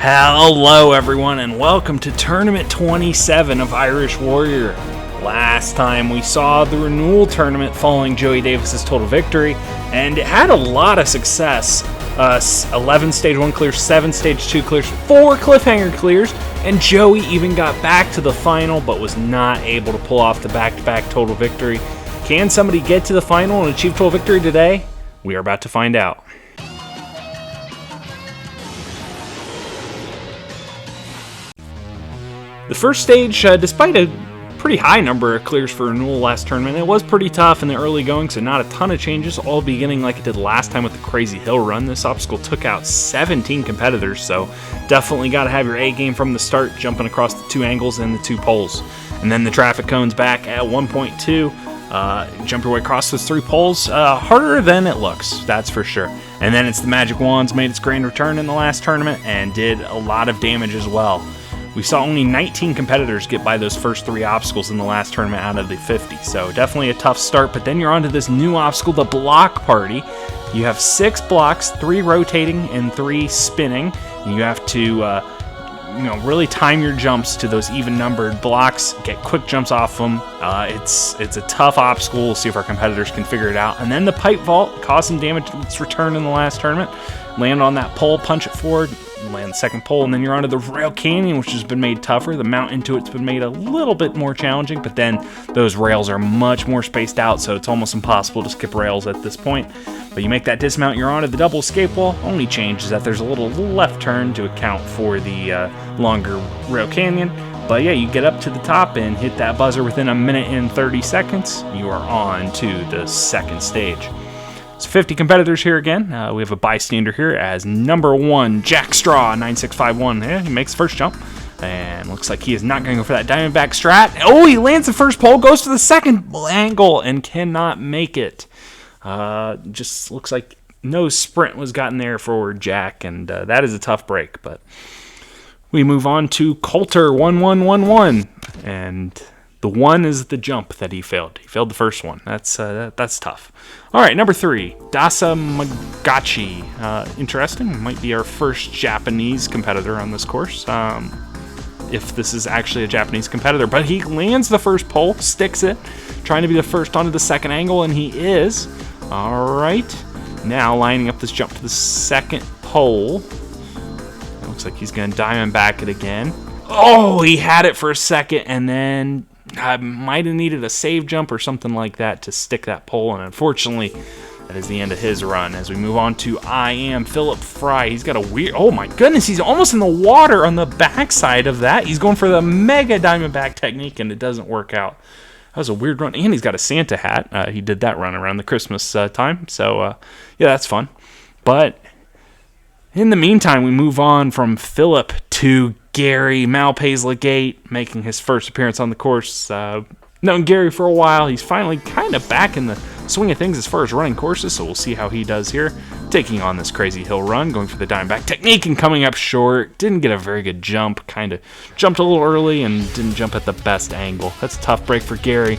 Hello everyone and welcome to Tournament 27 of Irish Warrior. Last time we saw the renewal tournament following Joey Davis's total victory, and it had a lot of success. 11 stage 1 clears, 7 stage 2 clears, 4 cliffhanger clears, and Joey even got back to the final but was not able to pull off the back-to-back total victory. Can somebody get to the final and achieve total victory today? We are about to find out. The first stage, despite a pretty high number of clears for renewal last tournament, it was pretty tough in the early going, so not a ton of changes, all beginning like it did last time with the Crazy Hill Run. This obstacle took out 17 competitors, so definitely got to have your A game from the start, jumping across the 2 angles and the 2 poles. And then the traffic cones back at 1.2. Jump your way across those 3 poles. Harder than it looks, that's for sure. And then it's the Magic Wands made its grand return in the last tournament and did a lot of damage as well. We saw only 19 competitors get by those first 3 obstacles in the last tournament out of the 50, so definitely a tough start. But then you're onto this new obstacle, the Block Party. You have 6 blocks, 3 rotating and 3 spinning. You have to really time your jumps to those even-numbered blocks, get quick jumps off them. It's a tough obstacle. We'll see if our competitors can figure it out. And then the Pipe Vault caused some damage to its return in the last tournament. Land on that pole, punch it forward, land the second pole, and then you're onto the Rail Canyon, which has been made tougher. The mount into it's been made a little bit more challenging, but then those rails are much more spaced out, so it's almost impossible to skip rails at this point. But you make that dismount, you're onto the double escape wall. Only change is that there's a little left turn to account for the longer Rail Canyon. But yeah, you get up to the top and hit that buzzer within 1 minute and 30 seconds. You are on to the second stage. So 50 competitors here again. We have a bystander here as number 1, Jack Straw, 9651. Yeah, he makes the first jump. And looks like he is not going to go for that Diamondback strat. Oh, he lands the first pole, goes to the second angle, and cannot make it. Just looks like no sprint was gotten there for Jack, and that is a tough break. But we move on to Coulter, 1111. And the 1 is the jump that he failed. He failed the first one. That's tough. All right, number 3, Dasa Magachi. Interesting. Might be our first Japanese competitor on this course. If this is actually a Japanese competitor. But he lands the first pole, sticks it, trying to be the first onto the second angle, and he is. All right. Now lining up this jump to the second pole. It looks like he's going to Diamondback it again. Oh, he had it for a second, and then I might have needed a save jump or something like that to stick that pole, and unfortunately, that is the end of his run. As we move on to I Am Philip Fry. He's got a weird... Oh my goodness, he's almost in the water on the backside of that. He's going for the Mega Diamondback technique, and it doesn't work out. That was a weird run, and he's got a Santa hat. He did that run around the Christmas time, so yeah, that's fun. But in the meantime, we move on from Philip to Gary Malpaisley-Gate, making his first appearance on the course. Known Gary for a while. He's finally kind of back in the swing of things as far as running courses, so we'll see how he does here. Taking on this Crazy Hill Run, going for the Diamondback technique and coming up short. Didn't get a very good jump. Kind of jumped a little early and didn't jump at the best angle. That's a tough break for Gary.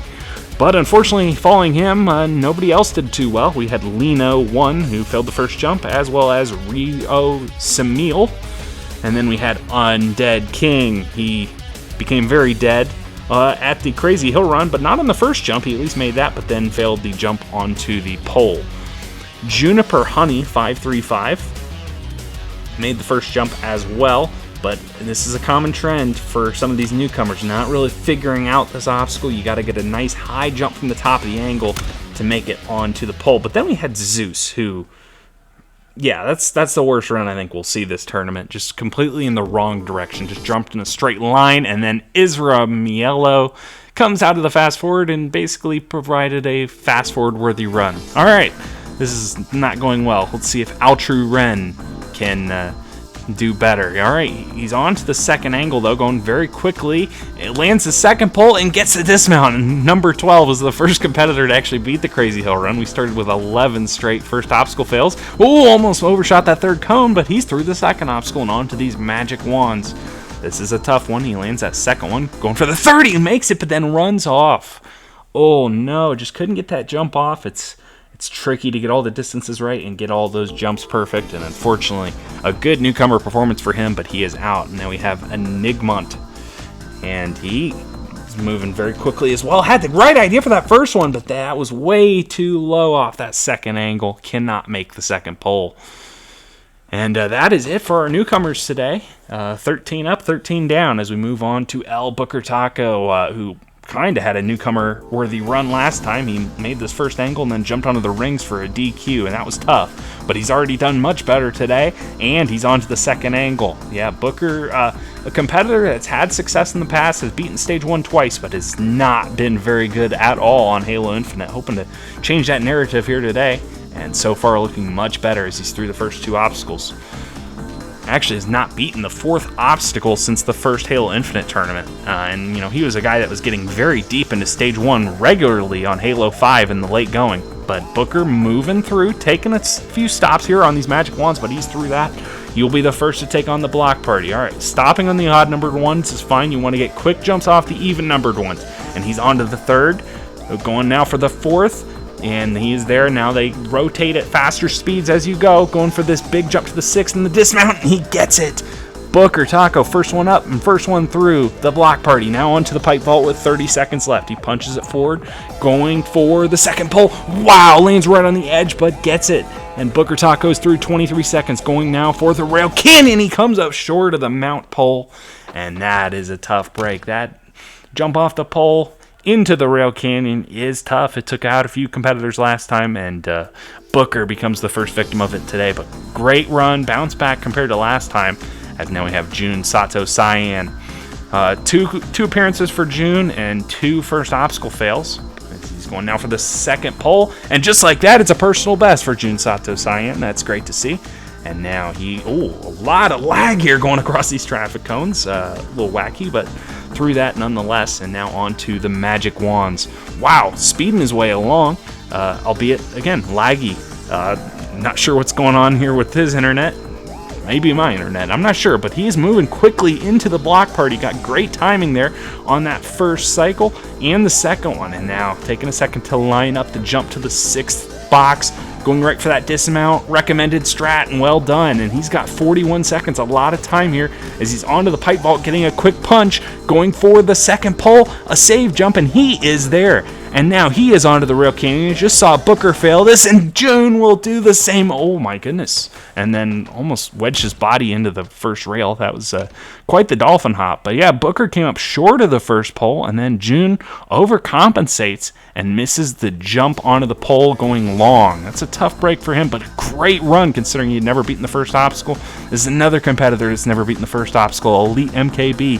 But unfortunately, following him, nobody else did too well. We had Lino 1, who failed the first jump, as well as Rio Samil. And then we had Undead King. He became very dead at the Crazy Hill Run, but not on the first jump. He at least made that, but then failed the jump onto the pole. Juniper Honey 535 made the first jump as well, but this is a common trend for some of these newcomers, not really figuring out this obstacle. You got to get a nice high jump from the top of the angle to make it onto the pole. But then we had Zeus, who... yeah, that's the worst run I think we'll see this tournament. Just completely in the wrong direction. Just jumped in a straight line, and then Isra Mielo comes out of the fast forward and basically provided a fast forward worthy run. All right, this is not going well. Let's see if Altru Ren can do better. All right, he's on to the second angle though, going very quickly. It lands the second pole and gets the dismount. And number 12 was the first competitor to actually beat the Crazy Hill Run. We started with 11 straight first obstacle fails. Oh, almost overshot that third cone, but he's through the second obstacle and on to these Magic Wands. This is a tough one. He lands that second one, going for the 30, makes it, but then runs off. Oh no, just couldn't get that jump off. It's It's tricky to get all the distances right and get all those jumps perfect, and unfortunately, a good newcomer performance for him, but he is out. And now we have Enigmont, and he is moving very quickly as well. Had the right idea for that first one, but that was way too low off that second angle. Cannot make the second pole. And that is it for our newcomers today. 13 up, 13 down as we move on to El Booker Taco, who kind of had a newcomer-worthy run last time. He made this first angle and then jumped onto the rings for a DQ, and that was tough. But he's already done much better today, and he's on to the second angle. Yeah, Booker, a competitor that's had success in the past, has beaten Stage 1 twice, but has not been very good at all on Halo Infinite. Hoping to change that narrative here today, and so far looking much better as he's through the first two obstacles. Actually has not beaten the fourth obstacle since the first Halo Infinite tournament. And, he was a guy that was getting very deep into Stage 1 regularly on Halo 5 in the late going. But Booker moving through, taking a few stops here on these magic wands, but he's through that. You'll be the first to take on the block party. All right, stopping on the odd-numbered ones is fine. You want to get quick jumps off the even-numbered ones. And he's on to the third. Going now for the fourth. And he is there. Now they rotate at faster speeds as you go. Going for this big jump to the sixth and the dismount. And he gets it. Booker Taco, first one up and first one through the block party. Now onto the pipe vault with 30 seconds left. He punches it forward. Going for the second pole. Wow, lands right on the edge, but gets it. And Booker Taco's through 23 seconds. Going now for the rail canyon. He comes up short of the mount pole. And that is a tough break. That jump off the pole into the rail canyon is tough. It took out a few competitors last time, and Booker becomes the first victim of it today. But great run, bounce back compared to last time, as now we have Jun Sato Cyan. Two appearances for Jun and two first obstacle fails. He's going now for the second pole, and just like that, it's a personal best for Jun Sato Cyan. That's great to see. And now a lot of lag here going across these traffic cones. A little wacky, but through that nonetheless. And now on to the magic wands. Wow, speeding his way along, albeit, again, laggy. Not sure what's going on here with his internet. Maybe my internet, I'm not sure, but he is moving quickly into the block party. Got great timing there on that first cycle and the second one. And now taking a second to line up the jump to the sixth box. Going right for that dismount, recommended strat, and well done. And he's got 41 seconds, a lot of time here as he's onto the pipe vault, getting a quick punch, going for the second pole, a save jump, and he is there. And now he is onto the rail canyon. You just saw Booker fail this, and Jun will do the same. Oh my goodness. And then almost wedged his body into the first rail. That was quite the dolphin hop. But yeah, Booker came up short of the first pole, and then Jun overcompensates and misses the jump onto the pole going long. That's a tough break for him, but a great run considering he'd never beaten the first obstacle. This is another competitor that's never beaten the first obstacle, Elite MKB.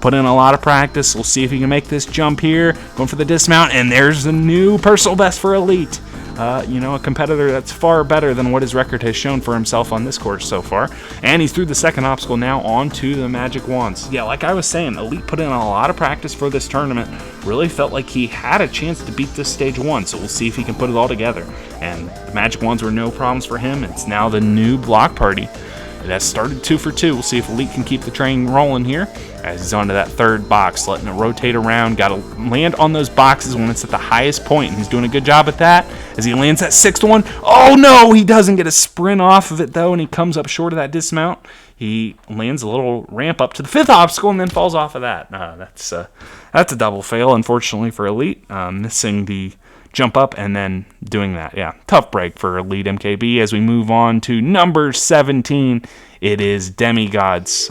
Put in a lot of practice. We'll see if he can make this jump here. Going for the dismount, and there's the new personal best for Elite. A competitor that's far better than what his record has shown for himself on this course so far. And he's through the second obstacle now on to the magic wands. Yeah, like I was saying, Elite put in a lot of practice for this tournament. Really felt like he had a chance to beat this stage 1, so we'll see if he can put it all together. And the magic wands were no problems for him. It's now the new block party. It has started 2 for 2. We'll see if Elite can keep the train rolling here as he's onto that third box, letting it rotate around. Got to land on those boxes when it's at the highest point, and he's doing a good job at that as he lands that sixth one. Oh no, he doesn't get a sprint off of it though, and he comes up short of that dismount. He lands a little ramp up to the fifth obstacle and then falls off of that. That's a double fail, unfortunately, for Elite, missing the jump up and then doing that. Yeah, tough break for Elite MKB. As we move on to number 17, it is Demigods.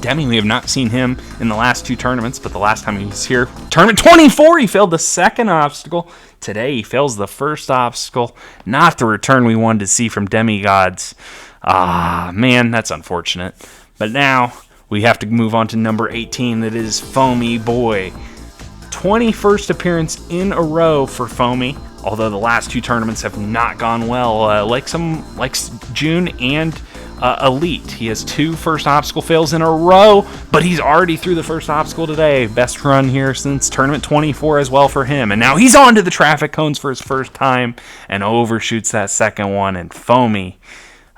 Demi, we have not seen him in the last 2 tournaments, but the last time he was here, tournament 24, he failed the second obstacle. Today, he fails the first obstacle. Not the return we wanted to see from Demigods. Man, that's unfortunate. But now, we have to move on to number 18, that is Foamy Boy. 21st appearance in a row for Foamy, although the last 2 tournaments have not gone well. Like Jun and Elite. He has 2 first obstacle fails in a row, but he's already through the first obstacle today. Best run here since tournament 24 as well for him. And now he's on to the traffic cones for his first time and overshoots that second one. And Foamy,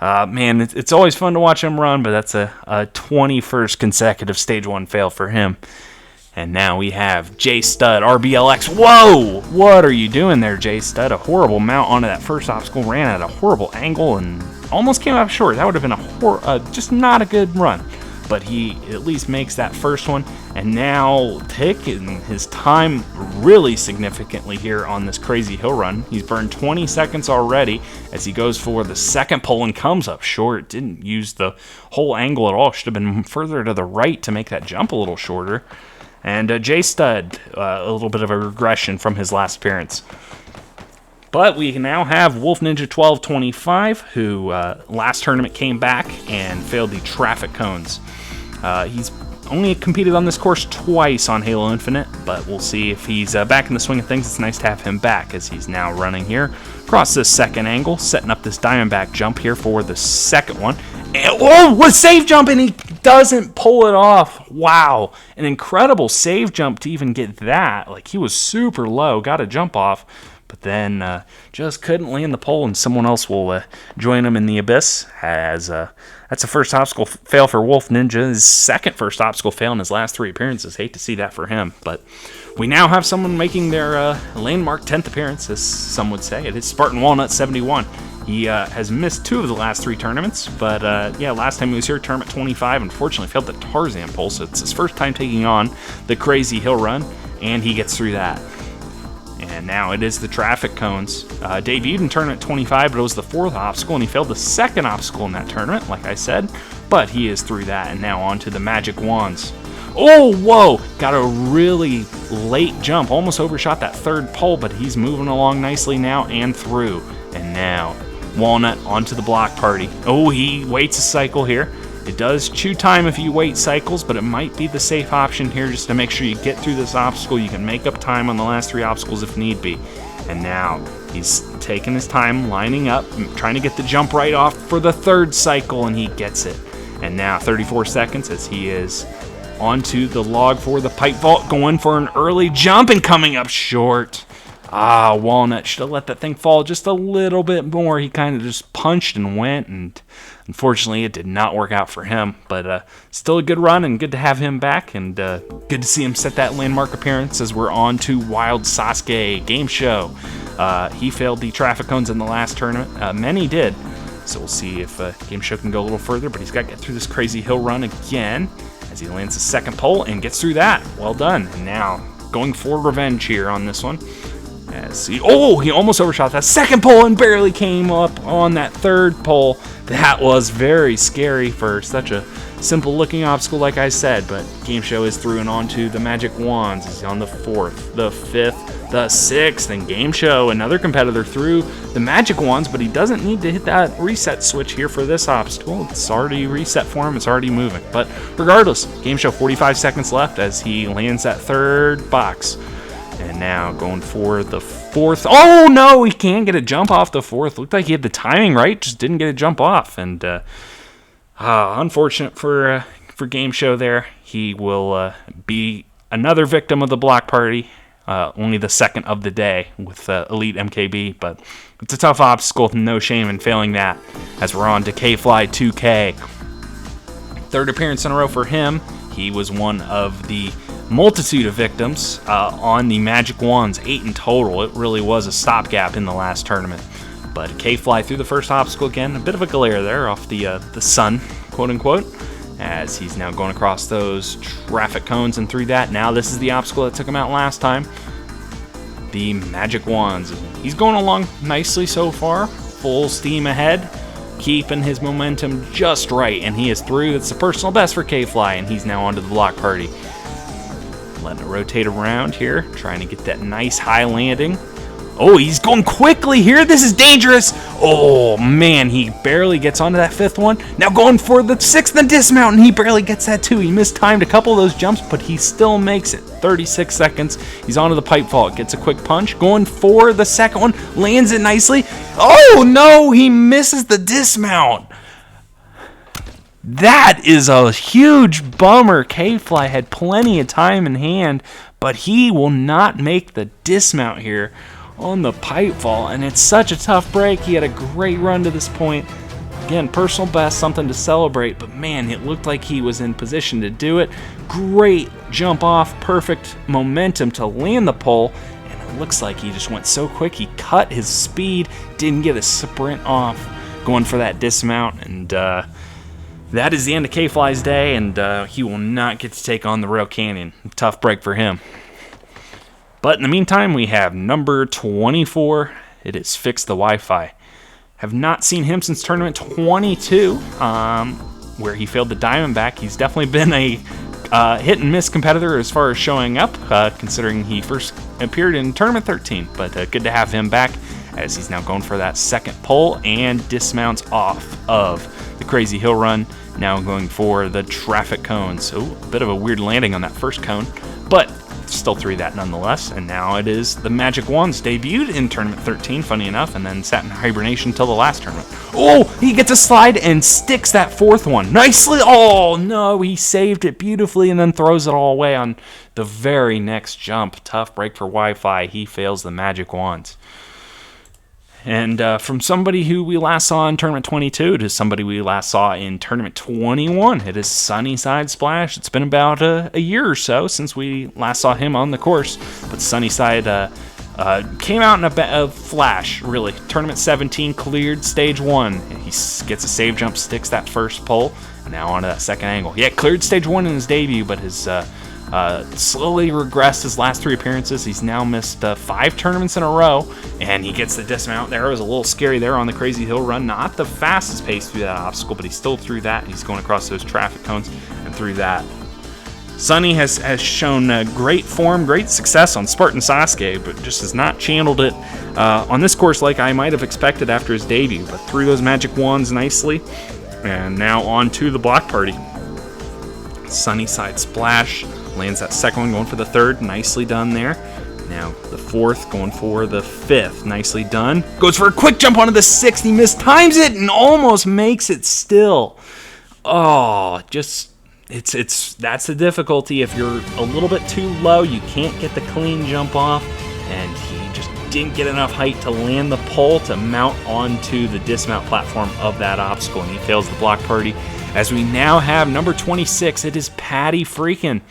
man, it's always fun to watch him run, but that's a 21st consecutive stage 1 fail for him. And now we have J Stud, RBLX. Whoa! What are you doing there, J Stud? A horrible mount onto that first obstacle, ran at a horrible angle and almost came up short. That would have been just not a good run. But he at least makes that first one, and now taking his time really significantly here on this crazy hill run. He's burned 20 seconds already as he goes for the second pole and comes up short. Didn't use the whole angle at all. Should have been further to the right to make that jump a little shorter. And J Stud, a little bit of a regression from his last appearance. But we now have Wolf Ninja 1225, who last tournament came back and failed the traffic cones. He's only competed on this course twice on Halo Infinite, but we'll see if he's back in the swing of things. It's nice to have him back as he's now running here across this second angle, setting up this Diamondback jump here for the second one. And, what save jump, and he doesn't pull it off. Wow, an incredible save jump to even get that. Like, he was super low, got a jump off, but then just couldn't land the pole, and someone else will join him in the abyss. As that's a first obstacle fail for Wolf Ninja, his second first obstacle fail in his last 3 appearances. Hate to see that for him, but we now have someone making their landmark 10th appearance, as some would say. It is Spartan Walnut 71. He has missed 2 of the last 3 tournaments, but last time he was here, tournament 25, unfortunately failed the Tarzan pole, so it's his first time taking on the crazy hill run, and he gets through that. And now it is the traffic cones. Debuted in tournament 25, but it was the 4th obstacle, and he failed the 2nd obstacle in that tournament, like I said, but he is through that, and now on to the magic wands. Oh, whoa! Got a really late jump, almost overshot that 3rd pole, but he's moving along nicely now and through. And now Walnut onto the block party. Oh, he waits a cycle here. It does chew time if you wait cycles, but it might be the safe option here just to make sure you get through this obstacle. You can make up time on the last 3 obstacles if need be. And now he's taking his time, lining up, trying to get the jump right off for the 3rd cycle, and he gets it. And now 34 seconds as he is onto the log for the pipe vault, going for an early jump and coming up short. Walnut should have let that thing fall just a little bit more. He kind of just punched and went, and unfortunately it did not work out for him. But still a good run, and good to have him back, and good to see him set that landmark appearance as we're on to Wild Sasuke Game Show. He failed the traffic cones in the last tournament. Many did. So we'll see if Game Show can go a little further, but he's got to get through this crazy hill run again as he lands the 2nd pole and gets through that. Well done. And now going for revenge here on this one. He almost overshot that 2nd pole and barely came up on that 3rd pole. That was very scary for such a simple looking obstacle, like I said, but Game Show is through and on to the magic wands. He's on the 4th, the 5th, the 6th, and Game Show, another competitor, through the magic wands, but he doesn't need to hit that reset switch here for this obstacle. It's already reset for him, it's already moving. But regardless, Game Show 45 seconds left as he lands that 3rd box. And now going for the 4th. Oh no, he can't get a jump off the 4th. Looked like he had the timing right, just didn't get a jump off. And unfortunate for Game Show there. He will be another victim of the block party. Only the 2nd of the day with Elite MKB, but it's a tough obstacle, no shame in failing that. As we're on to K-Fly 2K. 3rd appearance in a row for him. He was one of the multitude of victims on the magic wands, 8 in total. It really was a stopgap in the last tournament. But K-Fly through the first obstacle again, a bit of a glare there off the sun, quote unquote, as he's now going across those traffic cones and through that. Now this is the obstacle that took him out last time, the magic wands. He's going along nicely so far, full steam ahead, keeping his momentum just right, and he is through. It's the personal best for K-Fly, and he's now onto the block party. Letting it rotate around here, trying to get that nice high landing. Oh, he's going quickly here. This is dangerous. Oh, man, he barely gets onto that 5th one. Now going for the 6th and dismount, and he barely gets that too. He mistimed a couple of those jumps, but he still makes it. 36 seconds. He's onto the pipe vault. Gets a quick punch. Going for the 2nd one. Lands it nicely. Oh, no, he misses the dismount. That is a huge bummer. K-Fly had plenty of time in hand, but he will not make the dismount here on the pipe vault, and it's such a tough break. He had a great run to this point. Again, personal best, something to celebrate, but man, it looked like he was in position to do it. Great jump off, perfect momentum to land the pole, and it looks like he just went so quick, he cut his speed, didn't get a sprint off, going for that dismount, and that is the end of K-Fly's day, and he will not get to take on the Rail Canyon. Tough break for him. But in the meantime, we have number 24. It is Fix the Wi-Fi. Have not seen him since tournament 22, where he failed the Diamondback. He's definitely been a hit and miss competitor as far as showing up, considering he first appeared in tournament 13. But good to have him back, as he's now going for that second pole and dismounts off of the Crazy Hill Run. Now going for the traffic cones. Oh, a bit of a weird landing on that first cone, but still threw that nonetheless. And now it is the Magic Wands debuted in tournament 13, funny enough, and then sat in hibernation till the last tournament. Oh, he gets a slide and sticks that fourth one nicely. Oh no, he saved it beautifully and then throws it all away on the very next jump. Tough break for Wi-Fi. He fails the Magic Wands. And from somebody who we last saw in Tournament 22 to somebody we last saw in Tournament 21, it is Sunnyside Splash. It's been about a year or so since we last saw him on the course, but Sunnyside came out in a flash, really. Tournament 17 cleared stage 1. He gets a save jump, sticks that first pole, and now onto that second angle. Yeah, cleared stage 1 in his debut, but his slowly regressed his last 3 appearances. He's now missed 5 tournaments in a row, and he gets the dismount there. It was a little scary there on the Crazy Hill Run. Not the fastest pace through that obstacle, but he still threw that. He's going across those traffic cones and through that. Sunny has shown great form, great success on Spartan Sasuke, but just has not channeled it on this course like I might have expected after his debut, but threw those Magic Wands nicely, and now on to the block party. Sunnyside Splash. Lands that second one, going for the third. Nicely done there. Now the fourth, going for the fifth. Nicely done. Goes for a quick jump onto the sixth. He mistimes it and almost makes it still. Oh, just that's the difficulty. If you're a little bit too low, you can't get the clean jump off, and he just didn't get enough height to land the pole to mount onto the dismount platform of that obstacle, and he fails the block party. As we now have number 26, it is Patty Freakin'.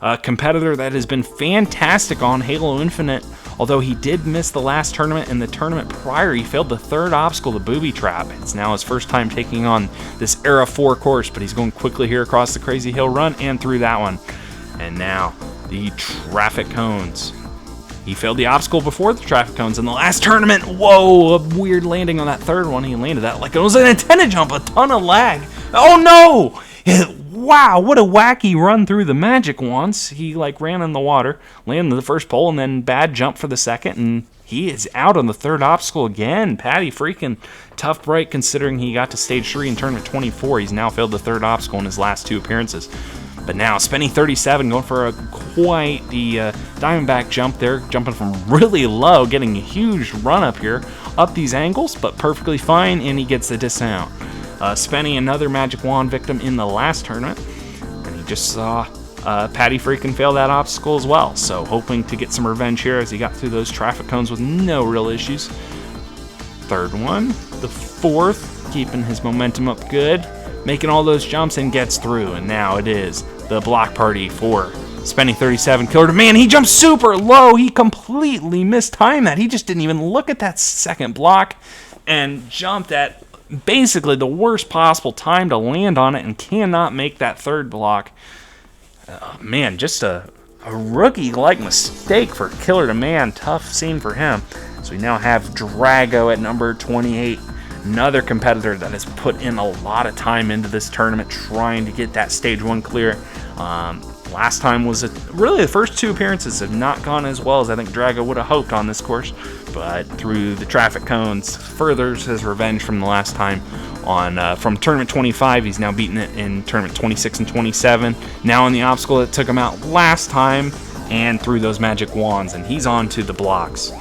A competitor that has been fantastic on Halo Infinite, although he did miss the last tournament and the tournament prior. He failed the third obstacle, the Booby Trap. It's now his first time taking on this Era 4 course, but he's going quickly here across the Crazy Hill Run and through that one. And now the traffic cones. He failed the obstacle before the traffic cones in the last tournament. Whoa, a weird landing on that third one. He landed that like it was an antenna jump, a ton of lag. Oh no! Wow, what a wacky run through the Magic Wands. He ran in the water, landed the first pole, and then bad jump for the second, and he is out on the third obstacle again. Patty Freakin', tough break considering he got to stage 3 in tournament 24. He's now failed the third obstacle in his last 2 appearances. But now, spending 37, going for quite the Diamondback jump there, jumping from really low, getting a huge run up here, up these angles, but perfectly fine, and he gets the dismount. Spenny, another Magic Wand victim in the last tournament, and he just saw Patty Freakin' fail that obstacle as well, so hoping to get some revenge here as he got through those traffic cones with no real issues. Third one, the fourth, keeping his momentum up good, making all those jumps and gets through, and now it is the block party for Spenny 37 Killer. Man, he jumped super low. He completely mistimed that. He just didn't even look at that second block and jumped at basically the worst possible time to land on it and cannot make that third block. Man, just a rookie-like mistake for Killer to Man. Tough scene for him. So we now have Drago at number 28. Another competitor that has put in a lot of time into this tournament trying to get that stage 1 clear. Last time was really the first 2 appearances have not gone as well as I think Drago would have hoped on this course, but through the traffic cones furthers his revenge from the last time on from tournament 25. He's now beaten it in tournament 26 and 27. Now on the obstacle that took him out last time and through those Magic Wands, and he's on to the blocks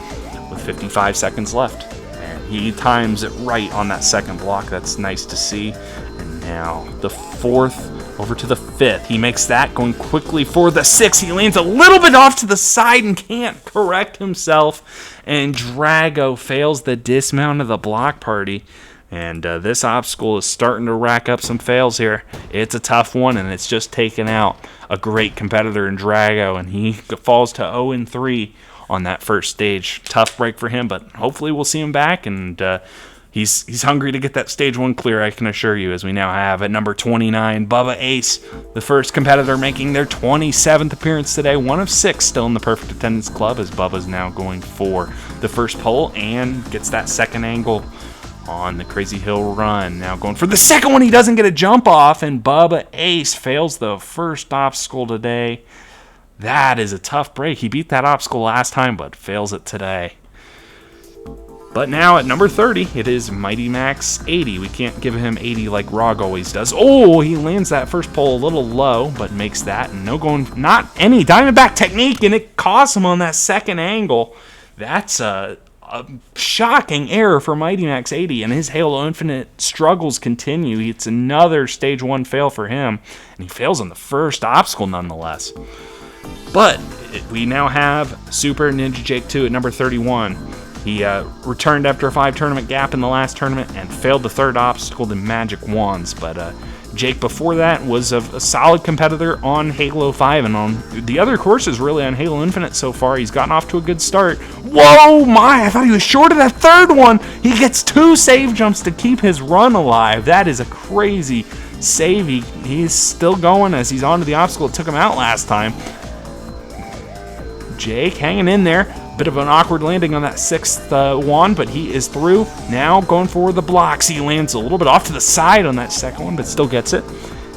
with 55 seconds left. And he times it right on that second block. That's nice to see. And now the fourth over to the fifth. He makes that, going quickly for the sixth. He lands a little bit off to the side and can't correct himself. And Drago fails the dismount of the block party. And this obstacle is starting to rack up some fails here. It's a tough one, and it's just taken out a great competitor in Drago, and he falls to 0-3 on that first stage. Tough break for him, but hopefully we'll see him back, and he's hungry to get that stage 1 clear, I can assure you, as we now have at number 29, Bubba Ace, the first competitor making their 27th appearance today, one of 6 still in the Perfect Attendance Club, as Bubba's now going for the first pole and gets that second angle on the Crazy Hill Run. Now going for the second one, he doesn't get a jump off, and Bubba Ace fails the first obstacle today. That is a tough break. He beat that obstacle last time, but fails it today. But now at number 30, it is Mighty Max 80. We can't give him 80 like Rog always does. Oh, he lands that first pole a little low, but makes that. And not any Diamondback technique, and it costs him on that second angle. That's a shocking error for Mighty Max 80, and his Halo Infinite struggles continue. It's another stage 1 fail for him, and he fails on the first obstacle nonetheless. But we now have Super Ninja Jake 2 at number 31. He returned after a 5-tournament gap in the last tournament and failed the third obstacle, the Magic Wands. But Jake before that was a solid competitor on Halo 5 and on the other courses really on Halo Infinite so far. He's gotten off to a good start. Whoa, I thought he was short of that third one. He gets 2 save jumps to keep his run alive. That is a crazy save. He's still going as he's on to the obstacle that took him out last time. Jake hanging in there. Bit of an awkward landing on that 6th one, but he is through. Now going for the blocks. He lands a little bit off to the side on that second one, but still gets it.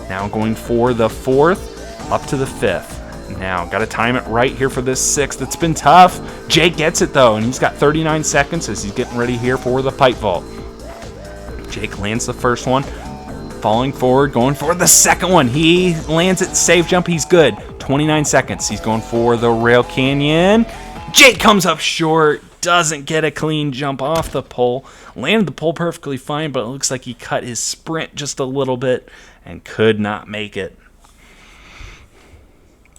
Now going for the 4th, up to the 5th. Now got to time it right here for this 6th. It's been tough. Jake gets it though, and he's got 39 seconds as he's getting ready here for the pipe vault. Jake lands the first one, falling forward, going for the second one. He lands it, save jump, he's good. 29 seconds. He's going for the rail canyon. Jake comes up short, doesn't get a clean jump off the pole. Landed the pole perfectly fine, but it looks like he cut his sprint just a little bit and could not make it.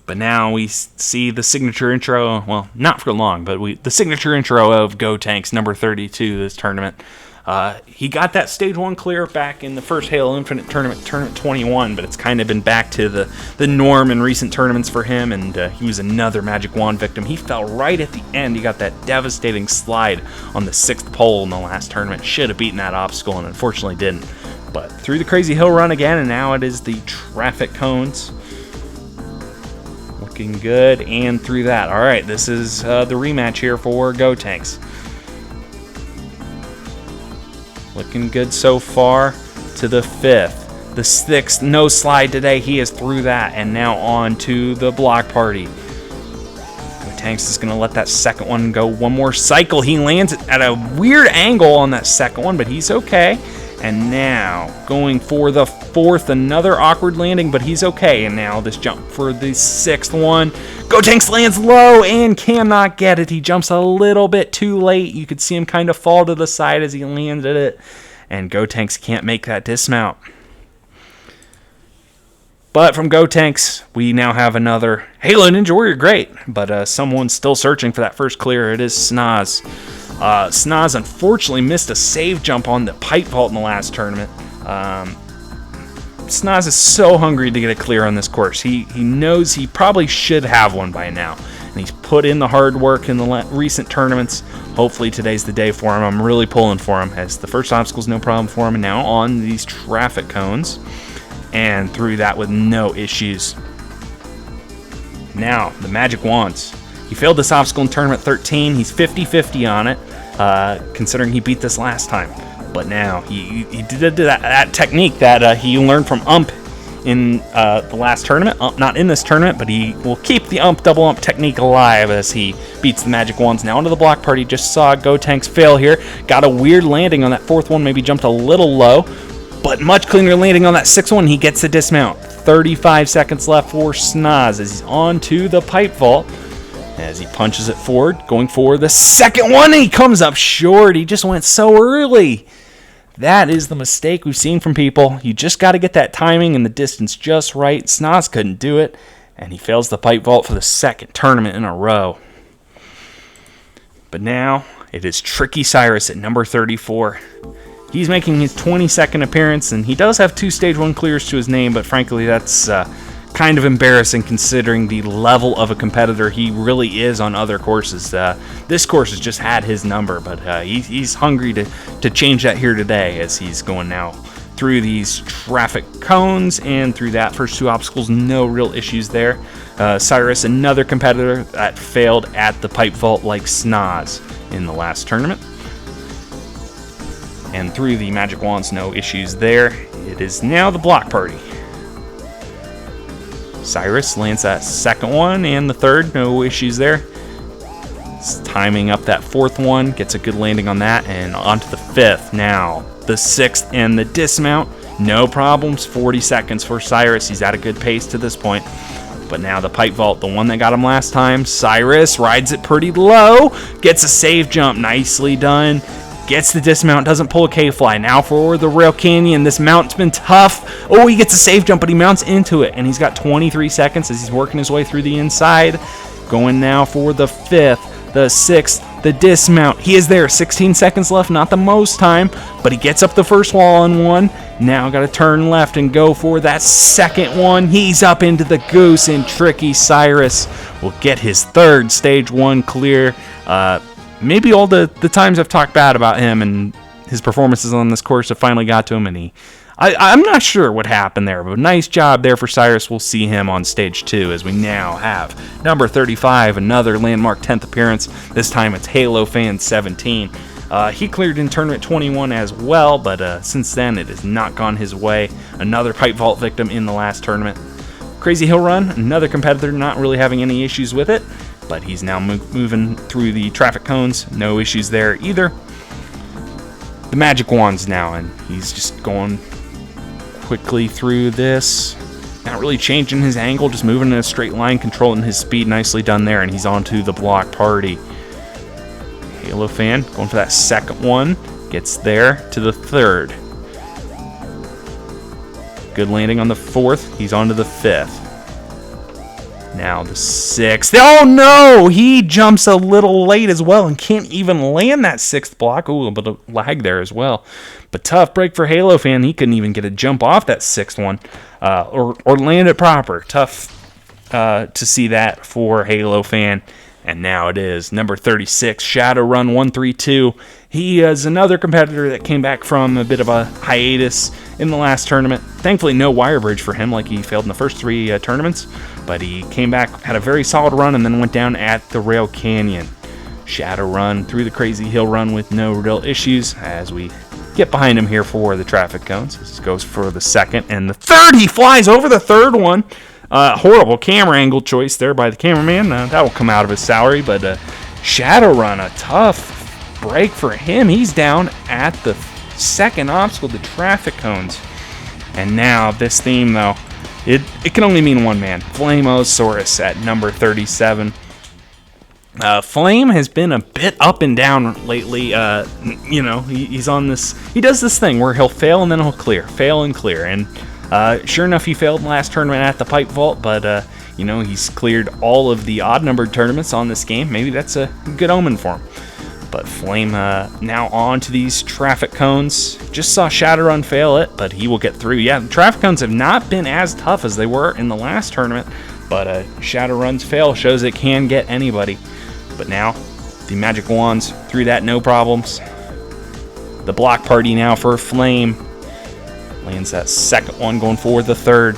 But now we see the signature intro, well, not for long, but the signature intro of Gotenks, number 32 this tournament. He got that stage 1 clear back in the first Halo Infinite tournament 21, but it's kind of been back to the norm in recent tournaments for him, and he was another Magic Wand victim. He fell right at the end. He got that devastating slide on the 6th pole in the last tournament. Should have beaten that obstacle, and unfortunately didn't. But through the Crazy Hill Run again, and now it is the traffic cones. Looking good, and through that. All right, this is the rematch here for Gotenks. Looking good so far to the 5th. The 6th, no slide today. He is through that, and now on to the block party. Gotenks is going to let that second one go one more cycle. He lands at a weird angle on that second one, but he's okay. And now going for the 4th, another awkward landing, but he's okay. And now this jump for the 6th one. Gotenks lands low and cannot get it. He jumps a little bit too late. You could see him kind of fall to the side as he landed it. And Gotenks can't make that dismount. But from Gotenks, we now have another Halo Ninja Warrior, great. But someone's still searching for that first clear. It is Snaz. Snaz unfortunately missed a save jump on the pipe vault in the last tournament. Snaz is so hungry to get a clear on this course. He knows he probably should have one by now. And he's put in the hard work in the recent tournaments. Hopefully today's the day for him. I'm really pulling for him, as the first obstacle's no problem for him. And now on these traffic cones. And through that with no issues. Now, the Magic Wands. He failed this obstacle in Tournament 13. He's 50-50 on it, considering he beat this last time. But now, he did that technique that he learned from Ump in the last tournament. Not in this tournament, but he will keep the double ump technique alive as he beats the Magic Wands. Now onto the block party. Just saw Gotenks fail here. Got a weird landing on that 4th one. Maybe jumped a little low. But much cleaner landing on that 6th one. He gets the dismount. 35 seconds left for Snaz as he's on to the pipe vault. As he punches it forward, going for the second one. He comes up short. He just went so early. That is the mistake we've seen from people. You just got to get that timing and the distance just right. Snaz couldn't do it, and he fails the pipe vault for the 2nd tournament in a row. But now it is Tricky Cyrus at number 34. He's making his 22nd appearance, and he does have 2 Stage 1 clears to his name, but frankly, that's kind of embarrassing considering the level of a competitor he really is on other courses. This course has just had his number, but he's hungry to change that here today as he's going now through these traffic cones and through that first 2 obstacles. No real issues there. Cyrus, another competitor that failed at the pipe vault like Snoz in the last tournament. And through the magic wands, no issues there. It is now the block party. Cyrus lands that second one and the third, no issues there. It's timing up that 4th one, gets a good landing on that, and onto the 5th. Now, the 6th and the dismount, no problems. 40 seconds for Cyrus. He's at a good pace to this point. But now the pipe vault, the one that got him last time, Cyrus rides it pretty low, gets a save jump, nicely done. Gets the dismount, doesn't pull a K-fly. Now for the Rail Canyon. This mount's been tough. Oh, he gets a save jump, but he mounts into it. And he's got 23 seconds as he's working his way through the inside. Going now for the 5th, the 6th, the dismount. He is there. 16 seconds left, not the most time, but he gets up the first wall on one. Now got to turn left and go for that second one. He's up into the goose, and Tricky Cyrus will get his 3rd Stage 1 clear. Maybe all the times I've talked bad about him and his performances on this course have finally got to him, and I'm not sure what happened there, but nice job there for Cyrus. We'll see him on Stage 2 as we now have number 35, another landmark 10th appearance. This time it's Halo Fan 17. He cleared in Tournament 21 as well, but since then it has not gone his way. Another pipe vault victim in the last tournament. Crazy Hill Run, another competitor not really having any issues with it, but he's now moving through the traffic cones. No issues there either. The magic wands now, and he's just going quickly through this. Not really changing his angle, just moving in a straight line, controlling his speed. Nicely done there, and he's on to the block party. Halo Fan going for that second one. Gets there to the 3rd. Good landing on the 4th. He's on to the 5th. Now the 6th. Oh no! He jumps a little late as well and can't even land that 6th block. Ooh, a little bit of lag there as well. But tough break for Halo Fan. He couldn't even get a jump off that 6th one or land it proper. Tough to see that for Halo Fan. And now it is number 36, Shadowrun 132. He is another competitor that came back from a bit of a hiatus in the last tournament. Thankfully, no wire bridge for him like he failed in the first 3 tournaments. But he came back, had a very solid run, and then went down at the Rail Canyon. Shadowrun through the Crazy Hill Run with no real issues as we get behind him here for the traffic cones. This goes for the 2nd and the 3rd. He flies over the 3rd one. Horrible camera angle choice there by the cameraman. That will come out of his salary, but Shadowrun, a tough break for him. He's down at the 2nd obstacle, the traffic cones. And now this theme, though, it can only mean one man. Flamosaurus at number 37. Flame has been a bit up and down lately. He's on this. He does this thing where he'll fail and then he'll clear, fail and clear, and sure enough, he failed last tournament at the pipe vault, but he's cleared all of the odd-numbered tournaments on this game. Maybe that's a good omen for him. But Flame now on to these traffic cones. Just saw Shadowrun fail it, but he will get through. Yeah, the traffic cones have not been as tough as they were in the last tournament, but Shadowrun's fail shows it can get anybody. But now, the magic wands through that, no problems. The block party now for Flame. Lands that 2nd one, going for the 3rd.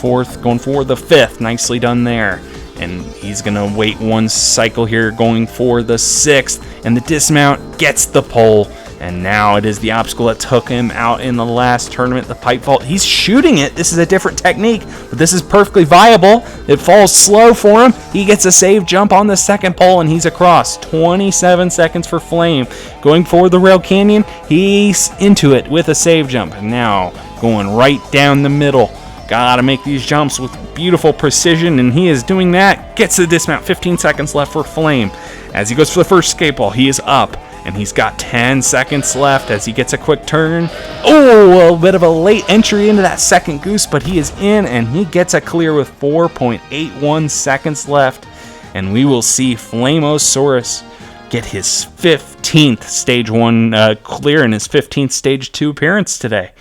4th, going for the 5th. Nicely done there. And he's going to wait one cycle here, going for the 6th. And the dismount gets the pole. And now it is the obstacle that took him out in the last tournament, the pipe vault. He's shooting it. This is a different technique, but this is perfectly viable. It falls slow for him. He gets a save jump on the 2nd pole, and he's across. 27 seconds for Flame. Going for the Rail Canyon, he's into it with a save jump. And now going right down the middle. Gotta make these jumps with beautiful precision, and he is doing that. Gets the dismount. 15 seconds left for Flame. As he goes for the first escape ball, he is up. And he's got 10 seconds left as he gets a quick turn. Oh, a bit of a late entry into that 2nd goose, but he is in, and he gets a clear with 4.81 seconds left. And we will see Flamosaurus get his 15th Stage 1 clear and his 15th Stage 2 appearance today.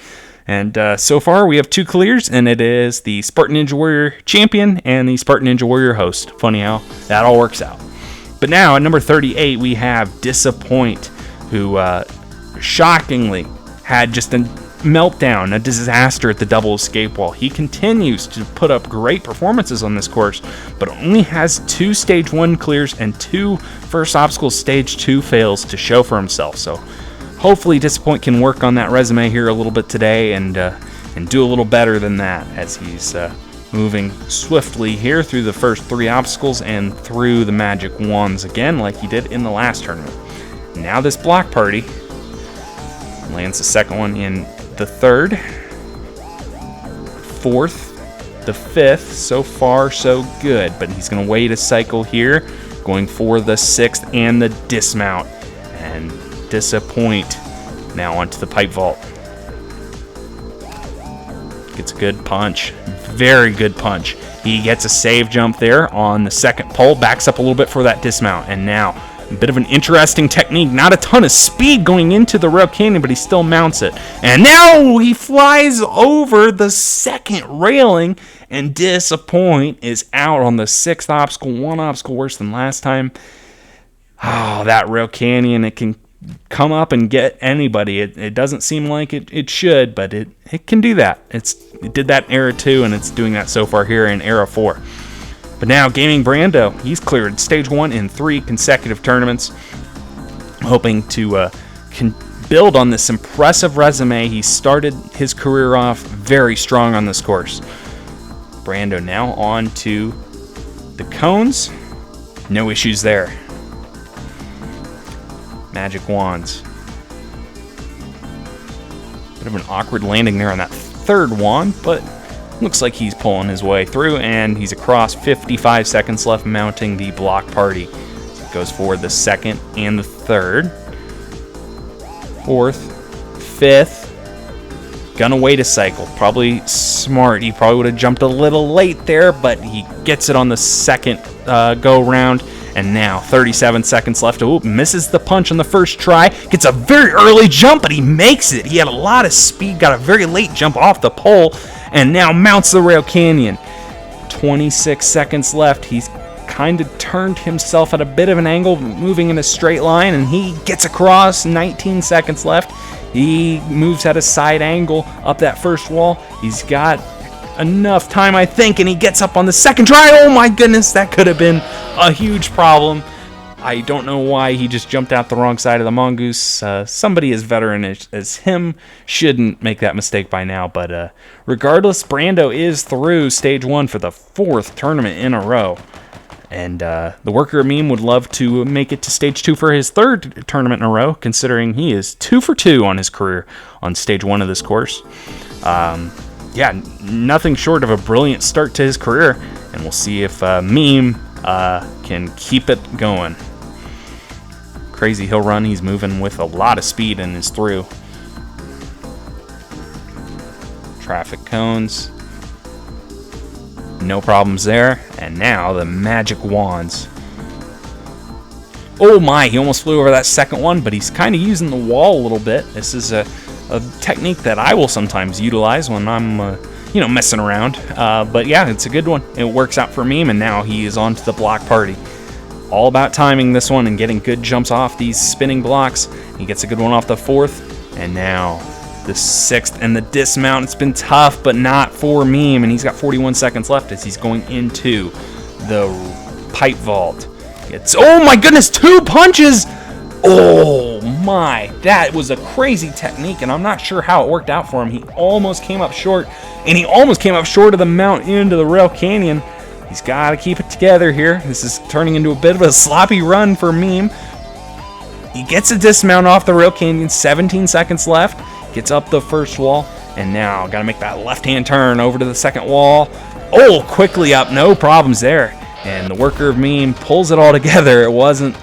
And so far, we have 2 clears, and it is the Spartan Ninja Warrior champion and the Spartan Ninja Warrior host. Funny how that all works out. But now, at number 38, we have Disappoint, who shockingly had just a meltdown, a disaster at the double escape wall. He continues to put up great performances on this course, but only has 2 Stage 1 clears and 2 first obstacle Stage 2 fails to show for himself. So hopefully Disappoint can work on that resume here a little bit today and do a little better than that, as he's moving swiftly here through the first 3 obstacles and through the magic wands again, like he did in the last tournament. Now this block party lands the second one in the 3rd, 4th, the 5th. So far, so good. But he's going to wait a cycle here, going for the 6th and the dismount. And Disappoint now onto the pipe vault. Gets a good punch. Very good punch. He gets a save jump there on the second pole, backs up a little bit for that dismount, and now a bit of an interesting technique. Not a ton of speed going into the rail canyon, but he still mounts it. And now he flies over the second railing, and Disappoint is out on the 6th obstacle. 1 obstacle worse than last time. Oh, that rail canyon, it can come up and get anybody. It doesn't seem like it should, but it can do that. It did that in Era 2, and it's doing that so far here in Era 4. But now Gaming Brando, he's cleared Stage 1 in 3 consecutive tournaments, hoping to build on this impressive resume. He started his career off very strong on this course. Brando now on to the cones. No issues there. Magic wands. Bit of an awkward landing there on that 3rd wand, but looks like he's pulling his way through, and he's across. 55 seconds left, mounting the block party. So it goes for the 2nd and the 3rd. 4th, 5th. Gonna wait a cycle. Probably smart. He probably would have jumped a little late there, but he gets it on the 2nd go round. And now 37 seconds left. Oh, misses the punch on the first try. Gets a very early jump, but he makes it. He had a lot of speed, got a very late jump off the pole, and now mounts the rail canyon. 26 seconds left. He's kind of turned himself at a bit of an angle, moving in a straight line, and he gets across. 19 seconds left. He moves at a side angle up that first wall. He's got enough time, I think, and he gets up on the 2nd try. Oh my goodness, that could have been a huge problem. I don't know why he just jumped out the wrong side of the mongoose. Somebody as veteran as him shouldn't make that mistake by now, but regardless, Brando is through Stage 1 for the 4th tournament in a row. And the worker meme would love to make it to Stage 2 for his 3rd tournament in a row, considering he is 2 for 2 on his career on Stage 1 of this course. Yeah, nothing short of a brilliant start to his career, and we'll see if Meme can keep it going. Crazy hill run. He's moving with a lot of speed and is through. Traffic cones. No problems there. And now the magic wands. Oh my, he almost flew over that 2nd one, but he's kind of using the wall a little bit. This is a technique that I will sometimes utilize when I'm messing around. But yeah, it's a good one. It works out for Meme, and now he is on to the block party. All about timing this one and getting good jumps off these spinning blocks. He gets a good one off the 4th, and now the 6th and the dismount. It's been tough, but not for Meme, and he's got 41 seconds left as he's going into the pipe vault. Oh my goodness, 2 punches! Oh my, that was a crazy technique, and I'm not sure how it worked out for him. He almost came up short, and he almost came up short of the mount into the rail canyon. He's got to keep it together here. This is turning into a bit of a sloppy run for Meme. He gets a dismount off the rail canyon, 17 seconds left, gets up the first wall, and now got to make that left-hand turn over to the 2nd wall. Oh, quickly up, no problems there. And the worker of Meme pulls it all together. It wasn't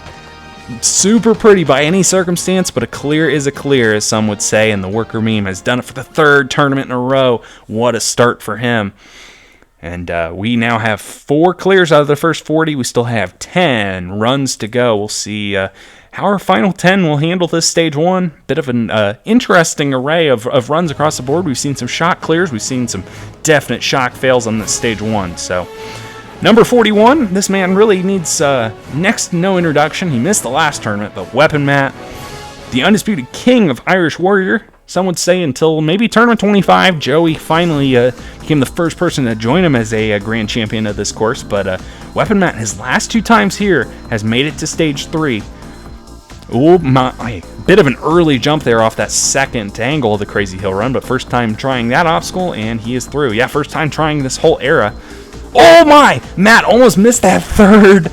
super pretty by any circumstance, but a clear is a clear, as some would say, and the worker Meme has done it for the 3rd tournament in a row. What a start for him. And we now have 4 clears out of the first 40. We still have 10 runs to go. We'll see how our final 10 will handle this stage 1. Bit of an interesting array of runs across the board. We've seen some shot clears. We've seen some definite shock fails on this stage 1. So number 41, this man really needs next to no introduction. He missed the last tournament, but Weapon Matt, the undisputed king of Irish Warrior. Some would say until maybe tournament 25, Joey finally became the first person to join him as a grand champion of this course. But Weapon Matt, his last 2 times here, has made it to stage 3. Oh my, bit of an early jump there off that second angle of the Crazy Hill Run, but first time trying that obstacle, and he is through. Yeah, first time trying this whole era. Oh my, Matt almost missed that 3rd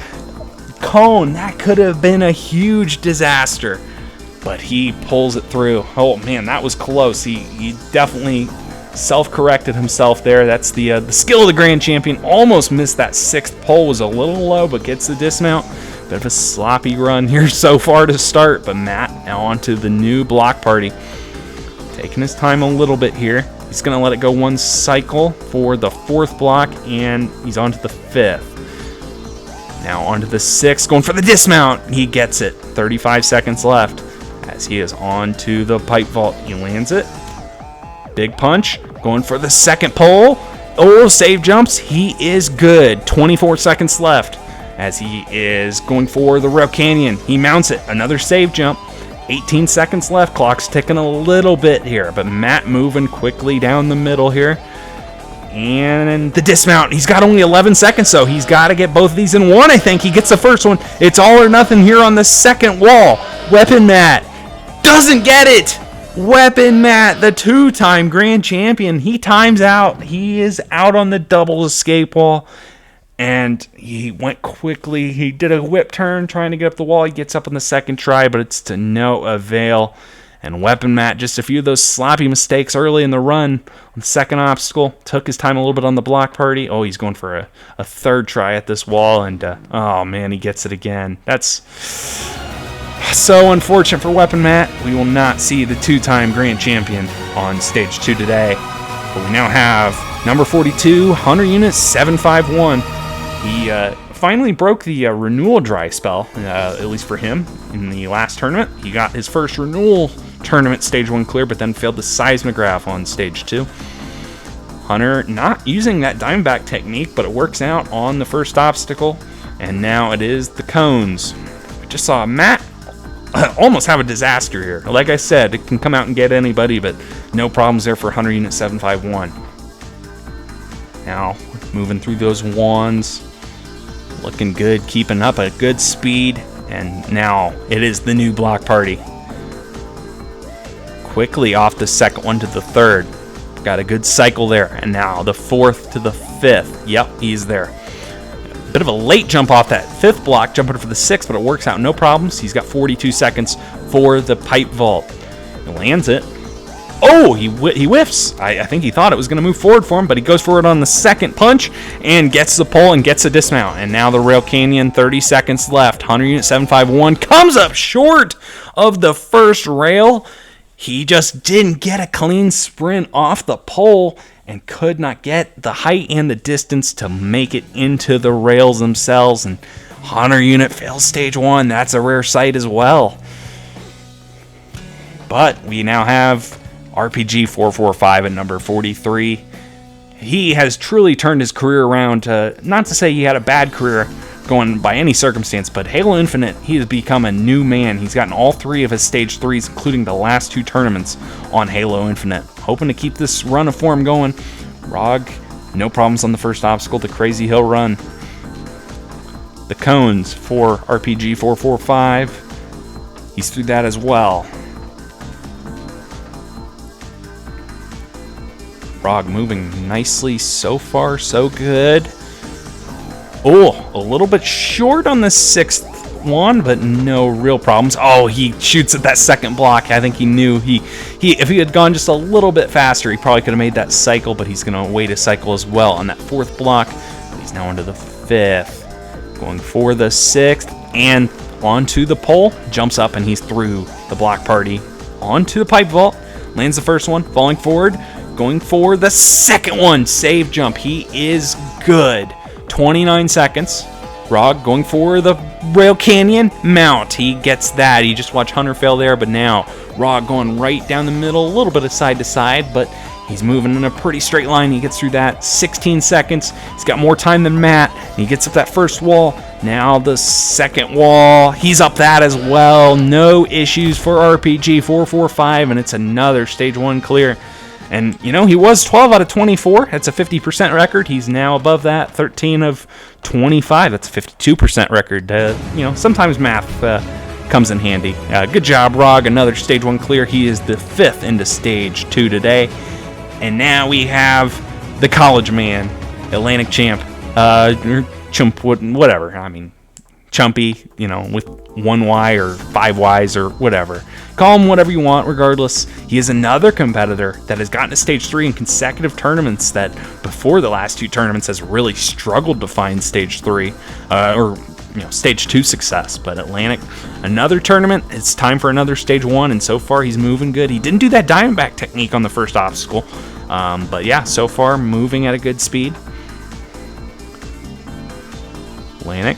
cone. That could have been a huge disaster. But he pulls it through. Oh man, that was close. He definitely self-corrected himself there. That's the skill of the grand champion. Almost missed that 6th pole. Was a little low, but gets the dismount. Bit of a sloppy run here so far to start. But Matt now onto the new block party. Taking his time a little bit here. He's going to let it go 1 cycle for the 4th block, and he's onto the 5th. Now onto the 6th, going for the dismount. He gets it. 35 seconds left. As he is on to the pipe vault. He lands it. Big punch. Going for the 2nd pole. Oh, save jumps. He is good. 24 seconds left. As he is going for the Rail Canyon. He mounts it. Another save jump. 18 seconds left. Clock's ticking a little bit here. But Matt moving quickly down the middle here. And the dismount. He's got only 11 seconds, so he's got to get both of these in one, I think. He gets the first one. It's all or nothing here on the 2nd wall. Weapon Matt doesn't get it. Weapon Matt, the 2-time grand champion, he times out. He is out on the double escape wall, and he went quickly. He did a whip turn trying to get up the wall. He gets up on the 2nd try, but it's to no avail. And Weapon Matt, just a few of those sloppy mistakes early in the run on the 2nd obstacle, took his time a little bit on the block party. Oh, he's going for a 3rd try at this wall, and oh man, he gets it again. That's so unfortunate for Weapon Matt. We will not see the 2-time grand champion on stage 2 today. But we now have number 42, Hunter Unit 751. He finally broke the renewal dry spell, at least for him, in the last tournament. He got his first renewal tournament stage 1 clear, but then failed the seismograph on stage 2. Hunter not using that Diamondback technique, but it works out on the first obstacle. And now it is the cones. I just saw Matt almost have a disaster here. Like I said, it can come out and get anybody, but no problems there for Hunter Unit 751. Now, moving through those wands. Looking good, keeping up at good speed. And now it is the new block party. Quickly off the 2nd one to the 3rd. Got a good cycle there. And now the 4th to the 5th. Yep, he's there. Bit of a late jump off that 5th block, jumping for the 6th, but it works out no problems. He's got 42 seconds for the pipe vault. He lands it. Oh, he whiffs. I think he thought it was going to move forward for him, but he goes for it on the 2nd punch and gets the pole and gets a dismount. And now the Rail Canyon, 30 seconds left. Hunter Unit 751 comes up short of the 1st rail. He just didn't get a clean sprint off the pole and could not get the height and the distance to make it into the rails themselves. And Hunter Unit fails stage 1. That's a rare sight as well. But we now have RPG 445 at number 43. He has truly turned his career around. Not to say he had a bad career going by any circumstance, but Halo Infinite, he has become a new man. He's gotten all 3 of his stage 3s, including the last 2 tournaments on Halo Infinite. Hoping to keep this run of form going. Rog, no problems on the first obstacle, the Crazy Hill Run. The cones for RPG 445. He's through that as well. Rog moving nicely so far, so good. Oh, a little bit short on the 6th one, but no real problems. Oh, he shoots at that 2nd block. I think he knew if he had gone just a little bit faster, he probably could have made that cycle, but he's going to wait a cycle as well on that 4th block. He's now onto the 5th. Going for the 6th and onto the pole. Jumps up and he's through the block party. Onto the pipe vault. Lands the first one, falling forward. going for the second one. Save jump. He is good. 29 seconds. Rog going for the Rail Canyon mount. He gets that. You just watch Hunter fail there, but now Rog going right down the middle, a little bit of side to side, but he's moving in a pretty straight line. He gets through that. 16 seconds. He's got more time than Matt. He gets up that first wall. Now the second wall. He's up that as well. No issues for RPG. 445, and it's another stage 1 clear. And, you know, he was 12 out of 24. That's a 50% record. He's now above that. 13 of 25. That's a 52% record. You know, sometimes math comes in handy. Good job, Rog. Another stage 1 clear. He is the 5th into stage 2 today. And now we have the college man, Atlantic champ, or chump, whatever. I mean, Chumpy, you know, with 1Y or 5Ys or whatever. Call him whatever you want, regardless. He is another competitor that has gotten to stage 3 in consecutive tournaments that before the last 2 tournaments has really struggled to find stage 3 or, you know, stage 2 success. But Atlantic, another tournament. It's time for another stage 1, and so far he's moving good. He didn't do that Diamondback technique on the first obstacle, but yeah, so far moving at a good speed. Atlantic,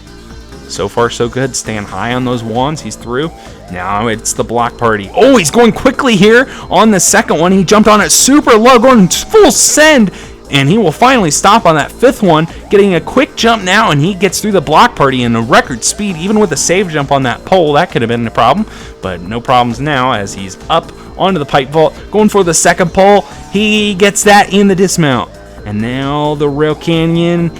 so far so good, staying high on those wands. He's through. Now it's the block party. Oh, he's going quickly here on the second one. He jumped on it super low, going full send, and he will finally stop on that 5th one, getting a quick jump now, and he gets through the block party in a record speed, even with a save jump on that pole. That could have been a problem, but no problems now as he's up onto the pipe vault, going for the second pole. He gets that in the dismount, and now the Rail Canyon.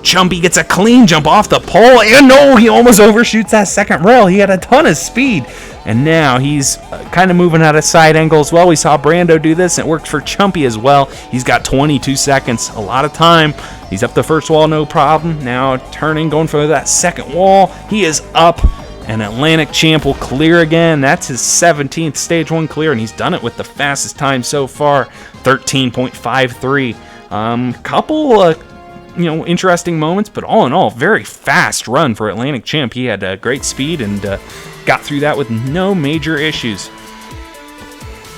Chumpy gets a clean jump off the pole, and no, he almost overshoots that second rail. He had a ton of speed, and now he's kind of moving at a side angle as well. We saw Brando do this, and it worked for Chumpy as well. He's got 22 seconds, a lot of time. He's up the first wall, no problem. Now turning, going for that second wall. He is up, and Atlantic champ will clear again. That's his 17th stage 1 clear, and he's done it with the fastest time so far, 13.53. Couple you know, interesting moments, but all in all, very fast run for Atlantic champ. He had great speed and got through that with no major issues.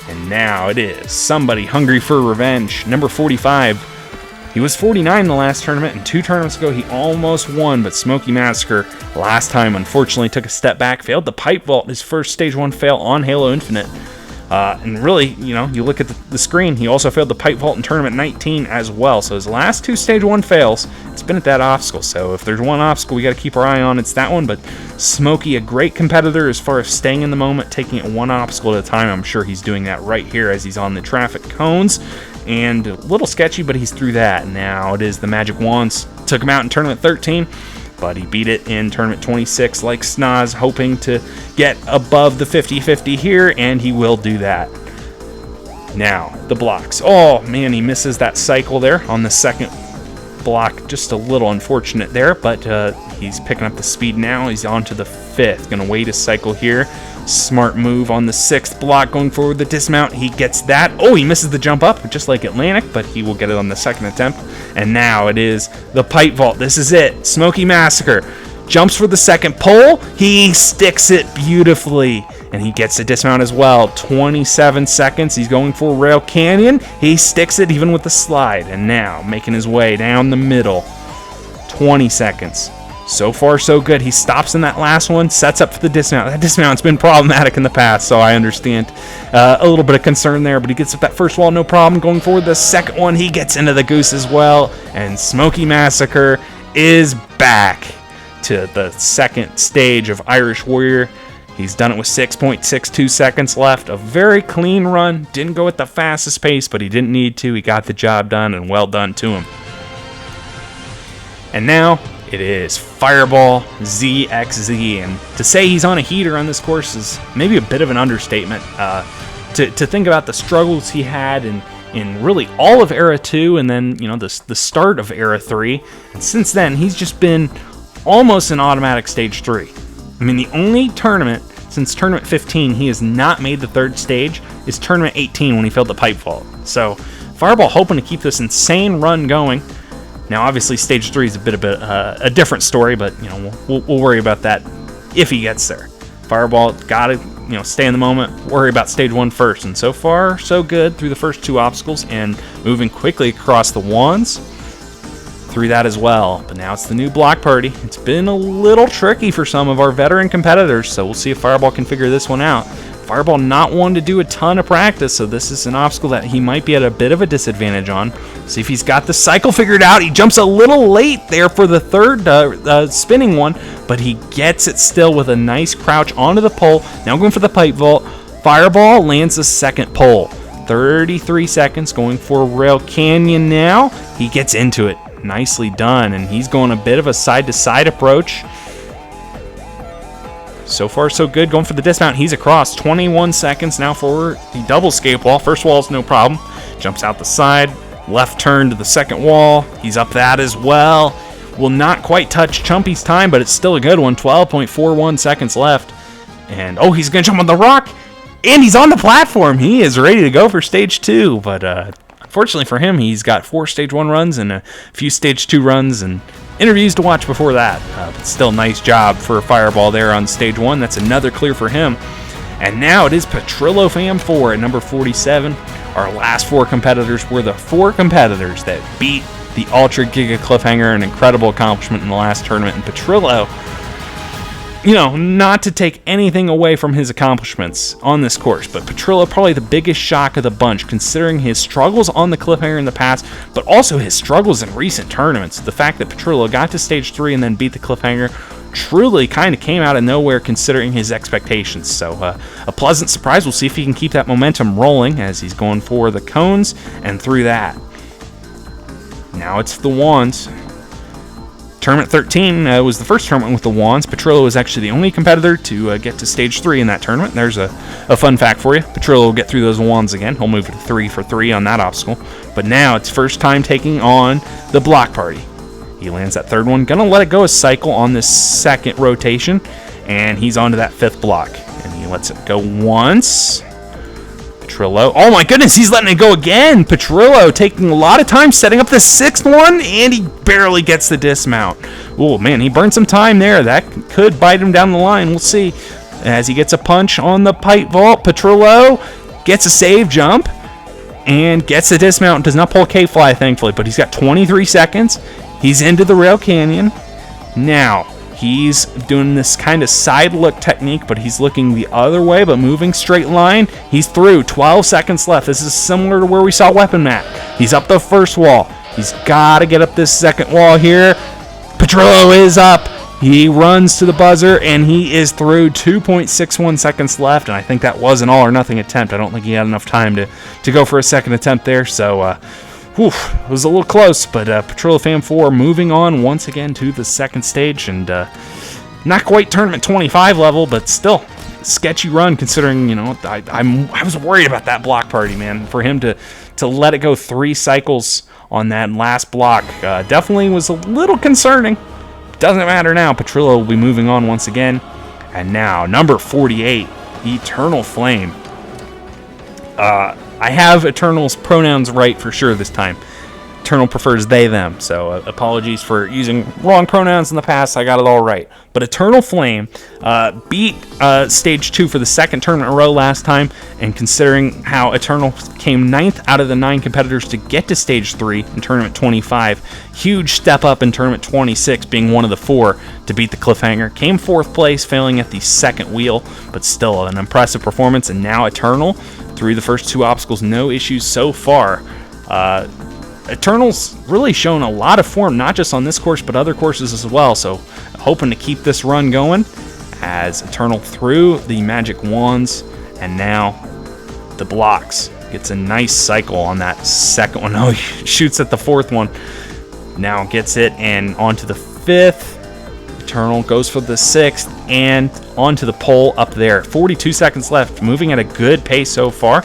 And now it is somebody hungry for revenge. Number 45. He was 49 in the last tournament, and 2 tournaments ago he almost won, but Smokey Massacre last time unfortunately took a step back, failed the pipe vault, his first stage 1 fail on Halo Infinite. And really, you know, you look at the screen, he also failed the pipe vault in tournament 19 as well. So his last 2 stage 1 fails, it's been at that obstacle. So if there's one obstacle we got to keep our eye on, it's that one. But Smokey, a great competitor as far as staying in the moment, taking it one obstacle at a time. I'm sure he's doing that right here as he's on the traffic cones. And a little sketchy, but he's through that. Now it is the Magic Wands. Took him out in tournament 13. But he beat it in tournament 26 like Snaz, hoping to get above the 50-50 here, and he will do that. Now, the blocks. Oh, man, he misses that cycle there on the second block. Just a little unfortunate there, but he's picking up the speed now. He's on to the 5th. Going to wait a cycle here. Smart move on the 6th block, going forward the dismount. He gets that. Oh, he misses the jump up, just like Atlantic, but he will get it on the 2nd attempt. And now it is the pipe vault. This is it. Smokey Massacre jumps for the second pole. He sticks it beautifully, and he gets the dismount as well. 27 seconds. He's going for Rail Canyon. He sticks it even with the slide, and now making his way down the middle. 20 seconds. So far, so good. He stops in that last one, sets up for the dismount. That dismount's been problematic in the past, so I understand a little bit of concern there, but he gets up that first wall, no problem. Going forward, the second one, he gets into the goose as well, and Smokey Massacre is back to the second stage of Irish Warrior. He's done it with 6.62 seconds left. A very clean run. Didn't go at the fastest pace, but he didn't need to. He got the job done, and well done to him. And now it is Fireball ZXZ, and to say he's on a heater on this course is maybe a bit of an understatement. To think about the struggles he had in really all of Era 2, and then, you know, the start of Era 3, and since then he's just been almost an automatic stage 3. I mean, the only tournament since tournament 15 he has not made the 3rd stage is tournament 18 when he failed the pipe vault. So Fireball hoping to keep this insane run going. Now, obviously, stage 3 is a bit of a different story, but, you know, we'll worry about that if he gets there. Fireball got to stay in the moment, worry about stage 1 first. And so far, so good through the first 2 obstacles and moving quickly across the wands through that as well. But now it's the new block party. It's been a little tricky for some of our veteran competitors, so we'll see if Fireball can figure this one out. Fireball not one to do a ton of practice, so this is an obstacle that he might be at a bit of a disadvantage on. See if he's got the cycle figured out. He jumps a little late there for the third spinning one, but he gets it still with a nice crouch onto the pole. Now going for the pipe vault. Fireball lands the second pole. 33 seconds going for Rail Canyon now. He gets into it. Nicely done, and he's going a bit of a side-to-side approach. So far, so good. Going for the dismount. He's across. 21 seconds now for the double escape wall. First wall is no problem. Jumps out the side. Left turn to the second wall. He's up that as well. Will not quite touch Chumpy's time, but it's still a good one. 12.41 seconds left. And, oh, he's going to jump on the rock. And he's on the platform. He is ready to go for stage 2. But, unfortunately for him, he's got 4 stage 1 runs and a few stage 2 runs and interviews to watch before that. But still, nice job for Fireball there on stage 1. That's another clear for him. And now it is Petrillo Fam 4 at number 47. Our last 4 competitors were the 4 competitors that beat the Ultra Giga Cliffhanger, an incredible accomplishment in the last tournament. And Petrillo, not to take anything away from his accomplishments on this course, but Petrillo probably the biggest shock of the bunch, considering his struggles on the Cliffhanger in the past, but also his struggles in recent tournaments. The fact that Petrillo got to stage 3 and then beat the Cliffhanger truly kind of came out of nowhere considering his expectations. So a pleasant surprise. We'll see if he can keep that momentum rolling as he's going for the cones and through that. Now it's the wands. Tournament 13 was the first tournament with the wands. Petrillo was actually the only competitor to get to stage 3 in that tournament. There's a fun fact for you. Petrillo will get through those wands again. He'll move to 3 for 3 on that obstacle. But now it's first time taking on the block party. He lands that third one. Gonna let it go a cycle on this second rotation. And he's onto that 5th block. And he lets it go once. Petrillo. Oh my goodness, he's letting it go again. Petrillo taking a lot of time setting up the 6th one, and he barely gets the dismount. Oh man, he burned some time there. That could bite him down the line. We'll see. As he gets a punch on the pipe vault, Petrillo gets a save jump and gets the dismount. Does not pull a K-fly, thankfully, but he's got 23 seconds. He's into the Rail Canyon. Now, he's doing this kind of side look technique, but he's looking the other way, but moving straight line. He's through. 12 seconds left. This is similar to where we saw Weapon Matt. He's up the first wall. He's got to get up this second wall here. Petrillo is up. He runs to the buzzer, and he is through. 2.61 seconds left, and I think that was an all-or-nothing attempt. I don't think he had enough time to go for a second attempt there, so it was a little close, but Petrillo Fam 4 moving on once again to the second stage, and not quite tournament 25 level, but still sketchy run considering, I was worried about that block party, man. For him to let it go 3 cycles on that last block definitely was a little concerning. Doesn't matter now. Petrillo will be moving on once again. And now, number 48, Eternal Flame. I have Eternal's pronouns right for sure this time. Eternal prefers they, them, so apologies for using wrong pronouns in the past. I got it all right. But Eternal Flame beat Stage 2 for the second tournament in a row last time, and considering how Eternal came 9th out of the 9 competitors to get to Stage 3 in Tournament 25, huge step up in Tournament 26, being one of the 4 to beat the Cliffhanger. Came 4th place, failing at the second wheel, but still an impressive performance, and now Eternal, through the first 2 obstacles, no issues so far. Eternal's really shown a lot of form, not just on this course, but other courses as well. So hoping to keep this run going as Eternal through the magic wands, and now the blocks. Gets a nice cycle on that second one. Oh, he shoots at the 4th one. Now gets it and onto the 5th. Eternal goes for the 6th and onto the pole up there. 42 seconds left, moving at a good pace so far.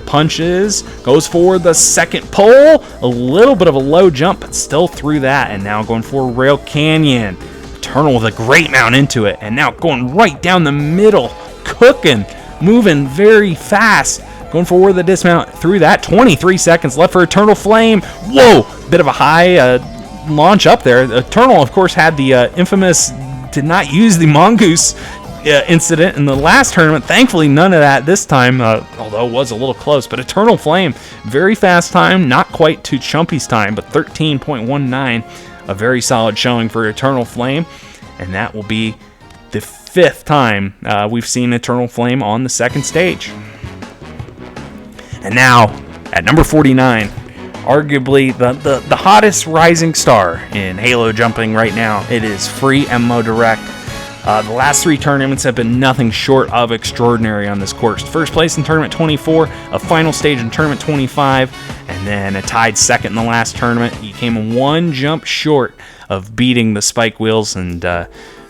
Punches, goes for the second pole, a little bit of a low jump, but still through that, and now going for Rail Canyon. Eternal with a great mount into it, and now going right down the middle, cooking, moving very fast, going for the dismount through that. 23 seconds left for Eternal Flame. Whoa, bit of a high launch up there. Eternal, of course, had the infamous, did not use the mongoose incident in the last tournament. Thankfully, none of that this time, although it was a little close. But Eternal Flame, very fast time, not quite to Chumpy's time, but 13.19, a very solid showing for Eternal Flame. And that will be the 5th time we've seen Eternal Flame on the second stage. And now, at number 49, arguably the hottest rising star in Halo jumping right now, it is Free MMO Direct. The last 3 tournaments have been nothing short of extraordinary on this course. First place in Tournament 24, a final stage in Tournament 25, and then a tied second in the last tournament. He came 1 jump short of beating the Spike Wheels, and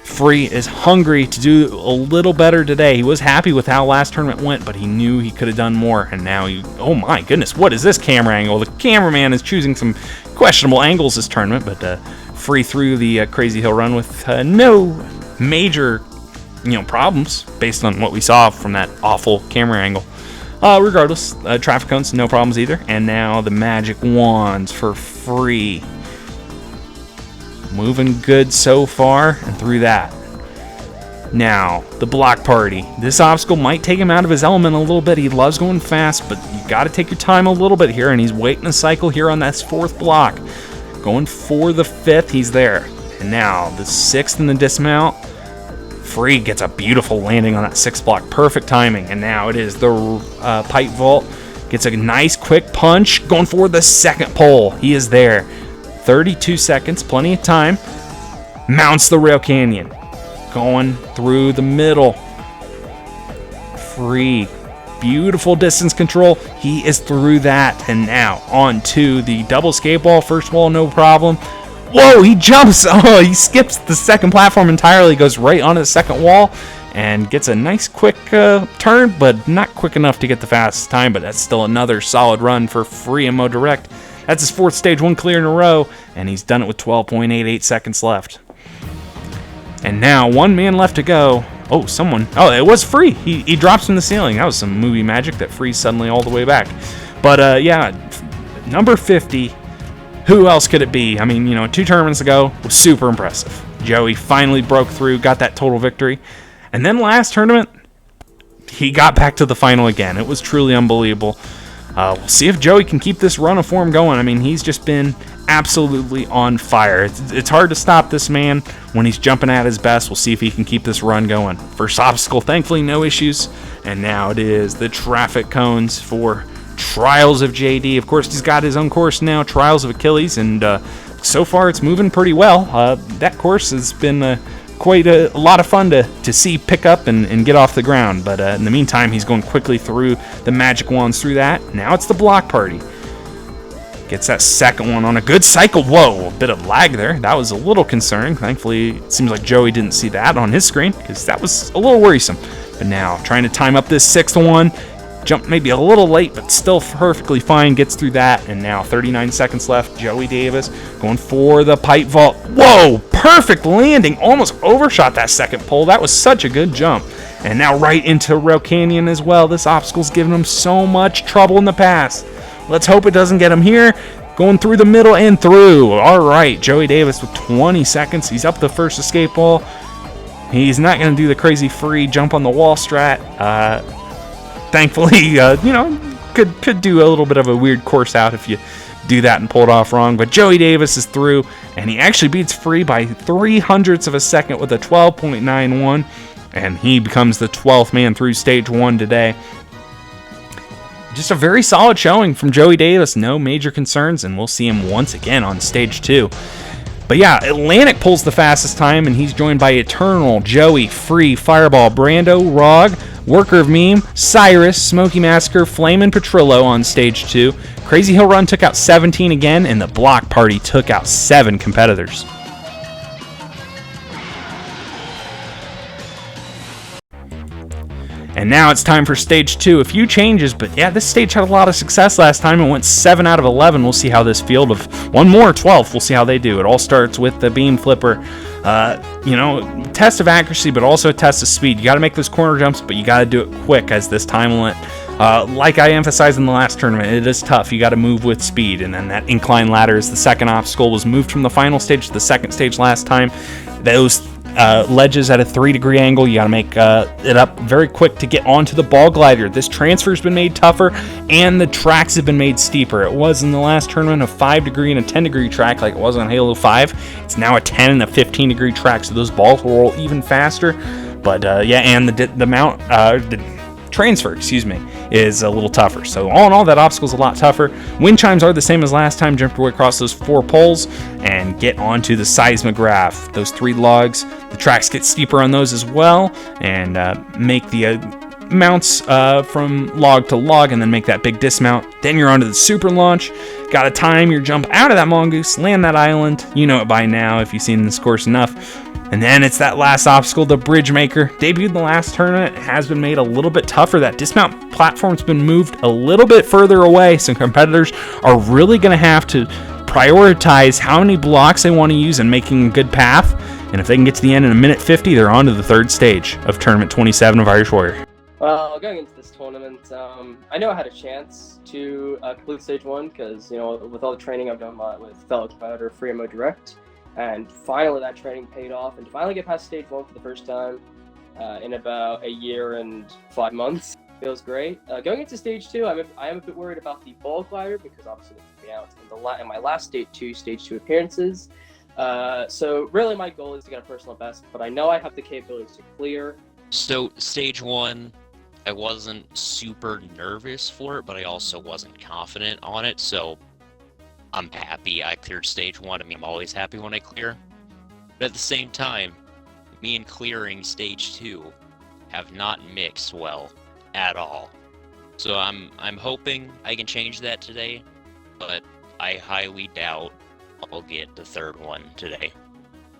Free is hungry to do a little better today. He was happy with how last tournament went, but he knew he could have done more, and now oh my goodness, what is this camera angle? The cameraman is choosing some questionable angles this tournament, but Free through the Crazy Hill Run with no major problems based on what we saw from that awful camera angle. Regardless, traffic cones, no problems either. And now the magic wands for Free. Moving good so far, and through that. Now, the block party. This obstacle might take him out of his element a little bit. He loves going fast, but you got to take your time a little bit here, and he's waiting a cycle here on that 4th block. Going for the 5th, he's there. And now, the 6th in the dismount. Free gets a beautiful landing on that 6th block. Perfect timing. And now it is the pipe vault. Gets a nice quick punch. Going for the 2nd pole. He is there. 32 seconds, plenty of time. Mounts the rail canyon. Going through the middle. Free. Beautiful distance control. He is through that. And now on to the double skate wall. First wall, no problem. Whoa, he jumps. Oh, he skips the 2nd platform entirely. Goes right onto the 2nd wall. And gets a nice quick turn, but not quick enough to get the fastest time. But that's still another solid run for Free MMO Direct. That's his 4th stage 1 clear in a row, and he's done it with 12.88 seconds left. And now 1 man left to go. Oh, someone. Oh, it was Free. He drops from the ceiling. That was some movie magic that Free's suddenly all the way back. But yeah, number 50. Who else could it be? I mean, 2 tournaments ago was super impressive. Joey finally broke through, got that total victory. And then last tournament, he got back to the final again. It was truly unbelievable. We'll see if Joey can keep this run of form going. I mean, he's just been absolutely on fire. It's hard to stop this man when he's jumping at his best. We'll see if he can keep this run going. First obstacle, thankfully, no issues. And now it is the traffic cones for Trials of JD. Of course, he's got his own course now, Trials of Achilles, and so far it's moving pretty well. That course has been quite a lot of fun to see pick up and get off the ground. But in the meantime, he's going quickly through the magic wands through that. Now it's the block party. Gets that 2nd one on a good cycle. Whoa, a bit of lag there. That was a little concerning. Thankfully, it seems like Joey didn't see that on his screen, because that was a little worrisome. But now, trying to time up this 6th one. Jump maybe a little late, but still perfectly fine. Gets through that, and now 39 seconds left. Joey Davis going for the pipe vault. Whoa, perfect landing. Almost overshot that 2nd pole. That was such a good jump. And now right into Rail Canyon as well. This obstacle's given him so much trouble in the past. Let's hope it doesn't get him here. Going through the middle and through. All right, Joey Davis with 20 seconds. He's up the first escape wall. He's not going to do the crazy Free jump on the wall strat. Thankfully, could do a little bit of a weird course out if you do that and pull it off wrong. But Joey Davis is through, and he actually beats Free by 0.03 of a second with a 12.91, and he becomes the 12th man through stage 1 today. Just a very solid showing from Joey Davis. No major concerns, and we'll see him once again on stage 2. But yeah, Atlantic pulls the fastest time, and he's joined by Eternal, Joey, Free, Fireball, Brando, Rog, Worker of Meme, Cyrus, Smoky Massacre, Flame, and Petrillo on stage 2. Crazy Hill Run took out 17 again, and the Block Party took out 7 competitors. And now it's time for stage 2. A few changes, but yeah, this stage had a lot of success last time and went 7 out of 11. We'll see how this field of one more 12, we'll see how they do. It all starts with the beam flipper. Test of accuracy, but also a test of speed. You got to make those corner jumps, but you got to do it quick as this time limit. Like I emphasized in the last tournament, it is tough. You got to move with speed, and then that incline ladder is the second obstacle. Was moved from the final stage to the second stage last time. Those ledges at a 3-degree angle. You got to make it up very quick to get onto the ball glider. This transfer's been made tougher, and the tracks have been made steeper. It was in the last tournament a 5-degree and a 10-degree track like it was on Halo 5. It's now a 10 and a 15-degree track, so those balls will roll even faster. But and the transfer, is a little tougher. So all in all, that obstacle's a lot tougher. Wind chimes are the same as last time. Jump your way across those 4 poles and get onto the seismograph. Those 3 logs, the tracks get steeper on those as well, and make the mounts from log to log, and then make that big dismount. Then you're onto the super launch. Gotta time your jump out of that mongoose, land that island. You know it by now if you've seen this course enough. And then it's that last obstacle, the Bridge Maker. Debuted in the last tournament, has been made a little bit tougher. That dismount platform's been moved a little bit further away, so competitors are really going to have to prioritize how many blocks they want to use in making a good path. And if they can get to the end in a minute 50, they're on to the 3rd stage of Tournament 27 of Irish Warrior. Well, going into this tournament, I know I had a chance to complete Stage 1 because, with all the training I've done with fellow competitor Freemo Direct. And finally, that training paid off, and to finally get past Stage 1 for the first time in about a year and 5 months feels great. Going into Stage 2, I am a bit worried about the ball glider because obviously it came out in my last Stage 2 appearances. So really, my goal is to get a personal best, but I know I have the capabilities to clear. So Stage 1, I wasn't super nervous for it, but I also wasn't confident on it, so I'm happy I cleared Stage 1. I'm always happy when I clear. But at the same time, me and clearing Stage 2 have not mixed well at all. So I'm hoping I can change that today, but I highly doubt I'll get the 3rd one today.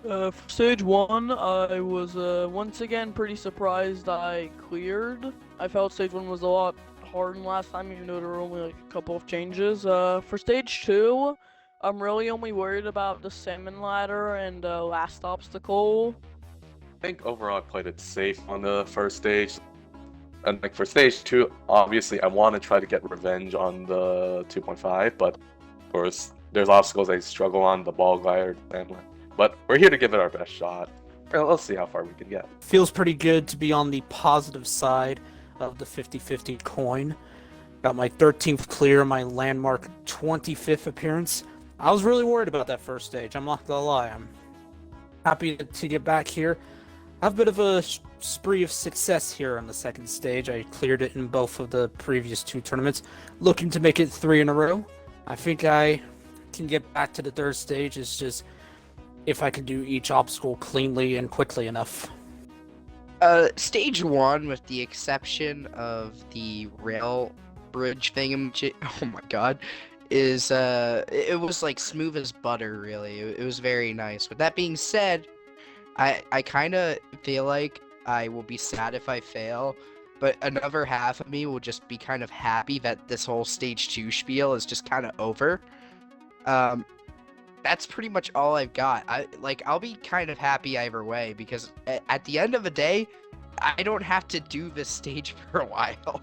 For Stage 1, I was once again pretty surprised I cleared. I felt Stage 1 was a lot harder than last time, even though there were only like a couple of changes. For Stage 2, I'm really only worried about the salmon ladder and last obstacle. I think overall I played it safe on the first stage. And like for Stage 2, obviously I want to try to get revenge on the 2.5, but of course there's obstacles I struggle on, the ball glider, but we're here to give it our best shot. Well, let's see how far we can get. Feels pretty good to be on the positive side of the 50-50 coin. Got my 13th clear, my landmark 25th appearance. I was really worried about that first stage, I'm not gonna lie. I'm happy to get back here. I have a bit of a spree of success here on the 2nd stage. I cleared it in both of the previous 2 tournaments. Looking to make it 3 in a row. I think I can get back to the 3rd stage. It's just if I can do each obstacle cleanly and quickly enough. Stage 1, with the exception of the rail bridge thingamajig, oh my god, is, it was like smooth as butter, really. It was very nice. With that being said, I kind of feel like I will be sad if I fail, but another half of me will just be kind of happy that this whole Stage 2 spiel is just kind of over. That's pretty much all I've got. I'll be kind of happy either way, because at the end of the day, I don't have to do this stage for a while.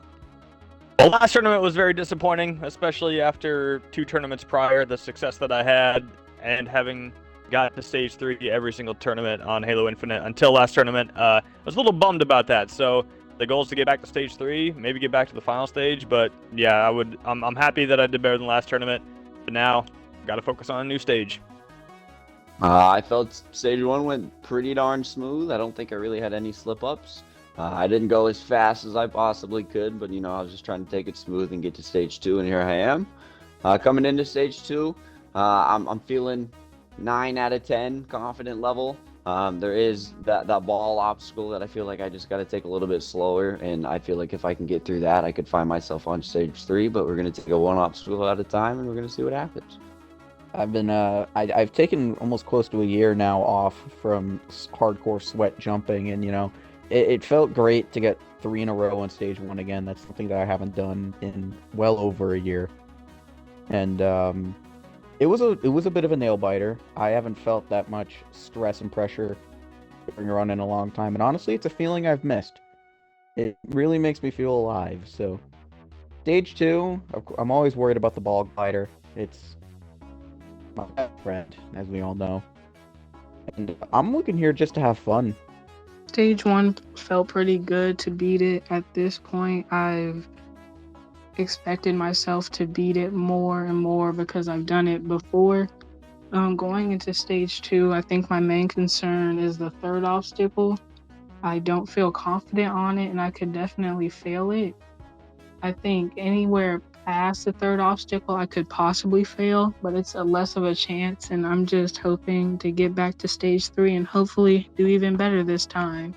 The last tournament was very disappointing, especially after 2 tournaments prior, the success that I had, and having got to Stage 3 every single tournament on Halo Infinite until last tournament. I was a little bummed about that, so the goal is to get back to Stage 3, maybe get back to the final stage, but yeah, I'm happy that I did better than last tournament, but now got to focus on a new stage. I felt Stage 1 went pretty darn smooth. I don't think I really had any slip-ups. I didn't go as fast as I possibly could, but, I was just trying to take it smooth and get to Stage 2, and here I am. Coming into Stage 2, I'm feeling 9 out of 10 confident level. There is that ball obstacle that I feel like I just got to take a little bit slower, and I feel like if I can get through that, I could find myself on Stage 3, but we're going to take it one obstacle at a time, and we're going to see what happens. I've been I've taken almost close to a year now off from hardcore sweat jumping, and it felt great to get 3 in a row on Stage 1 again. That's something that I haven't done in well over a year, and it was a bit of a nail biter. I haven't felt that much stress and pressure during a run in a long time, and honestly, it's a feeling I've missed. It really makes me feel alive. So Stage 2, I'm always worried about the ball glider. It's my best friend, as we all know. And I'm looking here just to have fun. Stage 1 felt pretty good to beat it at this point. I've expected myself to beat it more and more because I've done it before. Going into Stage 2, I think my main concern is the third obstacle. I don't feel confident on it, and I could definitely fail it. I think anywhere past the third obstacle I could possibly fail, but it's a less of a chance, and I'm just hoping to get back to Stage 3 and hopefully do even better this time.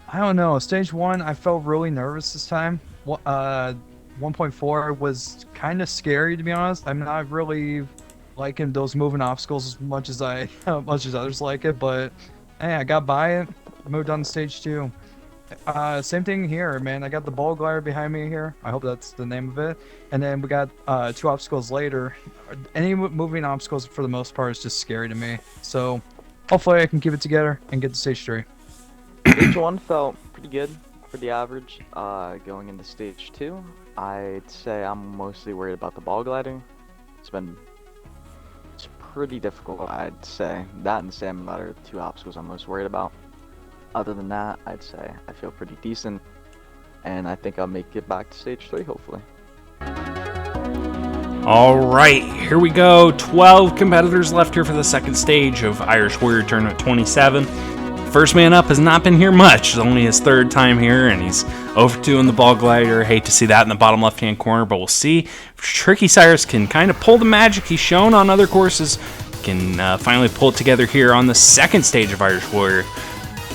I don't know. Stage 1, I felt really nervous this time. 1.4 was kind of scary, to be honest. I'm not really liking those moving obstacles as much as others like it, but hey, I got by it. Moved on to Stage 2. Same thing here, man. I got the ball glider behind me here. I hope that's the name of it. And then we got 2 obstacles later. Any moving obstacles, for the most part, is just scary to me. So hopefully I can keep it together and get to Stage 3. Stage 1 felt pretty good, pretty average. Going into Stage 2, I'd say I'm mostly worried about the ball gliding. It's pretty difficult, I'd say. That and salmon ladder are the 2 obstacles I'm most worried about. Other than that, I'd say I feel pretty decent, and I think I'll make it back to Stage 3, hopefully. All right, here we go. 12 competitors left here for the second stage of Irish Warrior Tournament 27. First man up has not been here much. It's only his 3rd time here, and he's over 2 in the ball glider. Hate to see that in the bottom left-hand corner, but we'll see if Tricky Cyrus can kind of pull the magic he's shown on other courses. Can finally pull it together here on the second stage of Irish Warrior.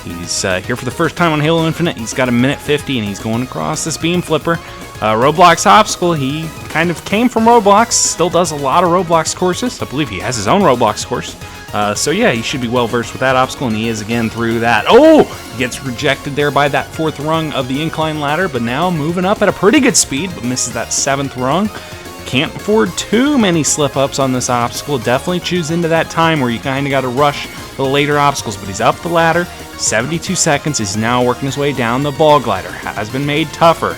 He's here for the first time on Halo Infinite. He's got a minute 50, and he's going across this beam flipper. Roblox obstacle, he kind of came from Roblox, still does a lot of Roblox courses. I believe he has his own Roblox course. So yeah, he should be well versed with that obstacle, and he is again through that. Oh! He gets rejected there by that 4th rung of the incline ladder, but now moving up at a pretty good speed, but misses that 7th rung. Can't afford too many slip-ups on this obstacle. Definitely choose into that time where you kind of got to rush the later obstacles, but he's up the ladder. 72 seconds. He's now working his way down the ball glider. Has been made tougher.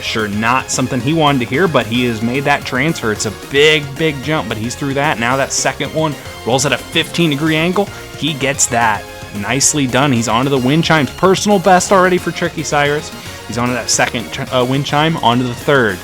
Sure, not something he wanted to hear, but he has made that transfer. It's a big, big jump, but he's through that. Now that second one rolls at a 15-degree angle. He gets that. Nicely done. He's onto the wind chimes. Personal best already for Tricky Cyrus. He's onto that second wind chime, onto the 3rd.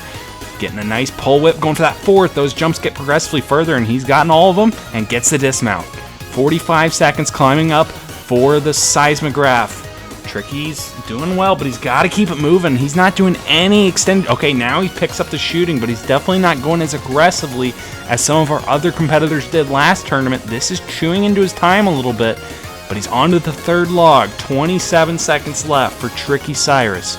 Getting a nice pole whip, going for that 4th. Those jumps get progressively further, and he's gotten all of them and gets the dismount. 45 seconds climbing up for the seismograph. Tricky's doing well, but he's got to keep it moving. He's not doing any extended... Okay, now he picks up the shooting, but he's definitely not going as aggressively as some of our other competitors did last tournament. This is chewing into his time a little bit, but he's onto the 3rd log. 27 seconds left for Tricky Cyrus.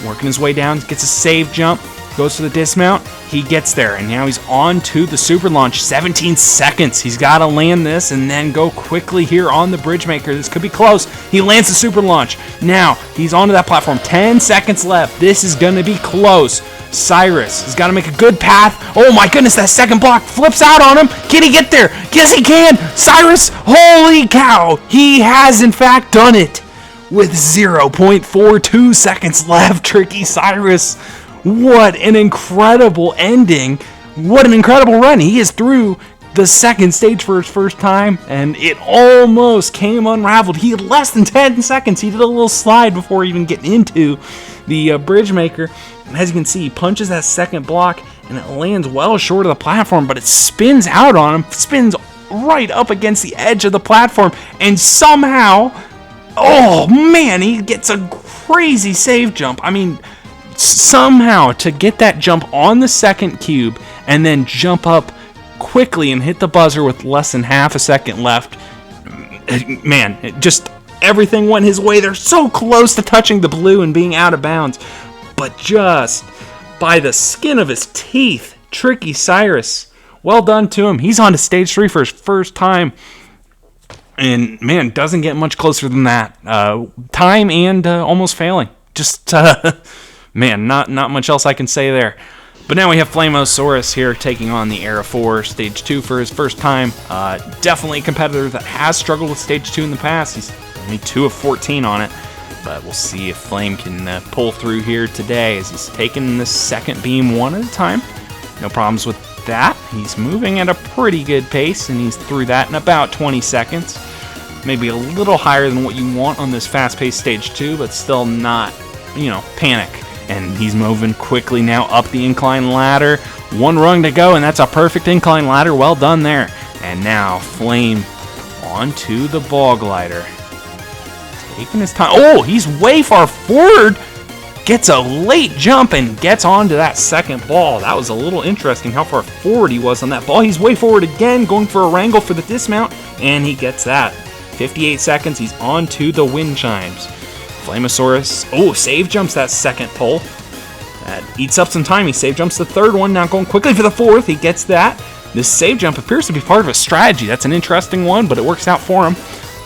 Working his way down, gets a save jump, goes for the dismount. He gets there, and now he's on to the super launch. 17 seconds. He's got to land this and then go quickly here on the bridge maker. This could be close. He lands the super launch. Now he's onto that platform. 10 seconds left. This is going to be close. Cyrus has got to make a good path. Oh my goodness, that second block flips out on him. Can he get there? Yes, he can. Cyrus, holy cow. He has, in fact, done it. With 0.42 seconds left, Tricky Cyrus. What an incredible ending. What an incredible run. He is through the second stage for his first time, and it almost came unraveled. He had less than 10 seconds. He did a little slide before even getting into the bridge maker. And as you can see, he punches that second block, and it lands well short of the platform, but it spins out on him, spins right up against the edge of the platform, and somehow, oh man, he gets a crazy save jump. I mean, somehow to get that jump on the second cube and then jump up quickly and hit the buzzer with less than half a second left. Man, just everything went his way. They're so close to touching the blue and being out of bounds, but just by the skin of his teeth. Tricky Cyrus, well done to him. He's on to stage 3 for his first time, and man, doesn't get much closer than that. Time and almost failing. Just man, not much else I can say there. But now we have Flamosaurus here taking on the Era 4 Stage 2 for his first time. Definitely a competitor that has struggled with Stage 2 in the past. He's only 2 of 14 on it. But we'll see if Flame can pull through here today as he's taking the second beam one at a time. No problems with that. He's moving at a pretty good pace, and he's through that in about 20 seconds. Maybe a little higher than what you want on this fast-paced stage 2, but still not, panic. And he's moving quickly now up the incline ladder. One rung to go, and that's a perfect incline ladder. Well done there. And now Flame onto the ball glider. Taking his time. Oh, he's way far forward. Gets a late jump and gets onto that second ball. That was a little interesting how far forward he was on that ball. He's way forward again, going for a wrangle for the dismount, and he gets that. 58 seconds, he's on to the wind chimes. Flamosaurus, save jumps that second pole. That eats up some time. He save jumps the third one, now going quickly for the fourth. He gets that. This save jump appears to be part of a strategy. That's an interesting one, but it works out for him.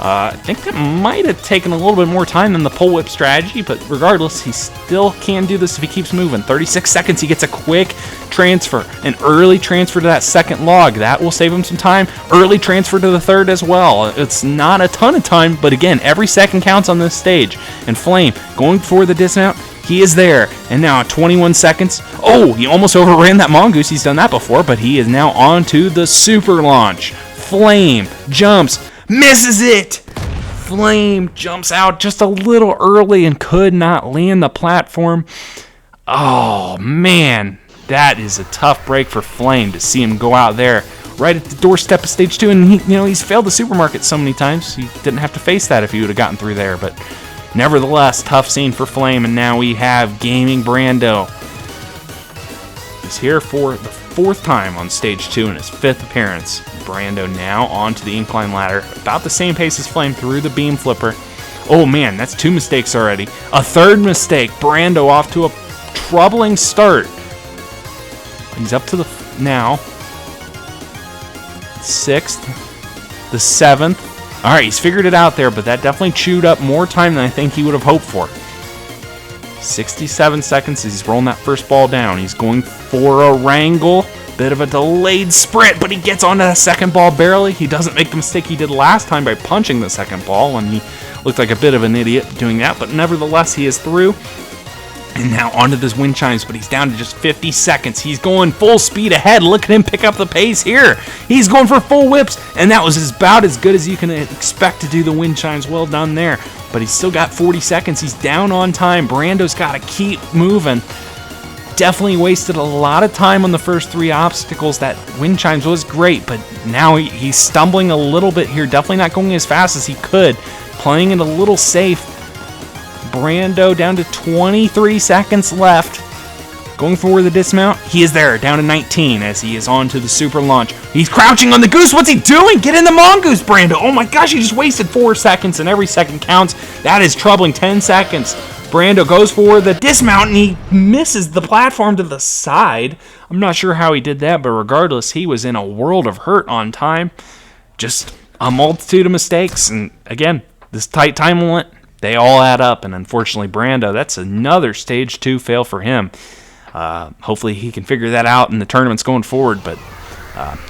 I think that might have taken a little bit more time than the pole whip strategy, but regardless, he still can do this if he keeps moving. 36 seconds, he gets a quick transfer, an early transfer to that second log. That will save him some time. Early transfer to the third as well. It's not a ton of time, but again, every second counts on this stage. And Flame, going for the dismount, he is there. And now 21 seconds. Oh, he almost overran that mongoose. He's done that before, but he is now on to the super launch. Flame jumps. Misses it! Flame jumps out just a little early and could not land the platform. Oh, man. That is a tough break for Flame to see him go out there right at the doorstep of stage 2. And he's failed the supermarket so many times. He didn't have to face that if he would have gotten through there. But nevertheless, tough scene for Flame. And now we have Gaming Brando. He's here for the 4th time on stage 2 in his 5th appearance. Brando now onto the incline ladder, about the same pace as Flame through the beam flipper. Oh man, that's 2 mistakes already. A 3rd mistake. Brando off to a troubling start. He's up to the now 6th, the 7th. All right, he's figured it out there, but that definitely chewed up more time than I think he would have hoped for. 67 seconds as he's rolling that first ball down. He's going for a wrangle. Bit of a delayed sprint, but he gets onto the second ball barely. He doesn't make the mistake he did last time by punching the second ball, and he looked like a bit of an idiot doing that, but nevertheless, he is through. And now onto this wind chimes, but he's down to just 50 seconds. He's going full speed ahead. Look at him pick up the pace here. He's going for full whips, and that was about as good as you can expect to do the wind chimes. Well done there. But he's still got 40 seconds. He's down on time. Brando's got to keep moving. Definitely wasted a lot of time on the first 3 obstacles. That wind chimes was great, but now he's stumbling a little bit here. Definitely not going as fast as he could. Playing it a little safe. Brando down to 23 seconds left. Going for the dismount. He is there, down to 19 as he is on to the super launch. He's crouching on the goose. What's he doing? Get in the mongoose, Brando. Oh my gosh, he just wasted 4 seconds, and every second counts. That is troubling. 10 seconds. Brando goes for the dismount, and he misses the platform to the side. I'm not sure how he did that, but regardless, he was in a world of hurt on time. Just a multitude of mistakes, and again, this tight time limit, they all add up, and unfortunately, Brando, that's another stage 2 fail for him. Hopefully he can figure that out in the tournaments going forward, but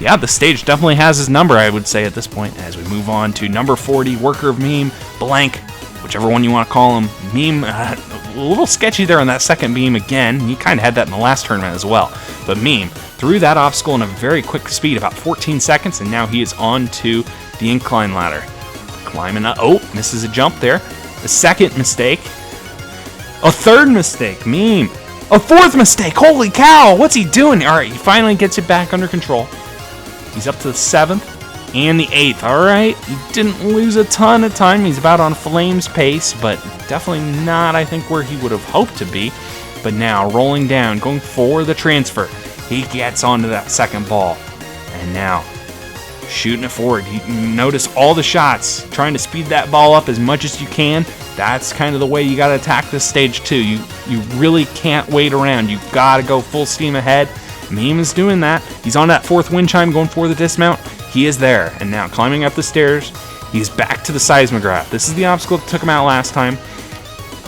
yeah, the stage definitely has his number, I would say, at this point, as we move on to number 40, Worker of Meme, Blank, whichever one you want to call him. Meme, a little sketchy there on that second beam again. He kind of had that in the last tournament as well. But Meme threw that obstacle in a very quick speed, about 14 seconds, and now he is on to the incline ladder. Climbing up. Oh, misses a jump there. A second mistake. A 3rd mistake. Meme. A 4th mistake. Holy cow. What's he doing? All right, he finally gets it back under control. He's up to the 7th. And the 8th. All right, he didn't lose a ton of time. He's about on Flame's pace, but definitely not, I think, where he would have hoped to be. But now, rolling down, going for the transfer. He gets onto that second ball. And now, shooting it forward. You notice all the shots, trying to speed that ball up as much as you can. That's kind of the way you got to attack this stage, too. You really can't wait around. You got to go full steam ahead. Meme is doing that. He's on that 4th wind chime, going for the dismount. He is there, and now climbing up the stairs, he's back to the seismograph. This is the obstacle that took him out last time.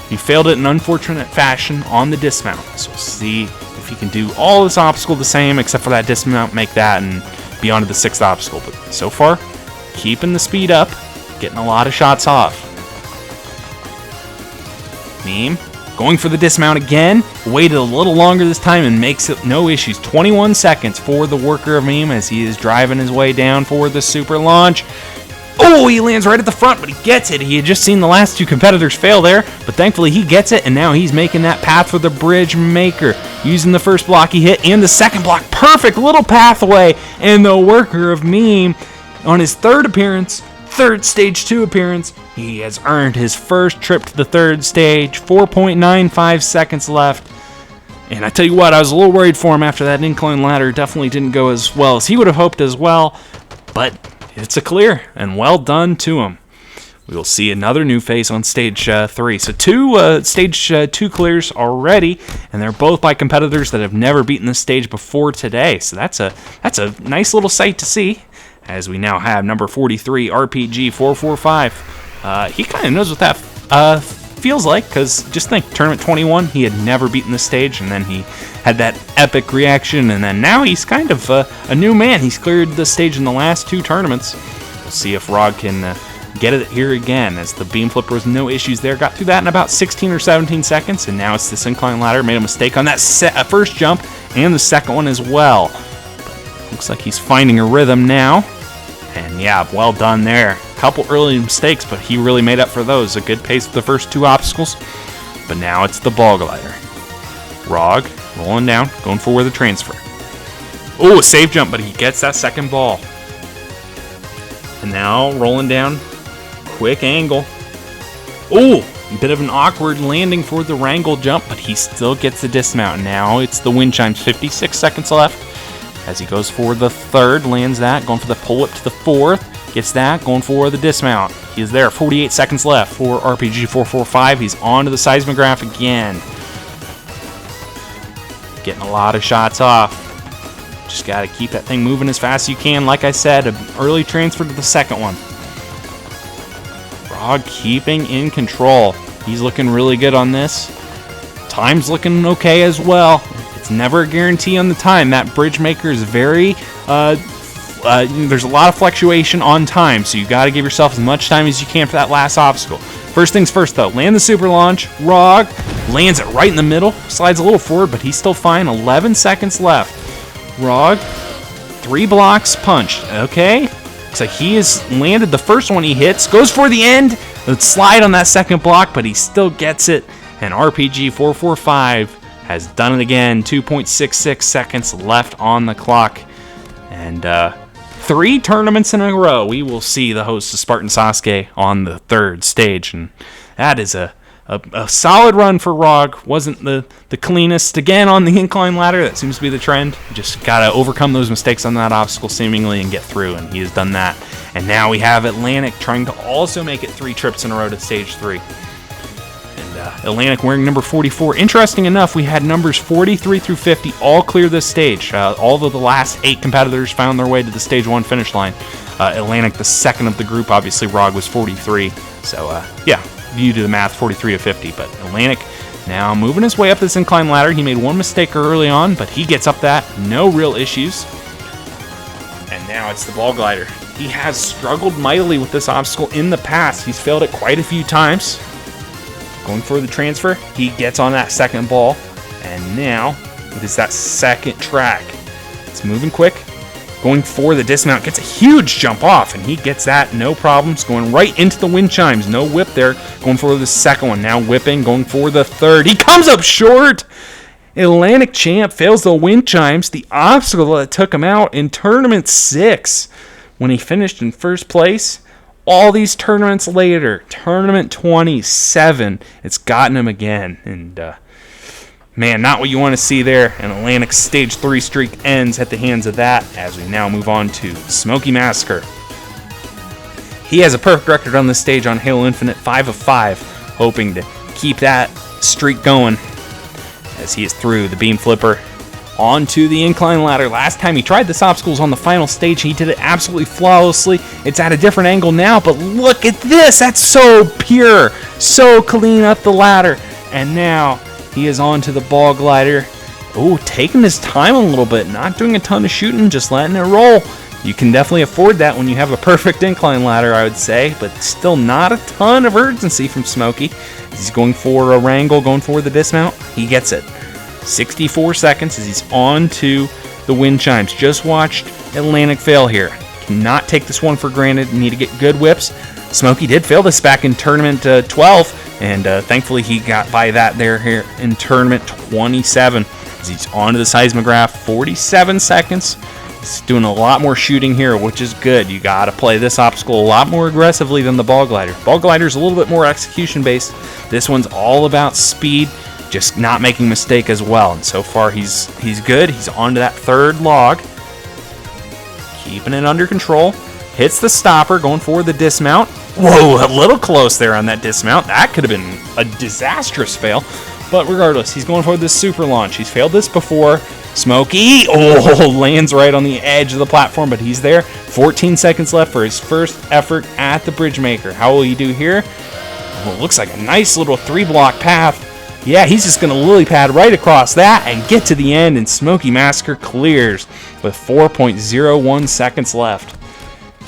He failed it in unfortunate fashion on the dismount. So we'll see if he can do all this obstacle the same, except for that dismount, make that, and be on to the 6th obstacle. But so far, keeping the speed up, getting a lot of shots off. Meme Going for the dismount again, waited a little longer this time and makes it no issues. 21 seconds for the Worker of Meme as he is driving his way down for the super launch. Oh, he lands right at the front, but he gets it. He had just seen the last two competitors fail there, but thankfully he gets it, and now he's making that path for the Bridge Maker. Using the first block he hit and the second block. Perfect little pathway, and the Worker of Meme on his third stage 2 appearance, he has earned his first trip to the third stage. 4.95 seconds left. And I tell you what, I was a little worried for him after that incline ladder. Definitely didn't go as well as he would have hoped as well. But it's a clear, and well done to him. We will see another new face on stage 3. So two stage 2 clears already, and they're both by competitors that have never beaten this stage before today. So that's a nice little sight to see. As we now have number 43, RPG 445. He kind of knows what that feels like, because just think, Tournament 21, he had never beaten this stage, and then he had that epic reaction, and then now he's kind of a new man. He's cleared the stage in the last 2 tournaments. We'll see if Rog can get it here again, as the beam flipper was no issues there. Got through that in about 16 or 17 seconds, and now it's this incline ladder. Made a mistake on that first jump, and the second one as well. But looks like he's finding a rhythm now. And yeah, well done there. Couple early mistakes, but he really made up for those. A good pace with the first 2 obstacles. But now it's the ball glider. Rog rolling down, going for the transfer. Oh, a safe jump, but he gets that second ball. And now rolling down, quick angle. Oh, a bit of an awkward landing for the wrangle jump, but he still gets the dismount. Now it's the wind chimes, 56 seconds left. As he goes for the third, lands that, going for the pull whip to the fourth, gets that, going for the dismount. He is there, 48 seconds left for RPG 445. He's on to the seismograph again. Getting a lot of shots off. Just got to keep that thing moving as fast as you can. Like I said, an early transfer to the second one. Rog keeping in control. He's looking really good on this. Time's looking okay as well. It's never a guarantee on the time. That Bridge Maker is very, there's a lot of fluctuation on time, so you got to give yourself as much time as you can for that last obstacle. First things first though, land the super launch. Rog lands it right in the middle, slides a little forward, but he's still fine. 11 seconds left. Rog, 3 blocks punched. Okay, looks like he has landed the first one he hits, goes for the end, let's slide on that second block, but he still gets it. And RPG 445 has done it again. 2.66 seconds left on the clock. And 3 tournaments in a row, we will see the host of Spartan Sasuke on the third stage. And that is a solid run for Rog. Wasn't the cleanest. Again, on the incline ladder, that seems to be the trend. Just got to overcome those mistakes on that obstacle seemingly and get through, and he has done that. And now we have Atlantic trying to also make it 3 trips in a row to stage 3. Atlantic wearing number 44. Interesting enough, we had numbers 43 through 50 all clear this stage. All of the last 8 competitors found their way to the stage 1 finish line. Atlantic, the second of the group, obviously Rog was 43. So, yeah, you do the math, 43 to 50. But Atlantic now moving his way up this incline ladder. He made one mistake early on, but he gets up that. No real issues. And now it's the ball glider. He has struggled mightily with this obstacle in the past. He's failed it quite a few times. Going for the transfer, he gets on that second ball, and now it is that second track. It's moving quick, going for the dismount, gets a huge jump off, and he gets that, no problems, going right into the wind chimes, no whip there, going for the second one, now whipping, going for the third, he comes up short! Atlantic champ fails the wind chimes, the obstacle that took him out in Tournament 6, when he finished in first place. All these tournaments later, Tournament 27, it's gotten him again. And, man, not what you want to see there. And Atlantic's Stage 3 streak ends at the hands of that, as we now move on to Smoky Massacre. He has a perfect record on this stage on Halo Infinite, 5 of 5, hoping to keep that streak going as he is through the beam flipper onto the incline ladder. Last time he tried this obstacle was on the final stage. He did it absolutely flawlessly. It's at a different angle now, but look at this. That's so pure, so clean up the ladder. And now he is onto the ball glider. Oh, taking his time a little bit, not doing a ton of shooting, just letting it roll. You can definitely afford that when you have a perfect incline ladder, I would say, but still not a ton of urgency from Smokey. He's going for a wrangle, going for the dismount. He gets it. 64 seconds as he's on to the wind chimes. Just watched Atlantic fail here. Cannot take this one for granted. You need to get good whips. Smokey did fail this back in tournament 12, and thankfully he got by that there here in tournament 27. As he's on to the seismograph, 47 seconds. He's doing a lot more shooting here, which is good. You got to play this obstacle a lot more aggressively than the ball glider. Ball glider's a little bit more execution based. This one's all about speed, just not making a mistake as well. And so far he's good. He's on to that third log. Keeping it under control. Hits the stopper, going for the dismount. Whoa, a little close there on that dismount. That could have been a disastrous fail. But regardless, he's going for this super launch. He's failed this before. Smokey, lands right on the edge of the platform, but he's there. 14 seconds left for his first effort at the bridge maker. How will he do here? Well, it looks like a nice little 3-block path. Yeah, he's just going to lily pad right across that and get to the end, and Smokey Massacre clears with 4.01 seconds left.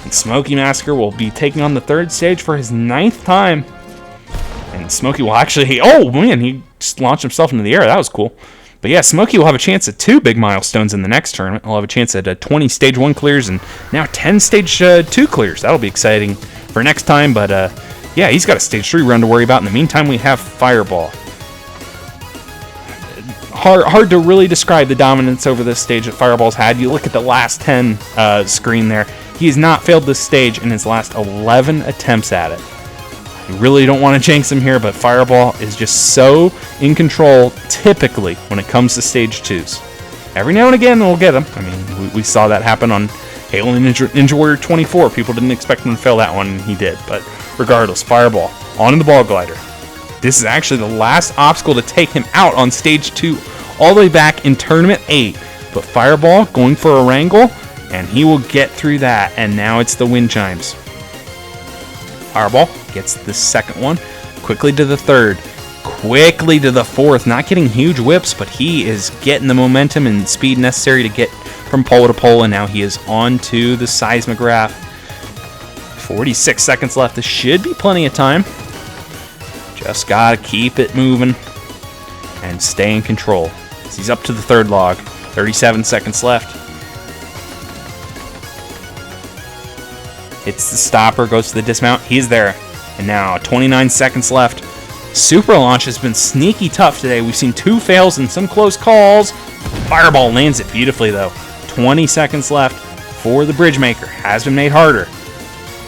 And Smokey Massacre will be taking on the third stage for his 9th time. And Smokey will actually, he just launched himself into the air. That was cool. But yeah, Smokey will have a chance at 2 big milestones in the next tournament. He'll have a chance at 20 stage 1 clears and now 10 stage 2 clears. That'll be exciting for next time. But yeah, he's got a stage 3 run to worry about. In the meantime, we have Fireball. Hard to really describe the dominance over this stage that Fireball's had. You look at the last 10 screen there. He has not failed this stage in his last 11 attempts at it. You really don't want to jinx him here, but Fireball is just so in control typically when it comes to stage 2s. Every now and again we'll get him. I mean, we saw that happen on Halo Ninja Warrior 24. People didn't expect him to fail that one, and he did. But regardless, Fireball onto the ball glider. This is actually the last obstacle to take him out on stage 2 all the way back in tournament 8. But Fireball going for a wrangle, and he will get through that. And now it's the wind chimes. Fireball gets the second one, quickly to the third, quickly to the fourth. Not getting huge whips, but he is getting the momentum and speed necessary to get from pole to pole, and now he is on to the seismograph. 46 seconds left. This should be plenty of time. Just gotta keep it moving and stay in control. He's up to the third log. 37 seconds left. Hits the stopper, goes to the dismount. He's there. And now 29 seconds left. Super launch has been sneaky tough today. We've seen 2 fails and some close calls. Fireball lands it beautifully though. 20 seconds left for the bridge maker. Has been made harder.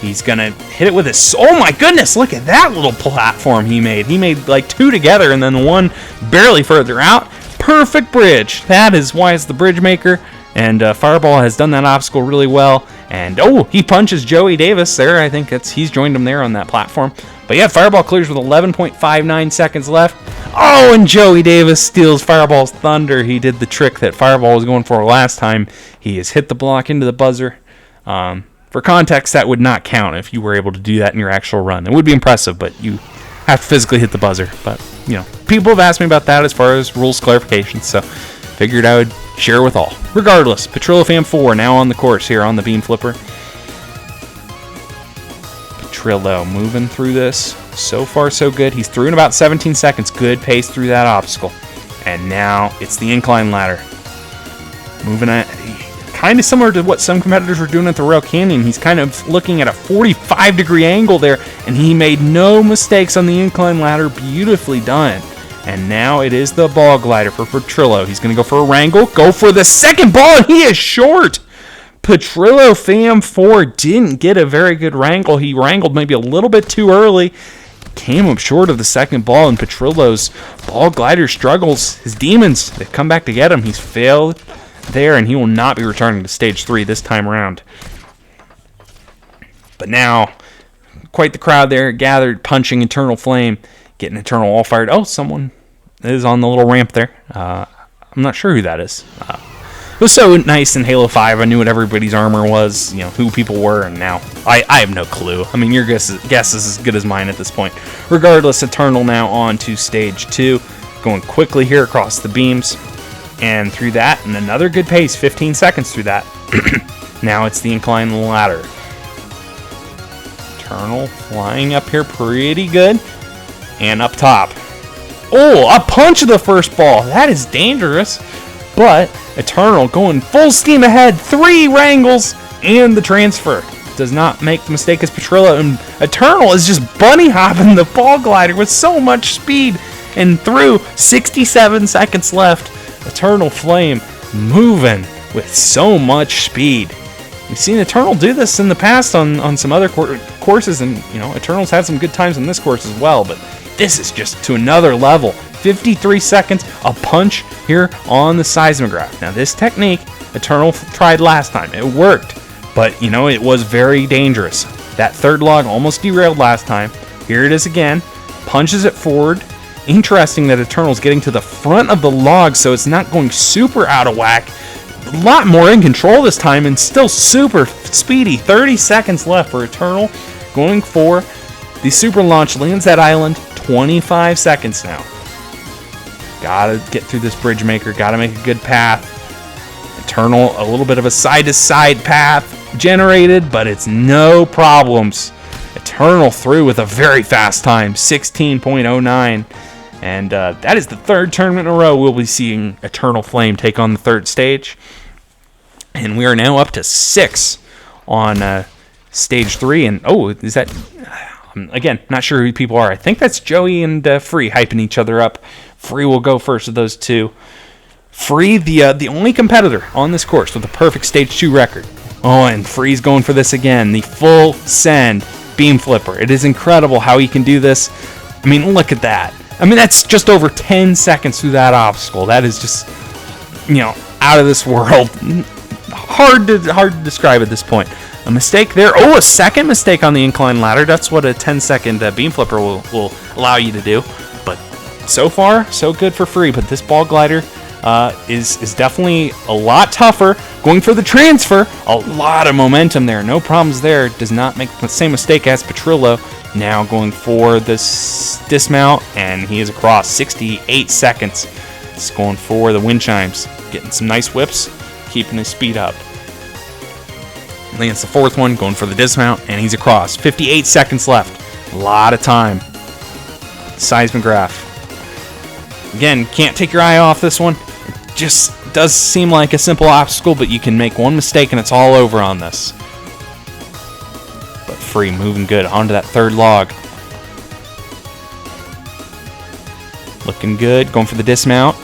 He's gonna hit it with his, oh my goodness, look at that little platform he made. He made like 2 together and then one barely further out. Perfect bridge. That is why it's the bridge maker. And Fireball has done that obstacle really well. And he punches Joey Davis there. I think he's joined him there on that platform. But yeah, Fireball clears with 11.59 seconds left. And Joey Davis steals Fireball's thunder. He did the trick that Fireball was going for last time. He has hit the block into the buzzer. For context, that would not count if you were able to do that in your actual run. It would be impressive, but you have to physically hit the buzzer. But, people have asked me about that as far as rules clarification, so figured I would share with all. Regardless, Petrillo Fam 4 now on the course here on the Beam Flipper. Petrillo moving through this. So far, so good. He's through in about 17 seconds. Good pace through that obstacle. And now it's the incline ladder. Moving at kind of similar to what some competitors were doing at the Rail Canyon. He's kind of looking at a 45-degree angle there, and he made no mistakes on the incline ladder. Beautifully done. And now it is the ball glider for Petrillo. He's going to go for a wrangle. Go for the second ball, and he is short. Petrillo Fam 4 didn't get a very good wrangle. He wrangled maybe a little bit too early. Came up short of the second ball, and Petrillo's ball glider struggles. His demons, they've come back to get him. He's failed there, and he will not be returning to stage 3 this time around. But now, quite the crowd there gathered, punching Eternal Flame. Getting Eternal all fired. Someone is on the little ramp there. I'm not sure who that is. It was so nice in Halo 5. I knew what everybody's armor was, who people were, and now I have no clue. I mean, your guess is as good as mine at this point. Regardless, Eternal now on to stage 2. Going quickly here across the beams. And through that, and another good pace, 15 seconds through that. Now it's the incline ladder. Eternal flying up here pretty good. And up top. Oh, a punch of the first ball. That is dangerous. But Eternal going full steam ahead. 3 wrangles and the transfer. Does not make the mistake as Petrillo. And Eternal is just bunny hopping the ball glider with so much speed. And through 67 seconds left. Eternal Flame moving with so much speed. We've seen Eternal do this in the past on some other courses, and Eternal's had some good times on this course as well, but this is just to another level. 53 seconds, a punch here on the seismograph. Now this technique, Eternal tried last time. It worked, but it was very dangerous. That third log almost derailed last time. Here it is again, punches it forward. Interesting that Eternal's getting to the front of the log, so it's not going super out of whack. A lot more in control this time, and still super speedy. 30 seconds left for Eternal. Going for the super launch, lands that island. 25 seconds now. Gotta get through this bridge maker. Gotta make a good path. Eternal, a little bit of a side-to-side path generated, but it's no problems. Eternal through with a very fast time, 16.09. And that is the third tournament in a row we'll be seeing Eternal Flame take on the third stage. And we are now up to 6 on stage 3. And, is that... again, not sure who people are. I think that's Joey and Free hyping each other up. Free will go first of those two. Free, the only competitor on this course with a perfect stage 2 record. Oh, and Free's going for this again. The full send beam flipper. It is incredible how he can do this. I mean, look at that. I mean, that's just over 10 seconds through that obstacle. That is just, out of this world. Hard to describe at this point. A mistake there. Oh, a second mistake on the incline ladder. That's what a 10-second beam flipper will allow you to do. But so far, so good for Free. But this ball glider is definitely a lot tougher. Going for the transfer. A lot of momentum there. No problems there. Does not make the same mistake as Petrillo. Now going for this dismount, and he is across 68 seconds. He's going for the wind chimes. Getting some nice whips. Keeping his speed up. Lands the fourth one, going for the dismount, and he's across. 58 seconds left. A lot of time. Seismograph. Again, can't take your eye off this one. It just does seem like a simple obstacle, but you can make one mistake and it's all over on this. But Free moving good onto that third log. Looking good, going for the dismount.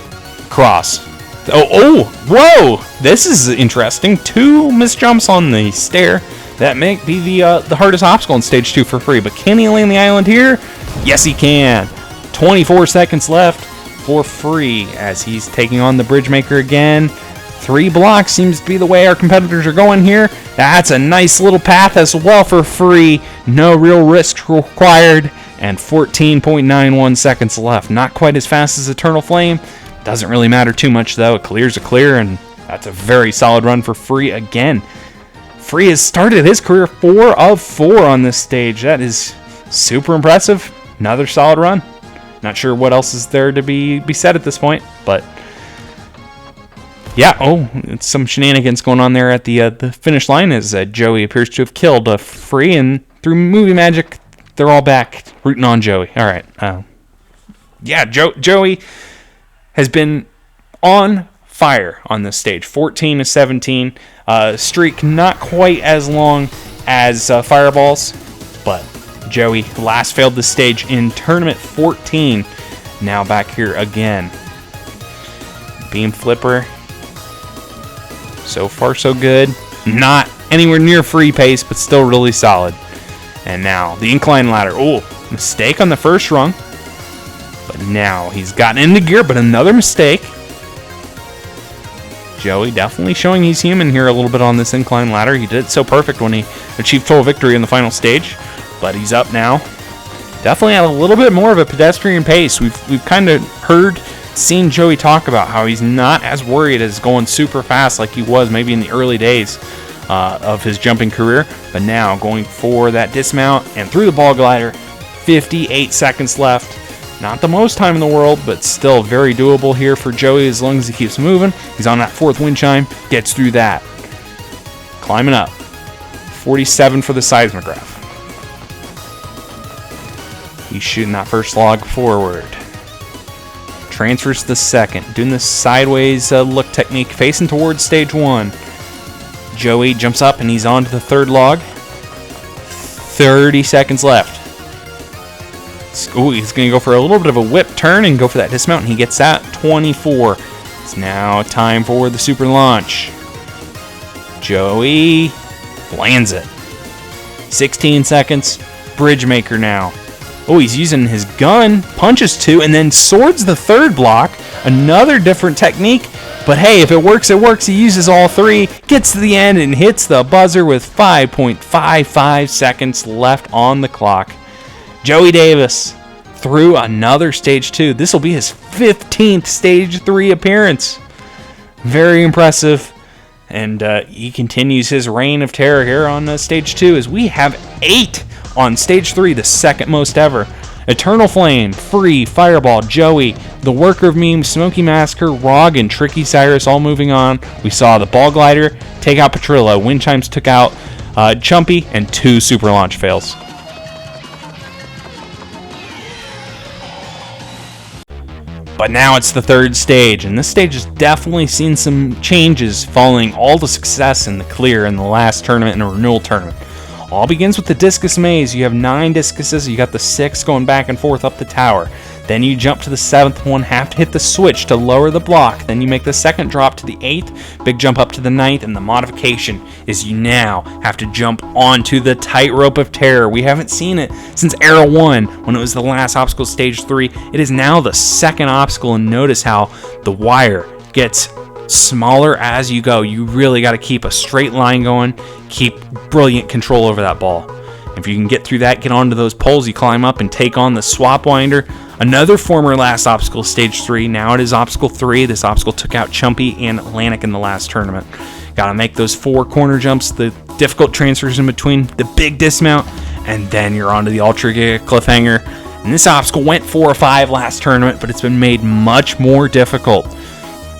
Cross. Oh, whoa! This is interesting. 2 misjumps on the stair. That may be the hardest obstacle in stage 2 for Free. But can he land the island here? Yes, he can. 24 seconds left for Free as he's taking on the bridge maker again. 3 blocks seems to be the way our competitors are going here. That's a nice little path as well for Free. No real risk required. And 14.91 seconds left. Not quite as fast as Eternal Flame. Doesn't really matter too much though. It clears a clear, and that's a very solid run for Free again. Free has started his career 4 of 4 on this stage. That is super impressive. Another solid run. Not sure what else is there to be said at this point, but yeah. Oh, it's some shenanigans going on there at the finish line as Joey appears to have killed Free, and through movie magic, they're all back rooting on Joey. All right. Yeah, Joey has been on fire on this stage. 14-17. Streak not quite as long as Fireballs, but Joey last failed the stage in Tournament 14. Now back here again. Beam flipper. So far so good. Not anywhere near Free pace, but still really solid. And now the incline ladder. Oh, mistake on the first rung. But now he's gotten into gear, but another mistake. Joey definitely showing he's human here a little bit on this incline ladder. He did it so perfect when he achieved full victory in the final stage. But he's up now. Definitely at a little bit more of a pedestrian pace. We've kind of seen Joey talk about how he's not as worried as going super fast like he was maybe in the early days of his jumping career. But now going for that dismount and through the ball glider. 58 seconds left. Not the most time in the world, but still very doable here for Joey as long as he keeps moving. He's on that fourth wind chime, gets through that. Climbing up. 47 for the seismograph. He's shooting that first log forward. Transfers to the second. Doing this sideways look technique, facing towards stage 1. Joey jumps up and he's on to the third log. 30 seconds left. Ooh, he's going to go for a little bit of a whip turn and go for that dismount, and he gets that. 24. It's now time for the super launch. Joey lands it. 16 seconds. Bridgemaker now. Oh, he's using his gun, punches 2, and then swords the third block. Another different technique. But hey, if it works, it works. He uses all 3, gets to the end, and hits the buzzer with 5.55 seconds left on the clock. Joey Davis through another stage 2. This will be his 15th stage 3 appearance. Very impressive. And he continues his reign of terror here on stage 2 as we have 8 on stage 3, the second most ever. Eternal Flame, Free, Fireball, Joey, the Worker of Memes, Smoky Massacre, Rog, and Tricky Cyrus all moving on. We saw the Ball Glider take out Petrillo. Wind Chimes took out Chumpy, and 2 super launch fails. But now it's the third stage, and this stage has definitely seen some changes following all the success in the clear in the last tournament and the renewal tournament. All begins with the discus maze. You have 9 discuses. You got the 6 going back and forth up the tower. Then you jump to the 7th one, have to hit the switch to lower the block. Then you make the second drop to the 8th, big jump up to the 9th, and the modification is you now have to jump onto the tightrope of terror. We haven't seen it since Era 1 when it was the last obstacle, stage 3. It is now the second obstacle, and notice how the wire gets smaller as you go. You really got to keep a straight line going, keep brilliant control over that ball. If you can get through that, get onto those poles, you climb up and take on the swap winder. Another former last obstacle, stage 3. Now it is obstacle 3. This obstacle took out Chumpy and Atlantic in the last tournament. Got to make those 4 corner jumps, the difficult transfers in between, the big dismount, and then you're onto the Ultra Giga Cliffhanger. And this obstacle went 4 or 5 last tournament, but it's been made much more difficult.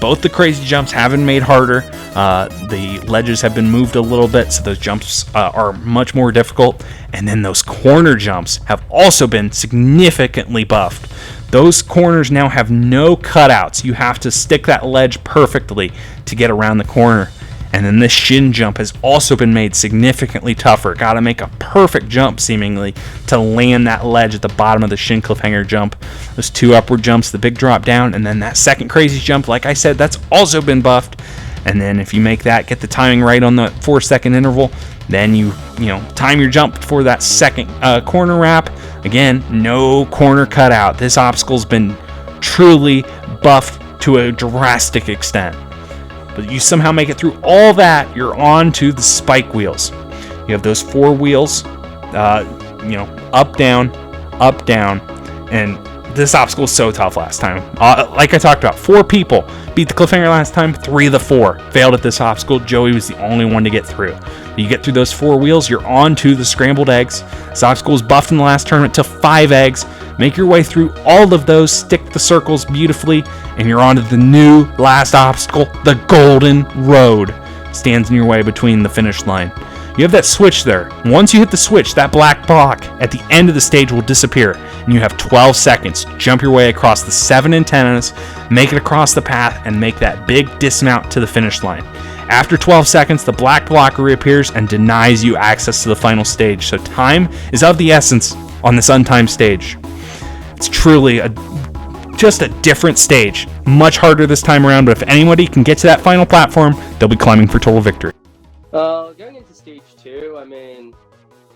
Both the crazy jumps have been made harder. The ledges have been moved a little bit, so those jumps are much more difficult. And then those corner jumps have also been significantly buffed. Those corners now have no cutouts. You have to stick that ledge perfectly to get around the corner. And then this shin jump has also been made significantly tougher. Got to make a perfect jump, seemingly, to land that ledge at the bottom of the shin cliffhanger jump. Those 2 upward jumps, the big drop down, and then that second crazy jump, like I said, that's also been buffed. And then if you make that, get the timing right on the 4-second interval, then you time your jump for that second corner wrap. Again, no corner cutout. This obstacle's been truly buffed to a drastic extent. But you somehow make it through all that, you're on to the spike wheels. You have those 4 wheels, up, down, and this obstacle was so tough last time. Like I talked about, 4 people beat the cliffhanger last time, 3 of the 4 failed at this obstacle. Joey was the only one to get through. You get through those 4 wheels, you're on to the scrambled eggs. This obstacle was buffed in the last tournament to 5 eggs. Make your way through all of those, stick the circles beautifully, and you're on to the new last obstacle, the Golden Road. Stands in your way between the finish line. You have that switch there. Once you hit the switch, that black block at the end of the stage will disappear, and you have 12 seconds. Jump your way across the 7 antennas, make it across the path, and make that big dismount to the finish line. After 12 seconds, the black block reappears and denies you access to the final stage, so time is of the essence on this untimed stage. It's truly just a different stage. Much harder this time around, but if anybody can get to that final platform, they'll be climbing for total victory. Going into stage 2,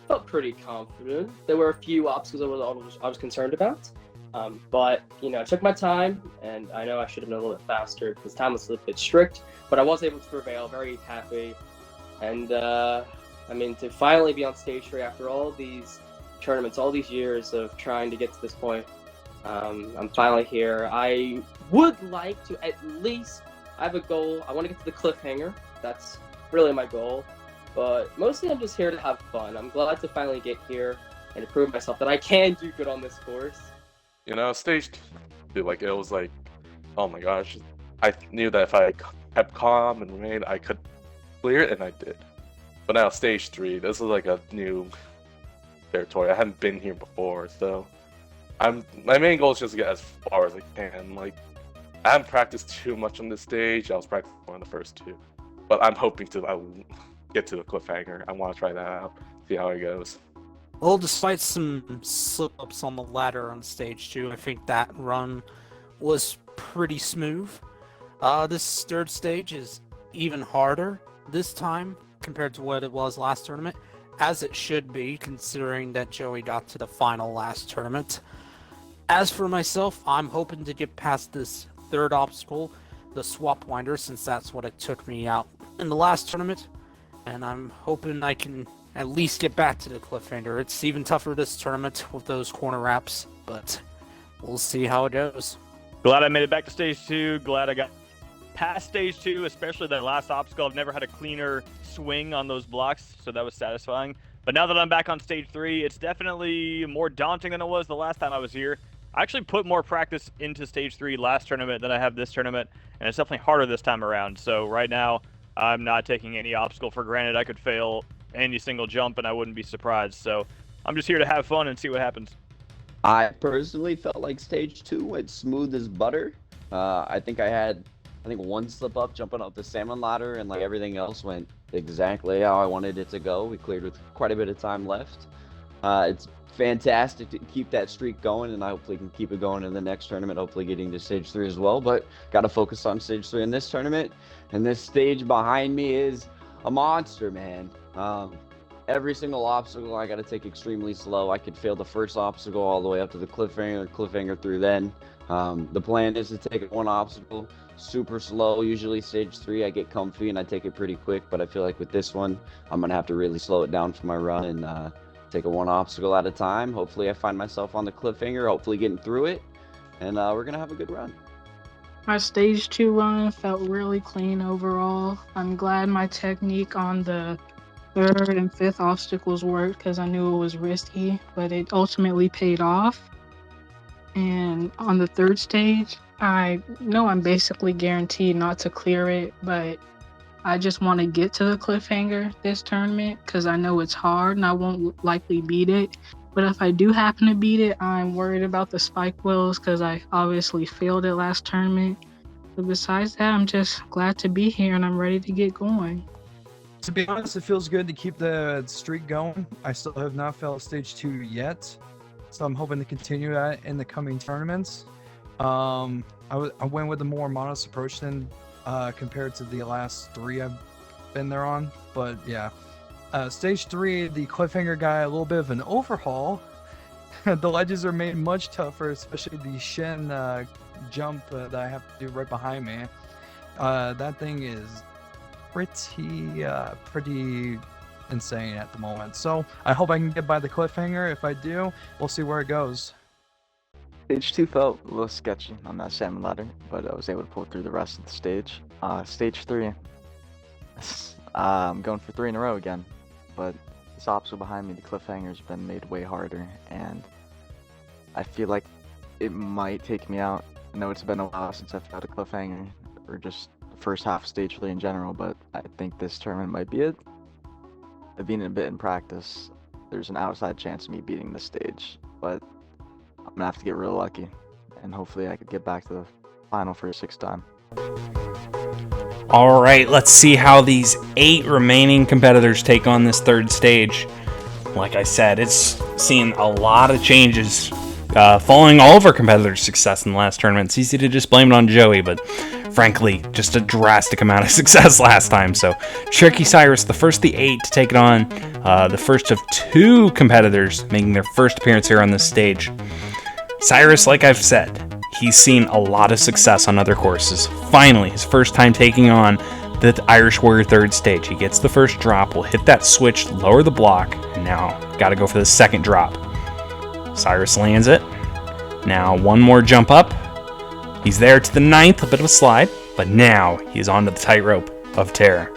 felt pretty confident. There were a few obstacles I was concerned about, but I took my time, and I know I should have been a little bit faster because time was a little bit strict, but I was able to prevail. Very happy, and to finally be on stage 3 after all these tournaments, all these years of trying to get to this point. I'm finally here. I would like to at least, I have a goal. I want to get to the cliffhanger. That's really my goal. But mostly I'm just here to have fun. I'm glad to finally get here and to prove myself that I can do good on this course. Stage 2, it was like, oh my gosh. I knew that if I kept calm and remained, I could clear it, and I did. But now stage 3, this is like a new territory. I haven't been here before, so my main goal is just to get as far as I can. Like, I haven't practiced too much on this stage. I was practicing on the first 2, but I'm hoping to get to the cliffhanger. I want to try that out, see how it goes. Well, despite some slip-ups on the ladder on stage 2, I think that run was pretty smooth. This third stage is even harder this time compared to what it was last tournament, as it should be, considering that Joey got to the final last tournament. As for myself, I'm hoping to get past this third obstacle, the swap winder, since that's what it took me out in the last tournament, and I'm hoping I can at least get back to the cliffhanger. It's even tougher this tournament with those corner wraps, but we'll see how it goes. Glad I made it back to stage 2. Glad I got past stage 2, especially that last obstacle. I've never had a cleaner swing on those blocks, so that was satisfying. But now that I'm back on stage 3, it's definitely more daunting than it was the last time I was here. I actually put more practice into stage 3 last tournament than I have this tournament, and it's definitely harder this time around. So right now, I'm not taking any obstacle for granted. I could fail any single jump and I wouldn't be surprised. So I'm just here to have fun and see what happens. I personally felt like stage 2 went smooth as butter. I think I had one slip up jumping up the salmon ladder, and like everything else went exactly how I wanted it to go. We cleared with quite a bit of time left. It's fantastic to keep that streak going, and I hopefully can keep it going in the next tournament, hopefully getting to stage 3 as well. But got to focus on stage 3 in this tournament. And this stage behind me is a monster, man. Every single obstacle I got to take extremely slow. I could fail the first obstacle all the way up to the cliffhanger through then. The plan is to take one obstacle super slow. Usually stage 3 I get comfy and I take it pretty quick, but I feel like with this one I'm gonna have to really slow it down for my run and take it one obstacle at a time. Hopefully I find myself on the cliffhanger, hopefully getting through it, and we're gonna have a good run. My stage 2 run felt really clean overall. I'm glad my technique on the third and fifth obstacles worked because I knew it was risky, but it ultimately paid off. And on the third stage, I know I'm basically guaranteed not to clear it, but I just want to get to the cliffhanger this tournament because I know it's hard and I won't likely beat it. But if I do happen to beat it, I'm worried about the spike wheels because I obviously failed it last tournament. But besides that, I'm just glad to be here and I'm ready to get going. To be honest, it feels good to keep the streak going. I still have not failed stage 2 yet, so I'm hoping to continue that in the coming tournaments. I went with a more modest approach than compared to the last 3 I've been there on, but yeah. Stage 3, the cliffhanger guy, a little bit of an overhaul. The ledges are made much tougher, especially the Shen jump that I have to do right behind me. That thing is pretty insane at the moment. So I hope I can get by the cliffhanger. If I do, we'll see where it goes. Stage 2 felt a little sketchy on that salmon ladder, but I was able to pull through the rest of the stage. Stage 3, I'm going for 3 in a row again, but this obstacle behind me, the cliffhanger's been made way harder, and I feel like it might take me out. I know it's been a while since I've had a cliffhanger, or just the first half of stage 3 in general, but I think this tournament might be it. I've been a bit in practice. There's an outside chance of me beating this stage, but I'm gonna have to get real lucky, and hopefully I could get back to the final for a 6th time. All right, let's see how these 8 remaining competitors take on this third stage. Like I said, it's seen a lot of changes following all of our competitors' success in the last tournament. It's easy to just blame it on Joey, but frankly, just a drastic amount of success last time. So, Tricky Cyrus, the first of the 8 to take it on, the first of 2 competitors making their first appearance here on this stage. Cyrus, like I've said, he's seen a lot of success on other courses. Finally, his first time taking on the Irish Warrior third stage. He gets the first drop, will hit that switch, lower the block, and now got to go for the second drop. Cyrus lands it. Now one more jump up. He's there to the 9th, a bit of a slide, but now he's onto the tightrope of Terror.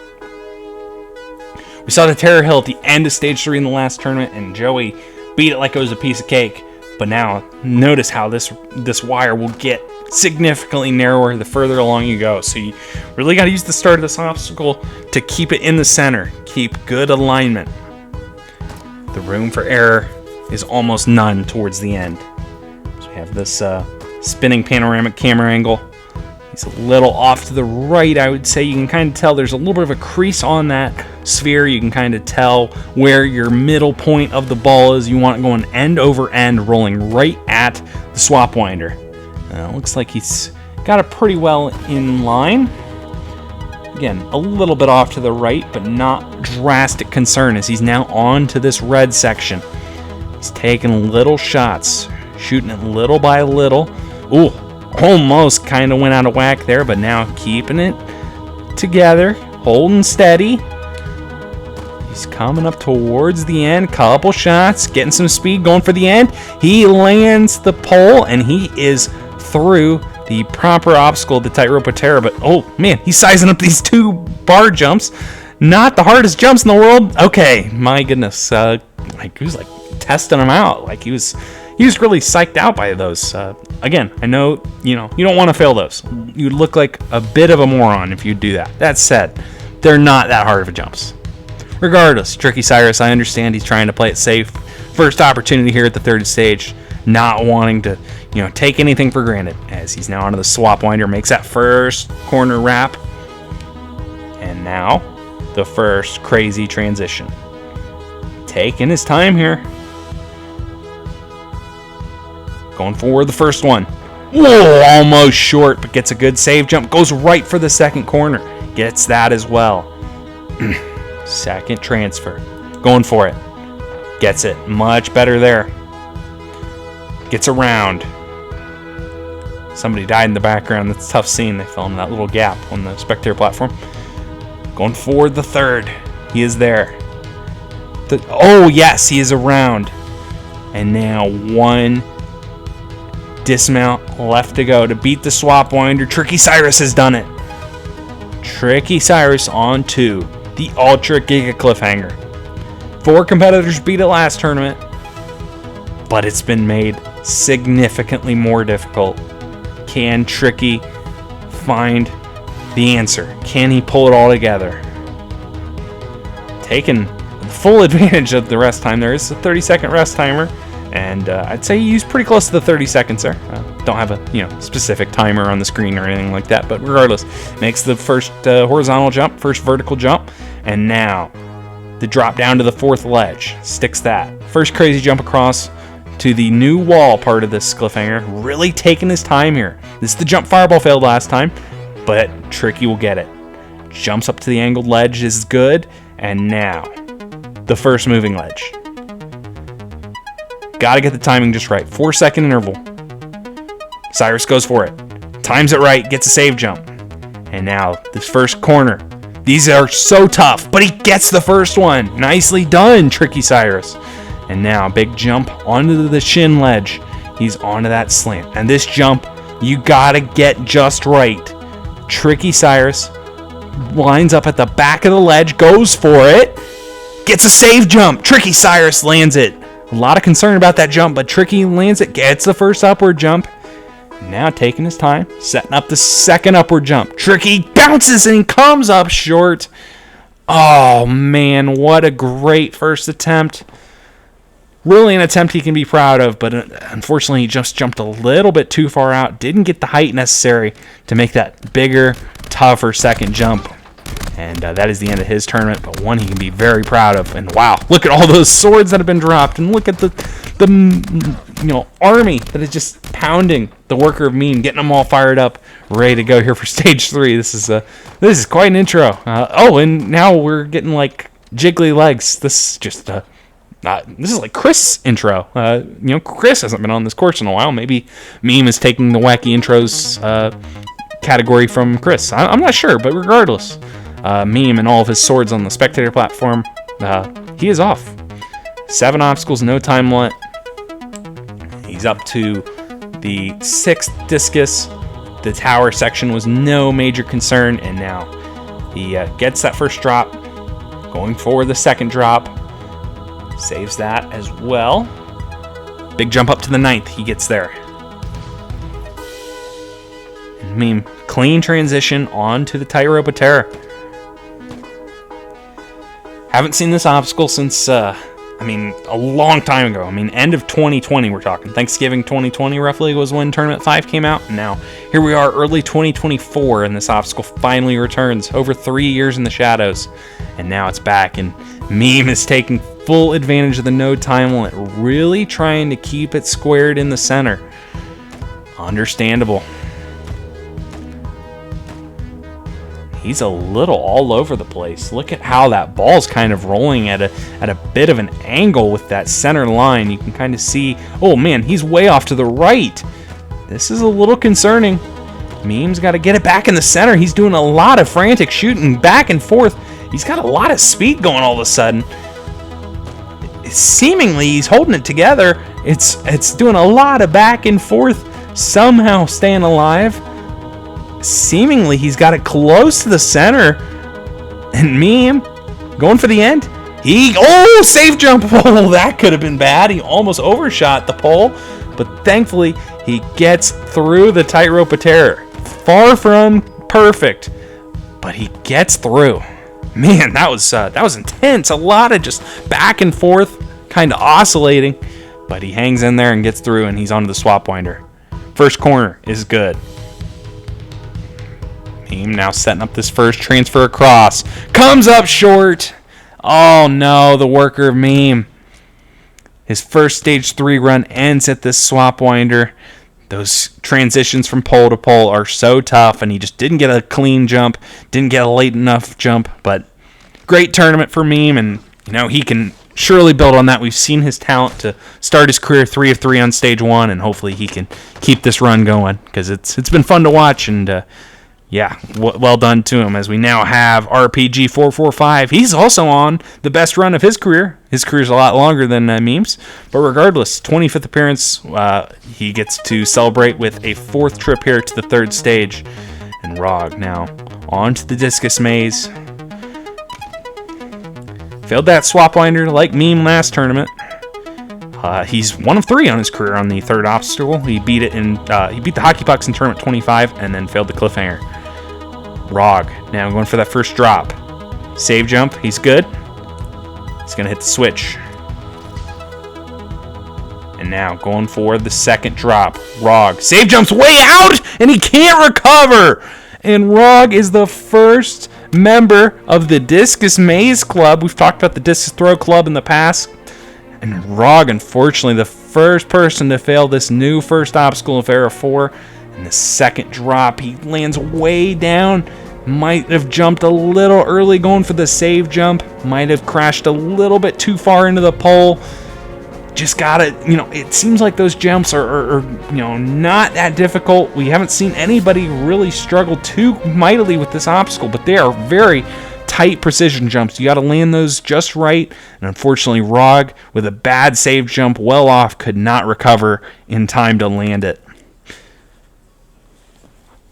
We saw the Terror Hill at the end of stage 3 in the last tournament, and Joey beat it like it was a piece of cake. But now, notice how this wire will get significantly narrower the further along you go. So you really got to use the start of this obstacle to keep it in the center. Keep good alignment. The room for error is almost none towards the end. So we have this spinning panoramic camera angle. He's a little off to the right, I would say. You can kind of tell there's a little bit of a crease on that sphere. You can kind of tell where your middle point of the ball is. You want it going end over end, rolling right at the swap winder. Looks like he's got it pretty well in line. Again, a little bit off to the right, but not drastic concern as he's now on to this red section. He's taking little shots, shooting it little by little. Ooh, almost kind of went out of whack there, but now keeping it together, holding steady. He's coming up towards the end, couple shots, getting some speed, going for the end. He lands the pole, and he is through the proper obstacle, the tightrope of terror. But oh man, he's sizing up these 2 bar jumps. Not the hardest jumps in the world. Okay, my goodness, like he was like testing them out. Like he was really psyched out by those. Again, I know you don't want to fail those. You'd look like a bit of a moron if you do that. That said, they're not that hard of jumps. Regardless, Tricky Cyrus, I understand he's trying to play it safe. First opportunity here at the 3rd stage, not wanting to take anything for granted, as he's now onto the swap winder, makes that first corner wrap, and now the first crazy transition. Taking his time here. Going forward, the first one. Whoa, almost short, but gets a good save jump. Goes right for the second corner. Gets that as well. Second transfer. Going for it. Gets it. Much better there. Gets around. Somebody died in the background. That's a tough scene. They fell in that little gap on the spectator platform. Going forward, the third. He is there. Oh, yes, he is around. And now one dismount left to go to beat the swap winder. Tricky Cyrus has done it. Tricky Cyrus on to the Ultra Giga Cliffhanger. 4 competitors beat it last tournament, but it's been made significantly more difficult. Can Tricky find the answer? Can he pull it all together? Taking full advantage of the rest time. There is a 30-second rest timer, and I'd say he used pretty close to the 30 seconds there. Don't have a specific timer on the screen or anything like that, but regardless, makes the first horizontal jump, first vertical jump, and now the drop down to the 4th ledge. Sticks that. First crazy jump across to the new wall part of this cliffhanger. Really taking his time here. This is the jump fireball failed last time, but Tricky will get it. Jumps up to the angled ledge is good, and now the first moving ledge. Gotta get the timing just right. 4-second interval. Cyrus goes for it. Times it right, gets a save jump. And now this first corner. These are so tough, but he gets the first one. Nicely done, Tricky Cyrus. And now big jump onto the shin ledge. He's onto that slant. And this jump, you gotta get just right. Tricky Cyrus lines up at the back of the ledge, goes for it, gets a save jump. Tricky Cyrus lands it. A lot of concern about that jump, but Tricky lands it, gets the first upward jump. Now taking his time, setting up the second upward jump. Tricky bounces and he comes up short. Oh man, what a great first attempt. Really an attempt he can be proud of, but unfortunately he just jumped a little bit too far out. Didn't get the height necessary to make that bigger, tougher second jump. And that is the end of his tournament, but one he can be very proud of. And wow, look at all those swords that have been dropped, and look at the army that is just pounding the worker of Meme, getting them all fired up, ready to go here for stage 3. This is quite an intro. And now we're getting like jiggly legs. This is just this is like Chris' intro. Chris hasn't been on this course in a while. Maybe Meme is taking the wacky intros category from Chris. I'm not sure, but regardless. Meme and all of his swords on the spectator platform. He is off. 7 obstacles, no time limit. He's up to the 6th discus. The tower section was no major concern, and now he gets that first drop. Going for the second drop. Saves that as well. Big jump up to the 9th. He gets there. Meme, clean transition onto the Tightrope of Terror. Haven't seen this obstacle since, a long time ago. End of 2020 we're talking. Thanksgiving 2020 roughly was when Tournament 5 came out. And now, here we are, early 2024, and this obstacle finally returns. Over 3 years in the shadows. And now it's back, and Meme is taking full advantage of the node time limit, really trying to keep it squared in the center. Understandable. He's a little all over the place. Look at how that ball's kind of rolling at a bit of an angle with that center line. You can kind of see, oh man, he's way off to the right. This is a little concerning. Meme's got to get it back in the center. He's doing a lot of frantic shooting back and forth. He's got a lot of speed going all of a sudden. Seemingly he's holding it together. It's doing a lot of back and forth, somehow staying alive. Seemingly he's got it close to the center, and Meme going for the end. Safe jump. Oh, that could have been bad. He almost overshot the pole, but thankfully he gets through the Tightrope of Terror. Far from perfect, but he gets through. Man, that was intense. A lot of just back and forth, kind of oscillating, but he hangs in there and gets through, and he's onto the swap winder. First corner is good. Meme now setting up this first transfer across. Comes up short. Oh no, the worker of Meme. His first stage 3 run ends at this swap winder. Those transitions from pole to pole are so tough, and he just didn't get a clean jump, didn't get a late enough jump, but great tournament for Meme, and he can surely build on that. We've seen his talent to start his career 3 of 3 on stage 1, and hopefully he can keep this run going, because it's been fun to watch, and well done to him, as we now have RPG 445. He's also on the best run of his career. His career's a lot longer than Meme's, but regardless, 25th appearance, he gets to celebrate with a 4th trip here to the 3rd stage. And Rog now on to the discus maze. Failed that swap winder like Meme last tournament. He's 1 of 3 on his career on the 3rd obstacle. He beat the hockey pucks in tournament 25 and then failed the cliffhanger. Rog now going for that first drop. Save jump, he's good. He's gonna hit the switch. And now going for the second drop. Rog save jumps way out, and he can't recover. And Rog is the first member of the Discus Maze Club. We've talked about the Discus Throw Club in the past. And Rog, unfortunately, the first person to fail this new first obstacle of Era 4. And the second drop, he lands way down. Might have jumped a little early going for the save jump. Might have crashed a little bit too far into the pole. Just gotta, it seems like those jumps are not that difficult. We haven't seen anybody really struggle too mightily with this obstacle, but they are very tight precision jumps. You got to land those just right, and unfortunately Rog, with a bad save jump well off, could not recover in time to land it.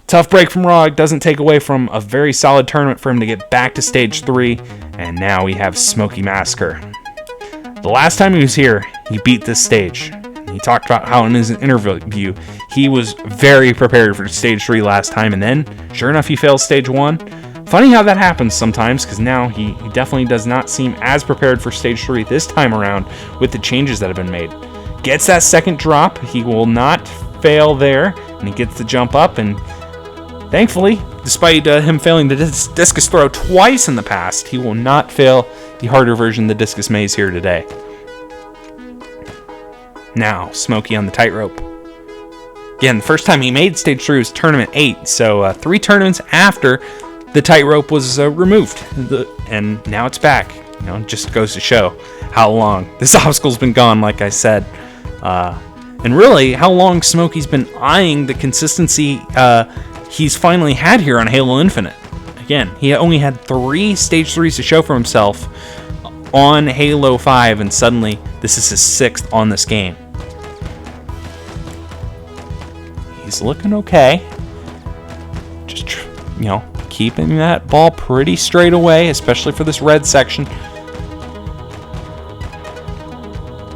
Tough break from Rog, doesn't take away from a very solid tournament for him to get back to stage 3, and now we have Smokey Massacre. The last time he was here, he beat this stage. He talked about how in his interview, he was very prepared for stage 3 last time, and then, sure enough, he fails stage 1. Funny how that happens sometimes, because now he definitely does not seem as prepared for stage 3 this time around with the changes that have been made. Gets that second drop, he will not fail there, and he gets the jump up, and thankfully, despite him failing the discus throw twice in the past, he will not fail the harder version of the discus maze here today. Now, Smokey on the tightrope. Again, the first time he made stage 3 was tournament 8, so 3 tournaments after the tightrope was removed, and now it's back. It just goes to show how long this obstacle's been gone, like I said. And really, how long Smokey's been eyeing the consistency he's finally had here on Halo Infinite. Again, he only had 3 stage 3s to show for himself on Halo 5, and suddenly this is his 6th on this game. He's looking okay. Just, keeping that ball pretty straight away, especially for this red section.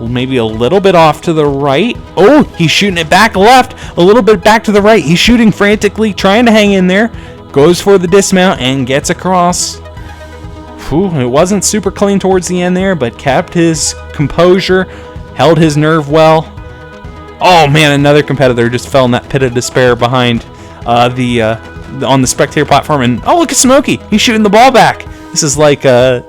maybe a little bit off to the right. Oh, he's shooting it back left, a little bit back to the right. He's shooting frantically, trying to hang in there. Goes for the dismount and gets across. Whew, it wasn't super clean towards the end there, but kept his composure, held his nerve well. Oh man, another competitor just fell in that pit of despair behind on the spectator platform. And oh, look at Smokey. He's shooting the ball back. This is like that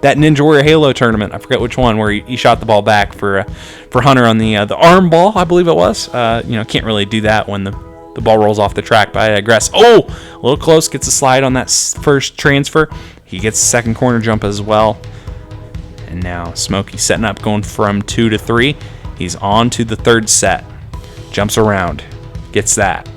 Ninja Warrior Halo tournament. I forget which one, where he shot the ball back for Hunter on the arm ball, I believe it was. Can't really do that when the ball rolls off the track, but I digress. Oh, a little close, gets a slide on that first transfer. He gets the second corner jump as well. And now Smokey setting up, going from 2 to 3. He's on to the third set. Jumps around, gets that.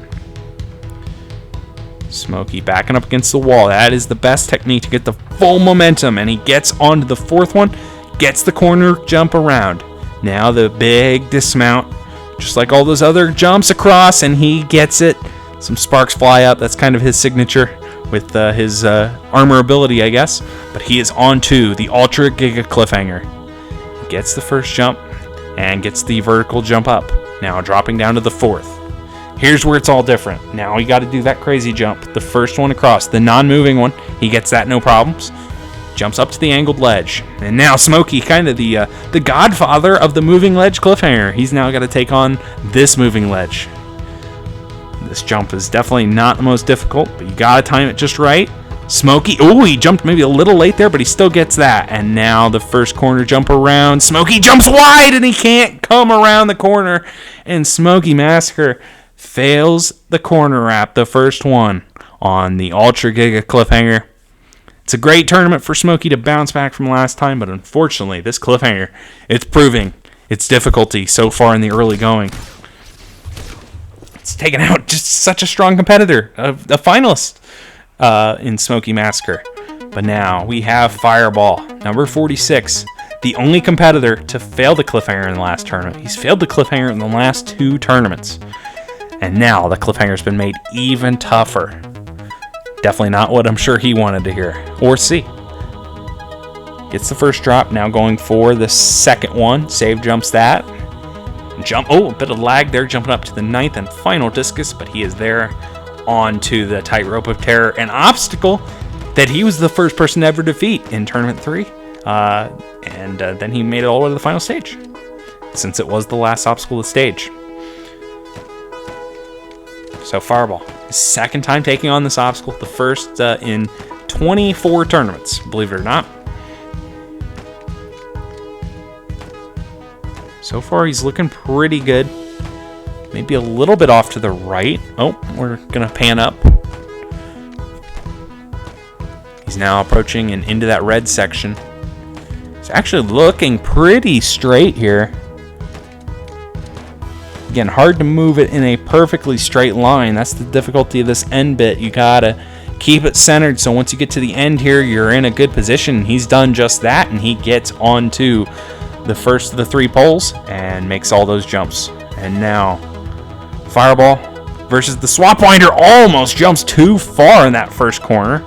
Smokey backing up against the wall. That is the best technique to get the full momentum. And he gets onto the fourth one, gets the corner jump around. Now the big dismount, just like all those other jumps across, and he gets it. Some sparks fly up. That's kind of his signature with his armor ability, I guess. But he is on to the Ultra Giga Cliffhanger. Gets the first jump and gets the vertical jump up. Now dropping down to the fourth. Here's where it's all different. Now you got to do that crazy jump. The first one across, the non-moving one. He gets that no problems. Jumps up to the angled ledge. And now Smokey, kind of the godfather of the moving ledge cliffhanger. He's now got to take on this moving ledge. This jump is definitely not the most difficult, but you got to time it just right. Smokey, oh, he jumped maybe a little late there, but he still gets that. And now the first corner jump around. Smokey jumps wide, and he can't come around the corner. And Smokey Massacre fails the corner wrap, the first one, on the Ultra Giga Cliffhanger. It's a great tournament for Smokey to bounce back from last time, but unfortunately, this cliffhanger, it's proving its difficulty so far in the early going. It's taken out just such a strong competitor, a finalist in Smokey Massacre. But now we have Fireball, number 46, the only competitor to fail the cliffhanger in the last tournament. He's failed the cliffhanger in the last 2 tournaments. And now the cliffhanger's been made even tougher. Definitely not what I'm sure he wanted to hear or see. Gets the first drop, now going for the second one. Save jumps that. Jump, oh, a bit of lag there, jumping up to the 9th and final discus, but he is there onto the tightrope of terror, an obstacle that he was the first person to ever defeat in Tournament 3. And then he made it all the way to the final stage, since it was the last obstacle of the stage. So Fireball, his second time taking on this obstacle, the first in 24 tournaments, believe it or not. So far, he's looking pretty good. Maybe a little bit off to the right. Oh, we're going to pan up. He's now approaching and into that red section. He's actually looking pretty straight here. Again, hard to move it in a perfectly straight line. That's the difficulty of this end bit. You gotta keep it centered, so once you get to the end here, you're in a good position. He's done just that, and he gets onto the first of the 3 poles and makes all those jumps. And now Fireball versus the Swap Winder almost jumps too far in that first corner,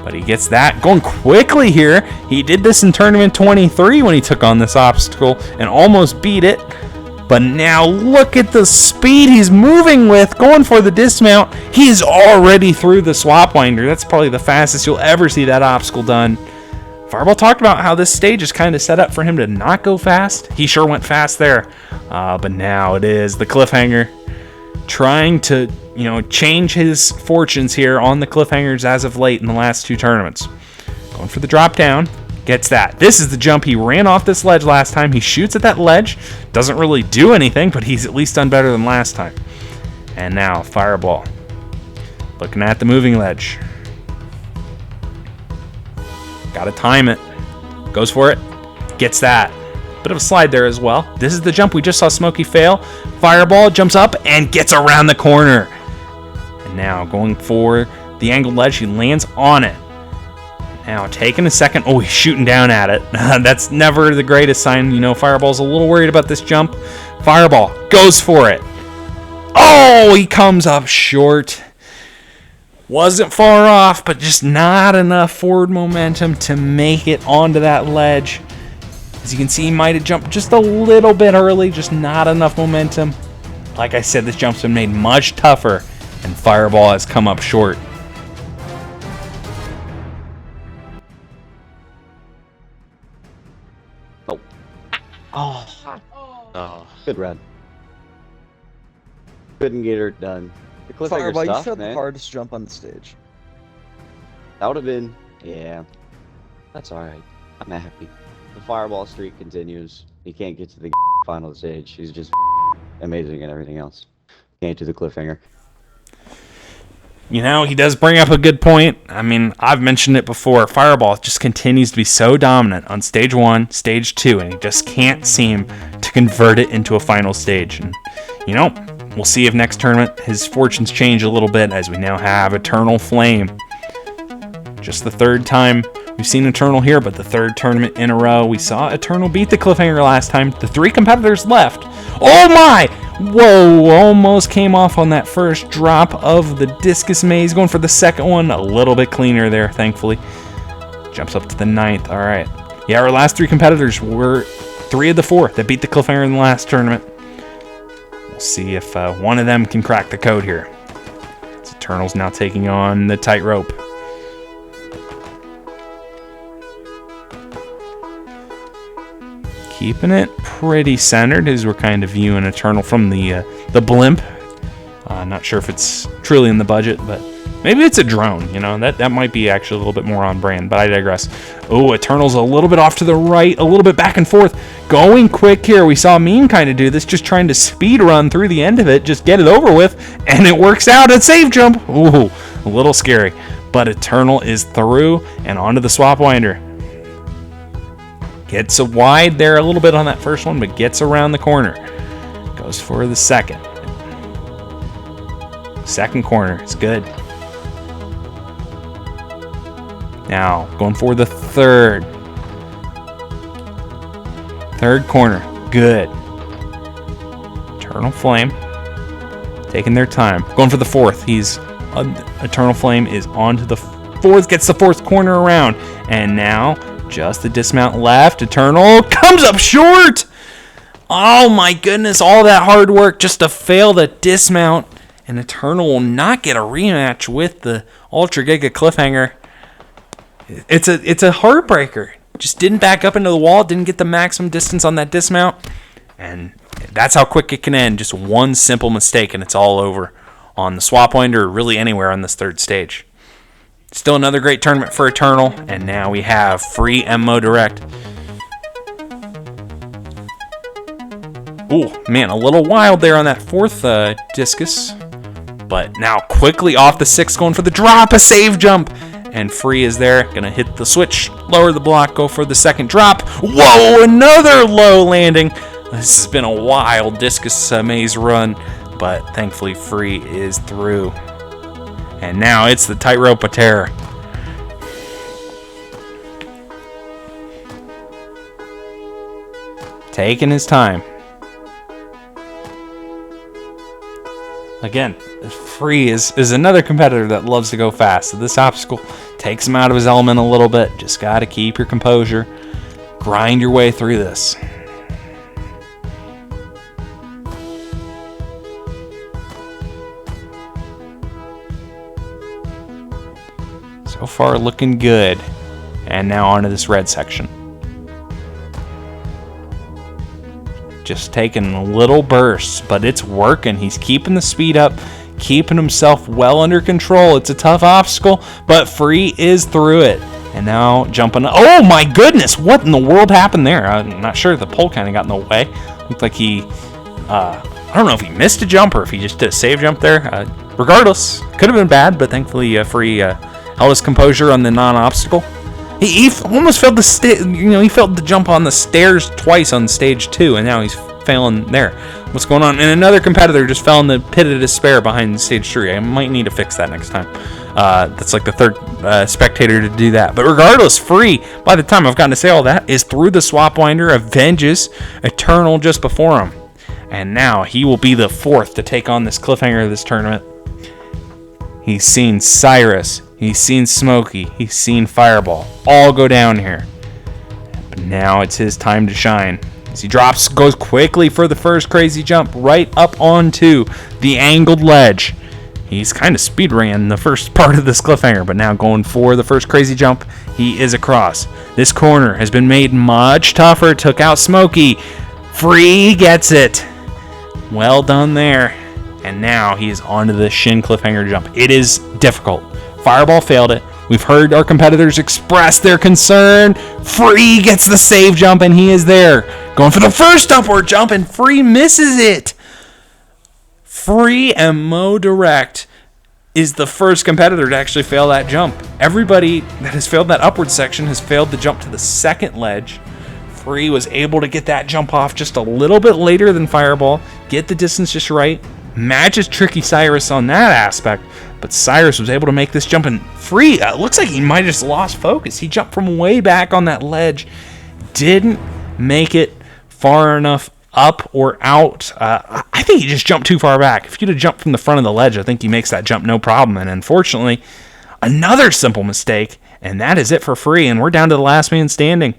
but he gets that going quickly here. He did this in Tournament 23 when he took on this obstacle and almost beat it. But now look at the speed he's moving with, going for the dismount. He is already through the Swap Winder. That's probably the fastest you'll ever see that obstacle done. Fireball talked about how this stage is kind of set up for him to not go fast. He sure went fast there. But now it is the cliffhanger, trying to, change his fortunes here on the cliffhangers as of late in the last 2 tournaments. Going for the drop down. Gets that. This is the jump. He ran off this ledge last time. He shoots at that ledge. Doesn't really do anything, but he's at least done better than last time. And now Fireball, looking at the moving ledge. Gotta time it. Goes for it. Gets that. Bit of a slide there as well. This is the jump we just saw Smokey fail. Fireball jumps up and gets around the corner. And now going for the angled ledge. He lands on it. Now taking a second. Oh, he's shooting down at it. That's never the greatest sign. Fireball's a little worried about this jump. Fireball goes for it. Oh, he comes up short. Wasn't far off, but just not enough forward momentum to make it onto that ledge. As you can see, he might have jumped just a little bit early, just not enough momentum. Like I said, this jump's been made much tougher, and Fireball has come up short. Oh, good run. Couldn't get her done. The cliffhanger's Fireball, you tough, failed man. the hardest jump on the stage. That would have been, yeah. That's alright. I'm happy. The Fireball streak continues. He can't get to the final stage. He's just amazing and everything else. Can't do the cliffhanger. You know, he does bring up a good point. I mean, I've mentioned it before. Fireball just continues to be so dominant on stage 1, stage 2, and he just can't seem to convert it into a final stage. And, you know, we'll see if next tournament his fortunes change a little bit, as we now have Eternal Flame. Just the third time we've seen Eternal here, but the third tournament in a row. We saw Eternal beat the cliffhanger last time. The 3 competitors left. Oh my! Whoa, almost came off on that first drop of the discus maze. Going for the second one, a little bit cleaner there, thankfully. Jumps up to the 9th, all right. Yeah, our last 3 competitors were 3 of the 4 that beat the cliffhanger in the last tournament. We'll see if one of them can crack the code here. As Eternal's now taking on the tightrope. Keeping it pretty centered as we're kind of viewing Eternal from the blimp. Not sure if it's truly in the budget, but maybe it's a drone, you know. That might be actually a little bit more on brand, but I digress. Oh, Eternal's a little bit off to the right, a little bit back and forth. Going quick here. We saw Meme kind of do this, just trying to speed run through the end of it, just get it over with, and it works out at save jump. Ooh, a little scary. But Eternal is through and onto the swap winder. Gets a wide there a little bit on that first one, but gets around the corner. Goes for the second. Second corner is good. Now, going for the third. Third corner, good. Eternal Flame, taking their time. Going for the fourth. Eternal Flame is on to the fourth, gets the fourth corner around. And now, just the dismount left. Eternal comes up short. Oh my goodness, all that hard work just to fail the dismount. And Eternal will not get a rematch with the Ultra Giga Cliffhanger. It's a heartbreaker. Just didn't back up into the wall, didn't get the maximum distance on that dismount. And that's how quick it can end. Just one simple mistake and it's all over on the swap winder or really anywhere on this third stage. Still another great tournament for Eternal, and now we have free MMO Direct. Ooh, man, a little wild there on that fourth discus. But now quickly off the 6th, going for the drop, a save jump. And free is there, gonna hit the switch, lower the block, go for the second drop. Whoa, another low landing. This has been a wild discus maze run, but thankfully free is through. And now it's the tightrope of terror. Taking his time. Again, free is another competitor that loves to go fast. So this obstacle takes him out of his element a little bit. Just got to keep your composure. Grind your way through this. So far looking good. And now onto this red section. Just taking little bursts, but it's working. He's keeping the speed up, keeping himself well under control. It's a tough obstacle, but free is through it. And now jumping. Oh my goodness, what in the world happened there? I'm not sure. The pole kind of got in the way. Looked like he, I don't know if he missed a jump or if he just did a save jump there. Regardless, could have been bad, but thankfully free held his composure on the non-obstacle. He almost failed he failed the jump on the stairs twice on stage 2, and now he's failing there. What's going on? And another competitor just fell in the pit of despair behind stage 3. I might need to fix that next time. That's like the third spectator to do that. But regardless, free, by the time I've gotten to say all that, is through the swap winder, avenges Eternal just before him. And now he will be the 4th to take on this cliffhanger of this tournament. He's seen Cyrus. He's seen Smokey. He's seen Fireball. All go down here. But But now it's his time to shine. As he goes quickly for the first crazy jump right up onto the angled ledge. He's kind of speed ran the first part of this cliffhanger, but now going for the first crazy jump, he is across. This corner has been made much tougher. Took out Smokey. Free gets it. Well done there. And now he is onto the shin cliffhanger jump. It is difficult. Fireball failed it. We've heard our competitors express their concern. Free gets the save jump, and he is there. Going for the first upward jump, and Free misses it. Free and Mo Direct is the first competitor to actually fail that jump. Everybody that has failed that upward section has failed the jump to the second ledge. Free was able to get that jump off just a little bit later than Fireball, get the distance just right, matches Tricky Cyrus on that aspect, but Cyrus was able to make this jump, and Free, looks like he might have just lost focus. He jumped from way back on that ledge, didn't make it far enough up or out. I think he just jumped too far back. If you'd have jumped from the front of the ledge, I think he makes that jump no problem, and unfortunately, another simple mistake, and that is it for Free, and we're down to the last man standing.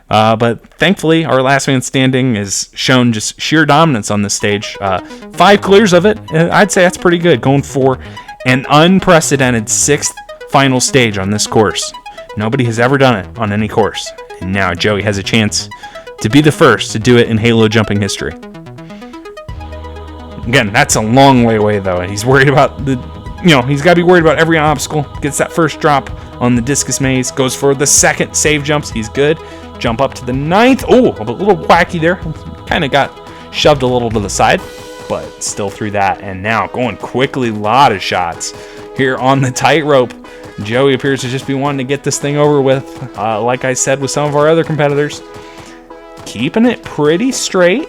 But thankfully, our last man standing has shown just sheer dominance on this stage. 5 clears of it, I'd say that's pretty good, going for an unprecedented 6th final stage on this course. Nobody has ever done it on any course, and now Joey has a chance to be the first to do it in Halo jumping history. Again, that's a long way away, though, and he's worried about he's got to be worried about every obstacle. Gets that first drop on the discus maze, goes for the second save jumps. He's good. Jump up to the 9th. Oh, a little wacky there. Kind of got shoved a little to the side, but still through that. And now going quickly, a lot of shots here on the tightrope. Joey appears to just be wanting to get this thing over with. Like I said with some of our other competitors, keeping it pretty straight.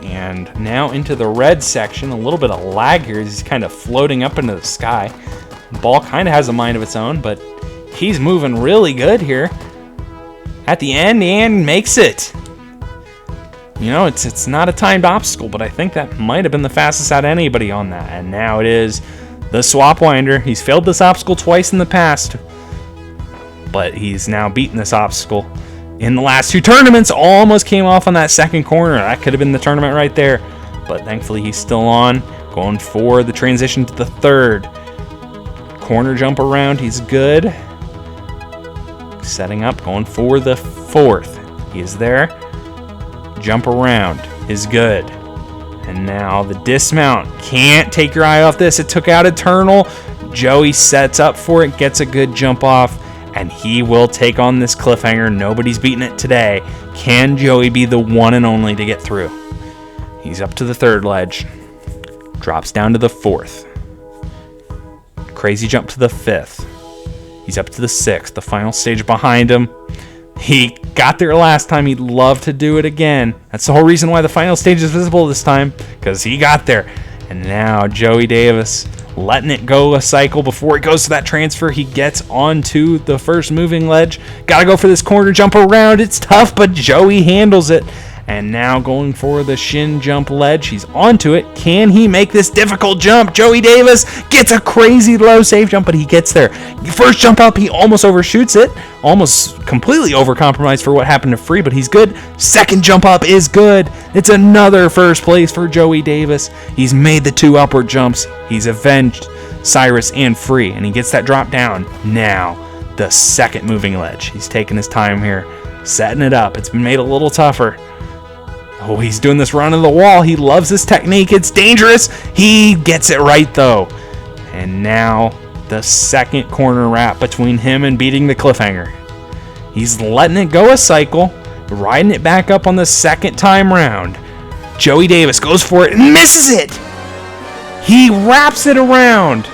And now into the red section. A little bit of lag here. He's kind of floating up into the sky. The ball kind of has a mind of its own, but he's moving really good here. At the end, and makes it. It's not a timed obstacle, but I think that might have been the fastest out of anybody on that. And now it is the Swap Winder. He's failed this obstacle twice in the past, but he's now beaten this obstacle in the last 2 tournaments. Almost came off on that second corner. That could have been the tournament right there, but thankfully he's still on. Going for the transition to the 3rd. Corner jump around, he's good. Setting up, going for the 4th. He is there. Jump around is good. And now the dismount. Can't take your eye off this. It took out Eternal. Joey sets up for it, gets a good jump off, and he will take on this cliffhanger. Nobody's beaten it today. Can Joey be the one and only to get through? He's up to the 3rd ledge. Drops down to the 4th. Crazy jump to the 5th. He's up to the 6th, the final stage behind him. He got there last time. He'd love to do it again. That's the whole reason why the final stage is visible this time, because he got there. And now Joey Davis letting it go a cycle before it goes to that transfer. He gets onto the first moving ledge. Got to go for this corner jump around. It's tough, but Joey handles it. And now going for the shin jump ledge. He's onto it. Can he make this difficult jump? Joey Davis gets a crazy low save jump, but he gets there. First jump up, he almost overshoots it. Almost completely overcompromised for what happened to Free, but he's good. Second jump up is good. It's another first place for Joey Davis. He's made the 2 upward jumps. He's avenged Cyrus and Free, and he gets that drop down. Now, the second moving ledge. He's taking his time here, setting it up. It's been made a little tougher. Oh, he's doing this run to the wall. He loves this technique. It's dangerous. He gets it right, though. And now the second corner wrap between him and beating the cliffhanger. He's letting it go a cycle, riding it back up on the second time round. Joey Davis goes for it and misses it. He wraps it around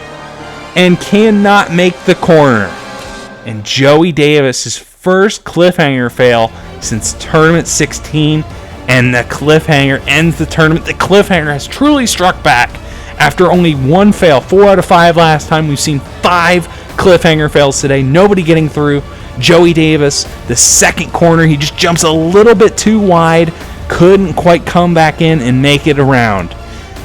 and cannot make the corner. And Joey Davis' first cliffhanger fail since Tournament 16. And the cliffhanger ends the tournament. The cliffhanger has truly struck back after only 1 fail. 4 out of 5 last time. We've seen 5 cliffhanger fails today. Nobody getting through. Joey Davis, the second corner, he just jumps a little bit too wide. Couldn't quite come back in and make it around.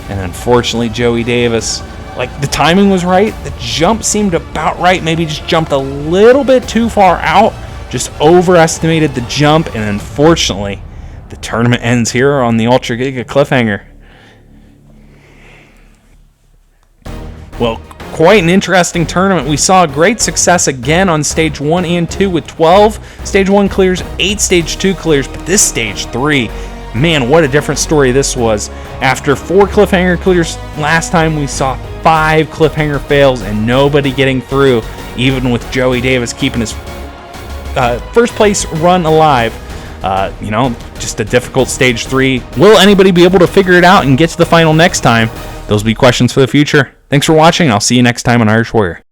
And unfortunately, Joey Davis Like, the timing was right. The jump seemed about right. Maybe just jumped a little bit too far out. Just overestimated the jump. And unfortunately, the tournament ends here on the Ultra Giga cliffhanger. Well, quite an interesting tournament. We saw great success again on Stage 1 and 2 with 12 Stage 1 clears, 8 Stage 2 clears, but this Stage 3, man, what a different story this was. After 4 cliffhanger clears last time, we saw 5 cliffhanger fails and nobody getting through, even with Joey Davis keeping his first place run alive. Just a difficult Stage 3. Will anybody be able to figure it out and get to the final next time? Those will be questions for the future. Thanks for watching. I'll see you next time on Irish Warrior.